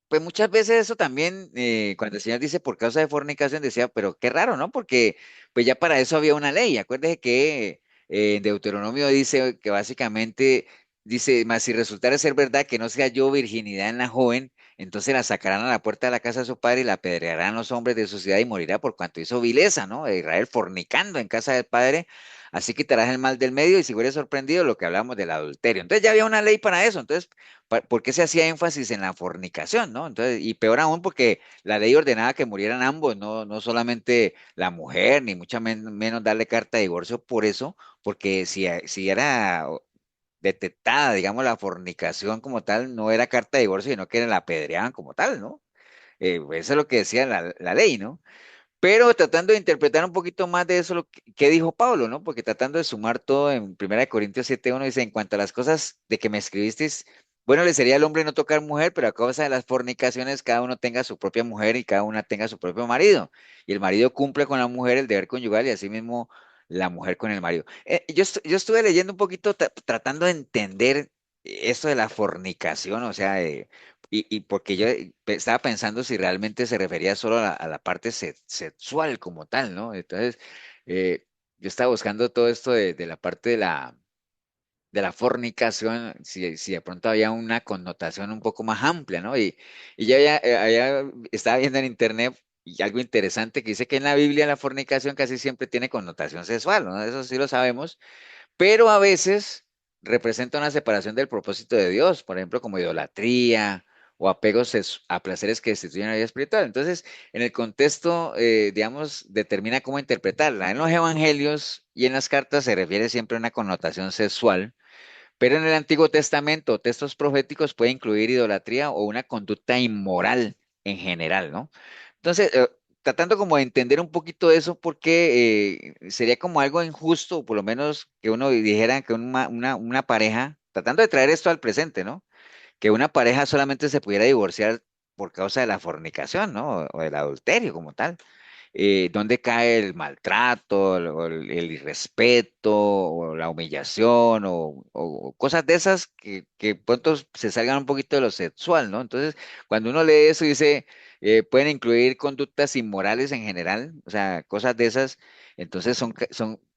pues muchas veces eso también, cuando el Señor dice por causa de fornicación, decía, pero qué raro, ¿no? Porque pues ya para eso había una ley. Acuérdese que en Deuteronomio dice que básicamente dice, mas si resultara ser verdad que no se halló virginidad en la joven, entonces la sacarán a la puerta de la casa de su padre y la apedrearán los hombres de su ciudad y morirá por cuanto hizo vileza, ¿no? De Israel fornicando en casa del padre. Así quitarás el mal del medio y si fueres sorprendido, lo que hablamos del adulterio. Entonces ya había una ley para eso. Entonces, ¿por qué se hacía énfasis en la fornicación, no? Entonces, y peor aún porque la ley ordenaba que murieran ambos, no solamente la mujer, ni mucho menos darle carta de divorcio por eso, porque si era detectada, digamos, la fornicación como tal, no era carta de divorcio, sino que la apedreaban como tal, ¿no? Pues eso es lo que decía la ley, ¿no? Pero tratando de interpretar un poquito más de eso, lo que dijo Pablo, ¿no? Porque tratando de sumar todo en 1 Corintios 7:1 dice, en cuanto a las cosas de que me escribisteis, bueno, le sería al hombre no tocar mujer, pero a causa de las fornicaciones, cada uno tenga su propia mujer y cada una tenga su propio marido. Y el marido cumple con la mujer el deber conyugal y asimismo la mujer con el marido. Yo estuve leyendo un poquito, tratando de entender esto de la fornicación, o sea, y porque yo estaba pensando si realmente se refería solo a la parte sexual como tal, ¿no? Entonces, yo estaba buscando todo esto de la parte de la fornicación, si de pronto había una connotación un poco más amplia, ¿no? Y ya estaba viendo en internet y algo interesante que dice que en la Biblia la fornicación casi siempre tiene connotación sexual, ¿no? Eso sí lo sabemos, pero a veces representa una separación del propósito de Dios, por ejemplo, como idolatría o apegos a placeres que destituyen la vida espiritual. Entonces, en el contexto, digamos, determina cómo interpretarla. En los evangelios y en las cartas se refiere siempre a una connotación sexual, pero en el Antiguo Testamento, textos proféticos puede incluir idolatría o una conducta inmoral en general, ¿no? Entonces, tratando como de entender un poquito eso, porque sería como algo injusto, o por lo menos que uno dijera que una pareja, tratando de traer esto al presente, ¿no? Que una pareja solamente se pudiera divorciar por causa de la fornicación, ¿no? O del adulterio como tal. ¿Dónde cae el maltrato, el irrespeto, o la humillación, o cosas de esas que pronto se salgan un poquito de lo sexual, ¿no? Entonces, cuando uno lee eso, dice, pueden incluir conductas inmorales en general, o sea, cosas de esas, entonces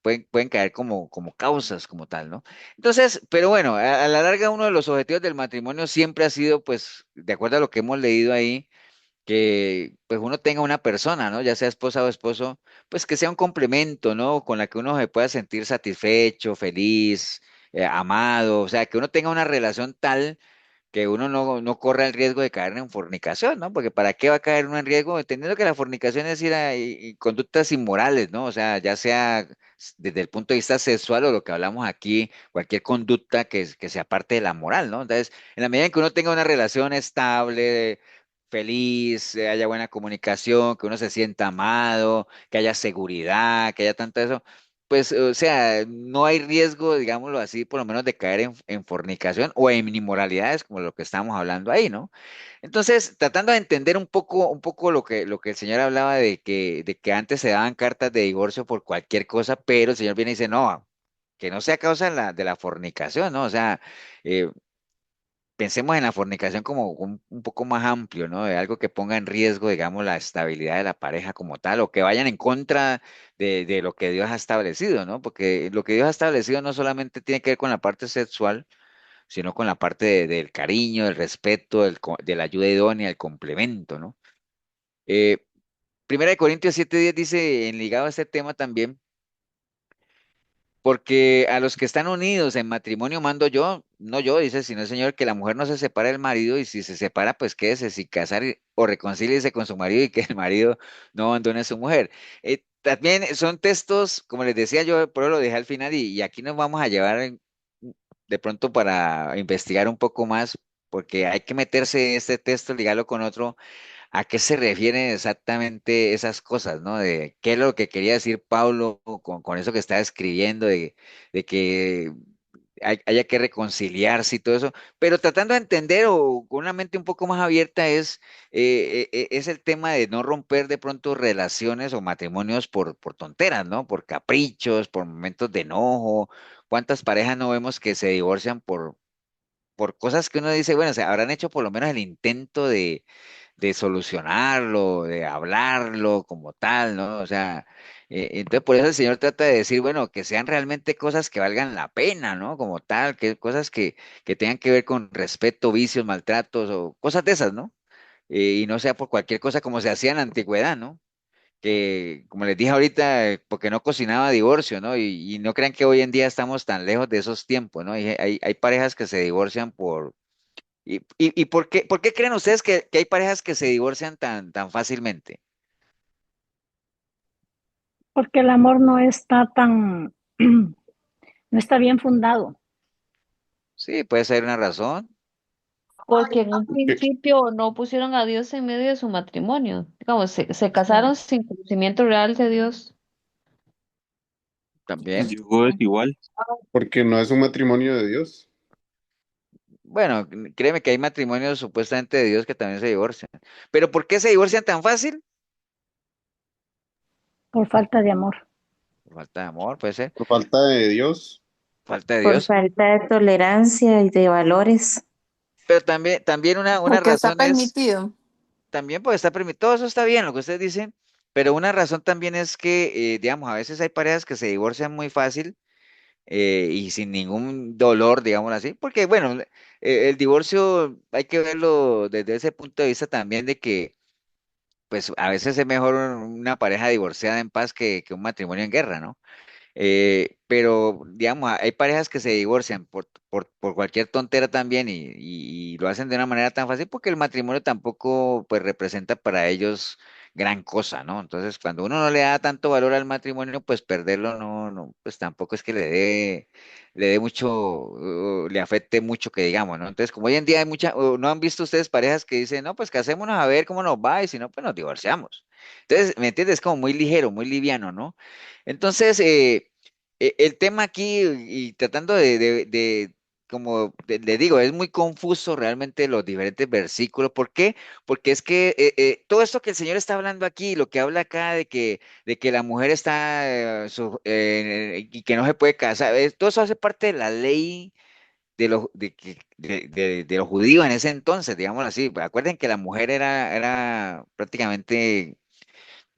pueden caer como causas como tal, ¿no? Entonces, pero bueno, a la larga uno de los objetivos del matrimonio siempre ha sido, pues, de acuerdo a lo que hemos leído ahí, que pues uno tenga una persona, ¿no? Ya sea esposa o esposo, pues que sea un complemento, ¿no? Con la que uno se pueda sentir satisfecho, feliz, amado, o sea, que uno tenga una relación tal que uno no corra el riesgo de caer en fornicación, ¿no? Porque ¿para qué va a caer uno en riesgo? Entendiendo que la fornicación es ir a y conductas inmorales, ¿no? O sea, ya sea desde el punto de vista sexual o lo que hablamos aquí, cualquier conducta que sea parte de la moral, ¿no? Entonces, en la medida en que uno tenga una relación estable, feliz, haya buena comunicación, que uno se sienta amado, que haya seguridad, que haya tanto eso, pues, o sea, no hay riesgo, digámoslo así, por lo menos de caer en fornicación o en inmoralidades, como lo que estamos hablando ahí, ¿no? Entonces, tratando de entender un poco lo que el Señor hablaba de que antes se daban cartas de divorcio por cualquier cosa, pero el Señor viene y dice, no, que no sea causa de la fornicación, ¿no? O sea, eh, pensemos en la fornicación como un poco más amplio, ¿no? De algo que ponga en riesgo, digamos, la estabilidad de la pareja como tal, o que vayan en contra de lo que Dios ha establecido, ¿no? Porque lo que Dios ha establecido no solamente tiene que ver con la parte sexual, sino con la parte del cariño, del respeto, de la ayuda idónea, el complemento, ¿no? Eh, 1 Corintios 7:10 dice, en ligado a este tema también, porque a los que están unidos en matrimonio mando yo, no yo, dice, sino el Señor, que la mujer no se separe del marido y si se separa, pues quédese sin casar o reconcíliese con su marido y que el marido no abandone a su mujer. También son textos, como les decía yo, pero lo dejé al final y aquí nos vamos a llevar de pronto para investigar un poco más, porque hay que meterse en este texto, ligarlo con otro. ¿A qué se refieren exactamente esas cosas, ¿no? De qué es lo que quería decir Pablo con eso que estaba escribiendo, de que haya que reconciliarse y todo eso, pero tratando de entender o con una mente un poco más abierta es el tema de no romper de pronto relaciones o matrimonios por tonteras, ¿no? Por caprichos, por momentos de enojo. ¿Cuántas parejas no vemos que se divorcian por cosas que uno dice, bueno, se habrán hecho por lo menos el intento de solucionarlo, de hablarlo como tal, ¿no? O sea, entonces por eso el Señor trata de decir, bueno, que sean realmente cosas que valgan la pena, ¿no? Como tal, que cosas que tengan que ver con respeto, vicios, maltratos o cosas de esas, ¿no? Y no sea por cualquier cosa como se hacía en la antigüedad, ¿no? Que, como les dije ahorita, porque no cocinaba divorcio, ¿no? Y no crean que hoy en día estamos tan lejos de esos tiempos, ¿no? Hay parejas que se divorcian ¿y por qué creen ustedes que hay parejas que se divorcian tan fácilmente? Porque el amor no está tan, no está bien fundado. Sí, puede ser una razón. Porque en un Que- principio no pusieron a Dios en medio de su matrimonio. Digamos, se Sí. casaron sin conocimiento real de Dios. También. Yo es igual. Porque no es un matrimonio de Dios. Bueno, créeme que hay matrimonios supuestamente de Dios que también se divorcian. Pero ¿por qué se divorcian tan fácil? Por falta de amor. Por falta de amor, puede ser. Por falta de Dios. Falta de Por Dios. falta de tolerancia y de valores. Pero también una Porque está razón es, permitido. también puede estar permitido, todo eso está bien, lo que ustedes dicen, pero una razón también es que, digamos, a veces hay parejas que se divorcian muy fácil y sin ningún dolor, digámoslo así, porque bueno, el divorcio hay que verlo desde ese punto de vista también de que, pues a veces es mejor una pareja divorciada en paz que un matrimonio en guerra, ¿no? Pero, digamos, hay parejas que se divorcian por cualquier tontera también y lo hacen de una manera tan fácil porque el matrimonio tampoco, pues, representa para ellos gran cosa, ¿no? Entonces, cuando uno no le da tanto valor al matrimonio, pues perderlo pues tampoco es que le dé mucho, le afecte mucho que digamos, ¿no? Entonces, como hoy en día hay ¿no han visto ustedes parejas que dicen, no, pues casémonos a ver cómo nos va y si no, pues nos divorciamos? Entonces, ¿me entiendes? Es como muy ligero, muy liviano, ¿no? Entonces, el tema aquí, y tratando como le digo, es muy confuso realmente los diferentes versículos. ¿Por qué? Porque es que todo esto que el Señor está hablando aquí, lo que habla acá de que la mujer está y que no se puede casar, todo eso hace parte de la ley de los judíos en ese entonces, digámoslo así. Acuerden que la mujer era prácticamente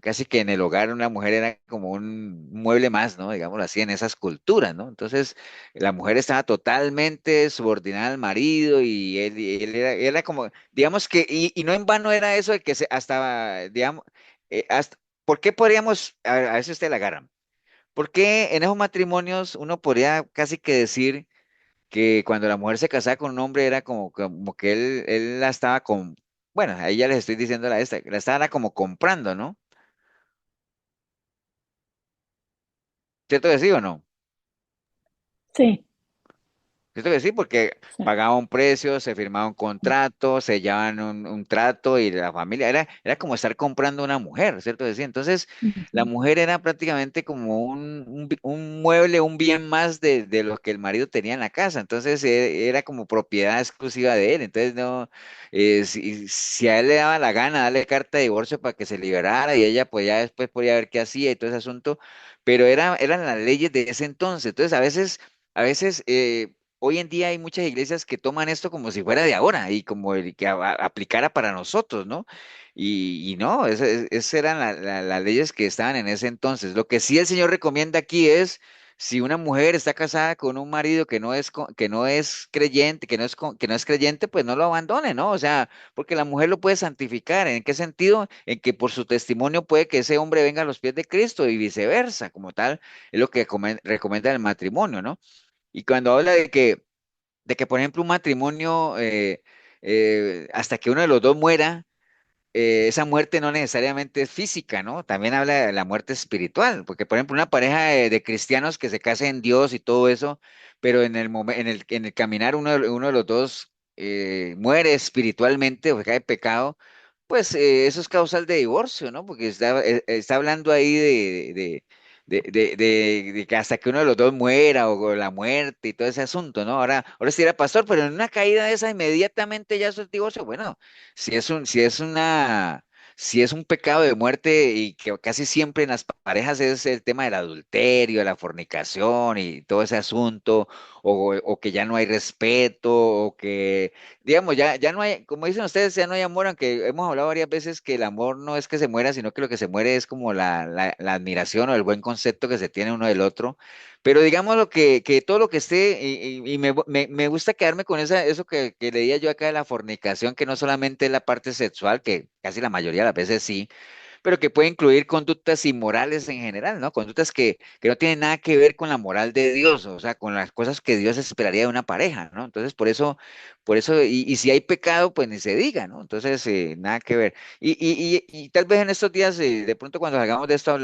casi que en el hogar una mujer era como un mueble más, ¿no? Digámoslo así, en esas culturas, ¿no? Entonces, la mujer estaba totalmente subordinada al marido y él era como, digamos que, y no en vano era eso de que hasta, digamos, ¿por qué podríamos, a ver si usted la agarra, ¿por qué en esos matrimonios uno podría casi que decir que cuando la mujer se casaba con un hombre era como que él la estaba bueno, ahí ya les estoy diciendo la estaba como comprando, ¿no? ¿Cierto que sí o no? Sí, ¿Cierto que sí? Porque sí. pagaba un precio, se firmaba un contrato, se llevaban un trato y la familia era como estar comprando una mujer, ¿cierto que sí? Entonces, la Ujú. mujer era prácticamente como un mueble, un bien más de lo que el marido tenía en la casa. Entonces, era como propiedad exclusiva de él. Entonces, no, si a él le daba la gana darle carta de divorcio para que se liberara y ella pues ya después podía ver qué hacía y todo ese asunto, pero eran las leyes de ese entonces. Entonces, a veces, hoy en día hay muchas iglesias que toman esto como si fuera de ahora y como el que aplicara para nosotros, ¿no? Y no, esas eran las leyes que estaban en ese entonces. Lo que sí el Señor recomienda aquí es, si una mujer está casada con un marido que no es creyente, que no es creyente, pues no lo abandone, ¿no? O sea, porque la mujer lo puede santificar. ¿En qué sentido? En que por su testimonio puede que ese hombre venga a los pies de Cristo y viceversa, como tal, es lo que recomienda el matrimonio, ¿no? Y cuando habla de que, por ejemplo, un matrimonio, hasta que uno de los dos muera, esa muerte no necesariamente es física, ¿no? También habla de la muerte espiritual, porque, por ejemplo, una pareja de cristianos que se casa en Dios y todo eso, pero en el caminar uno de los dos muere espiritualmente o cae en pecado, pues eso es causal de divorcio, ¿no? Porque está hablando ahí de que hasta que uno de los dos muera o la muerte y todo ese asunto, ¿no? Ahora sí era pastor, pero en una caída de esa inmediatamente ya eso es divorcio. Bueno, si es un pecado de muerte y que casi siempre en las parejas es el tema del adulterio, la fornicación y todo ese asunto, o que ya no hay respeto, o que, digamos, ya no hay, como dicen ustedes, ya no hay amor, aunque hemos hablado varias veces que el amor no es que se muera, sino que lo que se muere es como la admiración o el buen concepto que se tiene uno del otro. Pero digamos que todo lo que esté, y me gusta quedarme con eso que leía yo acá de la fornicación, que no solamente es la parte sexual, que casi la mayoría de las veces sí, pero que puede incluir conductas inmorales en general, ¿no? Conductas que no tienen nada que ver con la moral de Dios, o sea, con las cosas que Dios esperaría de una pareja, ¿no? Entonces, por eso, y si hay pecado, pues ni se diga, ¿no? Entonces, nada que ver. Y tal vez en estos días, de pronto cuando salgamos de esto,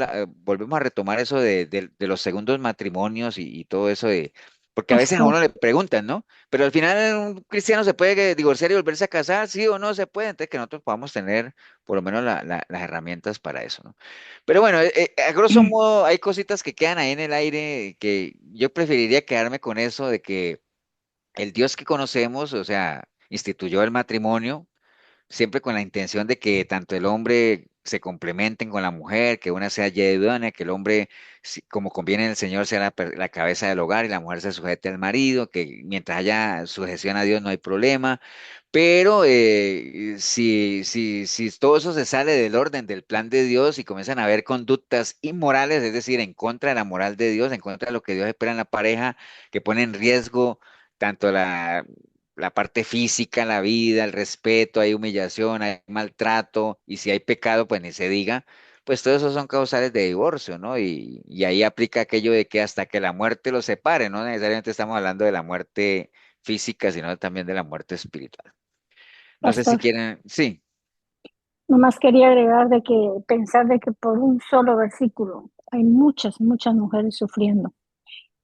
volvemos a retomar eso de los segundos matrimonios y todo eso porque a veces a Ajá. uno le preguntan, ¿no? Pero al final un cristiano se puede divorciar y volverse a casar, sí o no se puede, entonces que nosotros podamos tener por lo menos las herramientas para eso, ¿no? Pero bueno, a grosso modo hay cositas que quedan ahí en el aire que yo preferiría quedarme con eso de que el Dios que conocemos, o sea, instituyó el matrimonio siempre con la intención de que tanto el hombre se complementen con la mujer, que una sea yedidona, que el hombre, como conviene el Señor, sea la cabeza del hogar y la mujer se sujete al marido, que mientras haya sujeción a Dios no hay problema, pero si todo eso se sale del orden del plan de Dios y comienzan a haber conductas inmorales, es decir, en contra de la moral de Dios, en contra de lo que Dios espera en la pareja, que pone en riesgo tanto la parte física, la vida, el respeto, hay humillación, hay maltrato, y si hay pecado, pues ni se diga, pues todos esos son causales de divorcio, ¿no? Y ahí aplica aquello de que hasta que la muerte los separe, no necesariamente estamos hablando de la muerte física, sino también de la muerte espiritual. No sé si Pastor, quieren, sí, nomás quería agregar de que pensar de que por un solo versículo hay muchas, muchas mujeres sufriendo.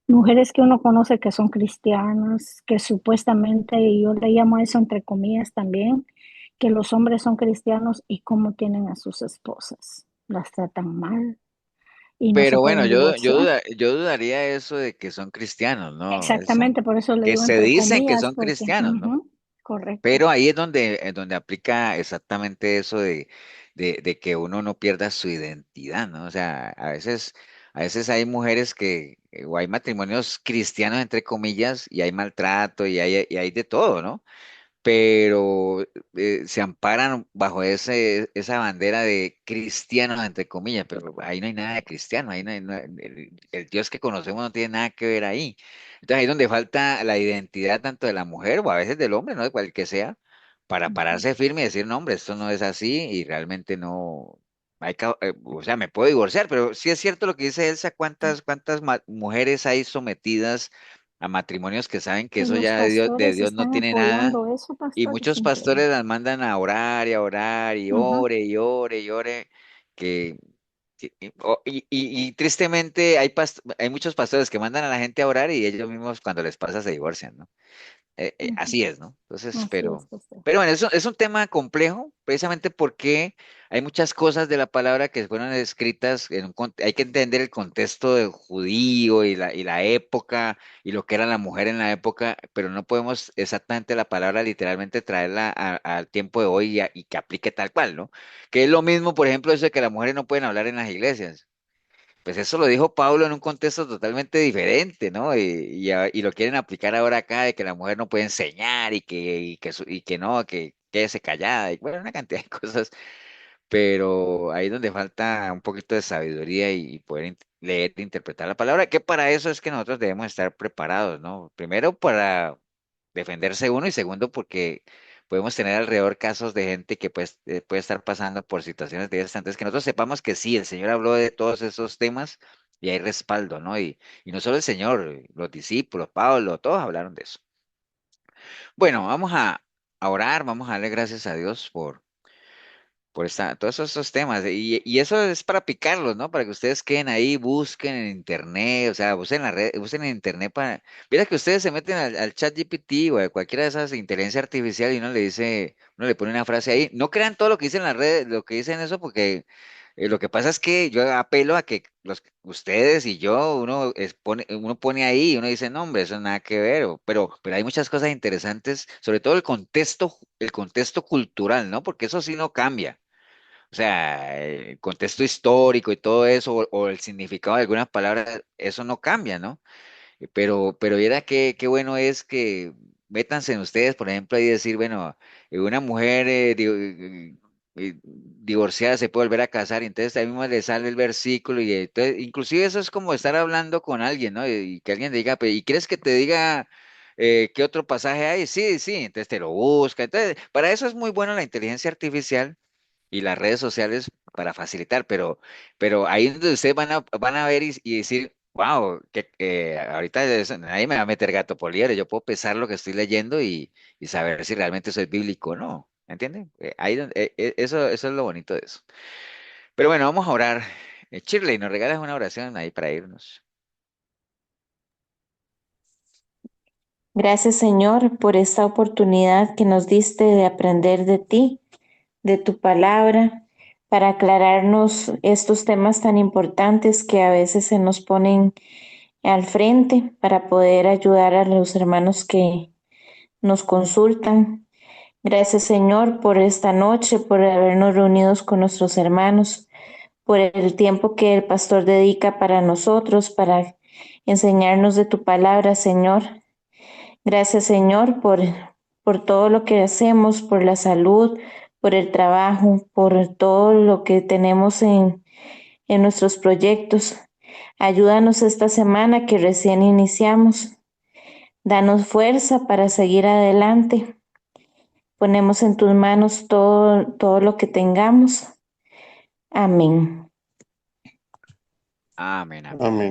Mujeres que uno conoce que son cristianas, que supuestamente, y yo le llamo eso entre comillas también, que los hombres son cristianos y cómo tienen a sus esposas. Las tratan mal y no se pero bueno, pueden divorciar. yo dudaría eso de que son cristianos, ¿no? Exactamente, por eso le Que digo se entre dicen que comillas, son porque, cristianos, ¿no? correcto. Pero ahí es donde aplica exactamente eso de que uno no pierda su identidad, ¿no? O sea, a veces hay mujeres o hay matrimonios cristianos, entre comillas, y hay maltrato y hay de todo, ¿no? Pero se amparan bajo esa bandera de cristianos, entre comillas, pero ahí no hay nada de cristiano, ahí el Dios que conocemos no tiene nada que ver ahí. Entonces ahí es donde falta la identidad tanto de la mujer o a veces del hombre, ¿no? De cual que sea, para Ujú. pararse firme y decir, no, hombre, esto no es así y realmente no... o sea, me puedo divorciar, pero sí es cierto lo que dice Elsa, cuántas mujeres hay sometidas a matrimonios que saben que Y eso los ya de pastores Dios no están tiene nada, apoyando eso, y pastor, es muchos increíble. pastores las mandan a orar, Ujú, y ore, y ore, que, y tristemente hay muchos pastores que mandan a la gente a orar y ellos mismos cuando les pasa se divorcian, ¿no? ujú. Así es, ¿no? Entonces, Así es, pastor. pero bueno, es un tema complejo, precisamente porque hay muchas cosas de la palabra que fueron escritas, hay que entender el contexto del judío y la época y lo que era la mujer en la época, pero no podemos exactamente la palabra literalmente traerla al tiempo de hoy y que aplique tal cual, ¿no? Que es lo mismo, por ejemplo, eso de que las mujeres no pueden hablar en las iglesias. Pues eso lo dijo Pablo en un contexto totalmente diferente, ¿no? Y lo quieren aplicar ahora acá de que la mujer no puede enseñar y que no, que quédese callada, y bueno, una cantidad de cosas, pero ahí es donde falta un poquito de sabiduría y poder leer e interpretar la palabra, que para eso es que nosotros debemos estar preparados, ¿no? Primero para defenderse uno y segundo porque podemos tener alrededor casos de gente que puede estar pasando por situaciones de esas, antes que nosotros sepamos que sí, el Señor habló de todos esos temas y hay respaldo, ¿no? Y no solo el Señor, los discípulos, Pablo, todos hablaron de eso. Bueno, a orar, vamos a darle gracias a Dios por todos esos temas. Y eso es para picarlos, ¿no? Para que ustedes queden ahí, busquen en internet, o sea, busquen en la red, busquen en internet para... Mira que ustedes se meten al chat GPT o a cualquiera de esas inteligencia artificial y uno le dice, uno le pone una frase ahí. No crean todo lo que dicen en la red, lo que dicen eso porque Lo que pasa es que yo apelo a que ustedes y yo, uno pone ahí y uno dice, no, hombre, eso nada que ver, pero hay muchas cosas interesantes, sobre todo el contexto cultural, ¿no? Porque eso sí no cambia. O sea, el contexto histórico y todo eso, o el significado de algunas palabras, eso no cambia, ¿no? Pero mira qué bueno es que métanse en ustedes, por ejemplo, y decir, bueno, una mujer divorciada se puede volver a casar, y entonces ahí mismo le sale el versículo, y entonces, inclusive eso es como estar hablando con alguien, ¿no? Y que alguien te diga, ¿y quieres que te diga qué otro pasaje hay? Sí, sí, entonces te lo busca. Entonces, para eso es muy bueno la inteligencia artificial y las redes sociales para facilitar, pero ahí es donde ustedes van a ver y decir, wow, que ahorita nadie me va a meter gato por liebre, yo puedo pesar lo que estoy leyendo y saber si realmente eso es bíblico o no, ¿entienden? Eso es lo bonito de eso. Pero bueno, vamos a orar. Shirley, ¿nos regalas una oración ahí para irnos? Gracias, Señor, por esta oportunidad que nos diste de aprender de ti, de tu palabra, para aclararnos estos temas tan importantes que a veces se nos ponen al frente para poder ayudar a los hermanos que nos consultan. Gracias, Señor, por esta noche, por habernos reunidos con nuestros hermanos, por el tiempo que el pastor dedica para nosotros, para enseñarnos de tu palabra, Señor. Gracias, Señor, por todo lo que hacemos, por la salud, por el trabajo, por todo lo que tenemos en nuestros proyectos. Ayúdanos esta semana que recién iniciamos. Danos fuerza para seguir adelante. Ponemos en tus manos todo lo que tengamos. Amén. Amén, amén. Amén.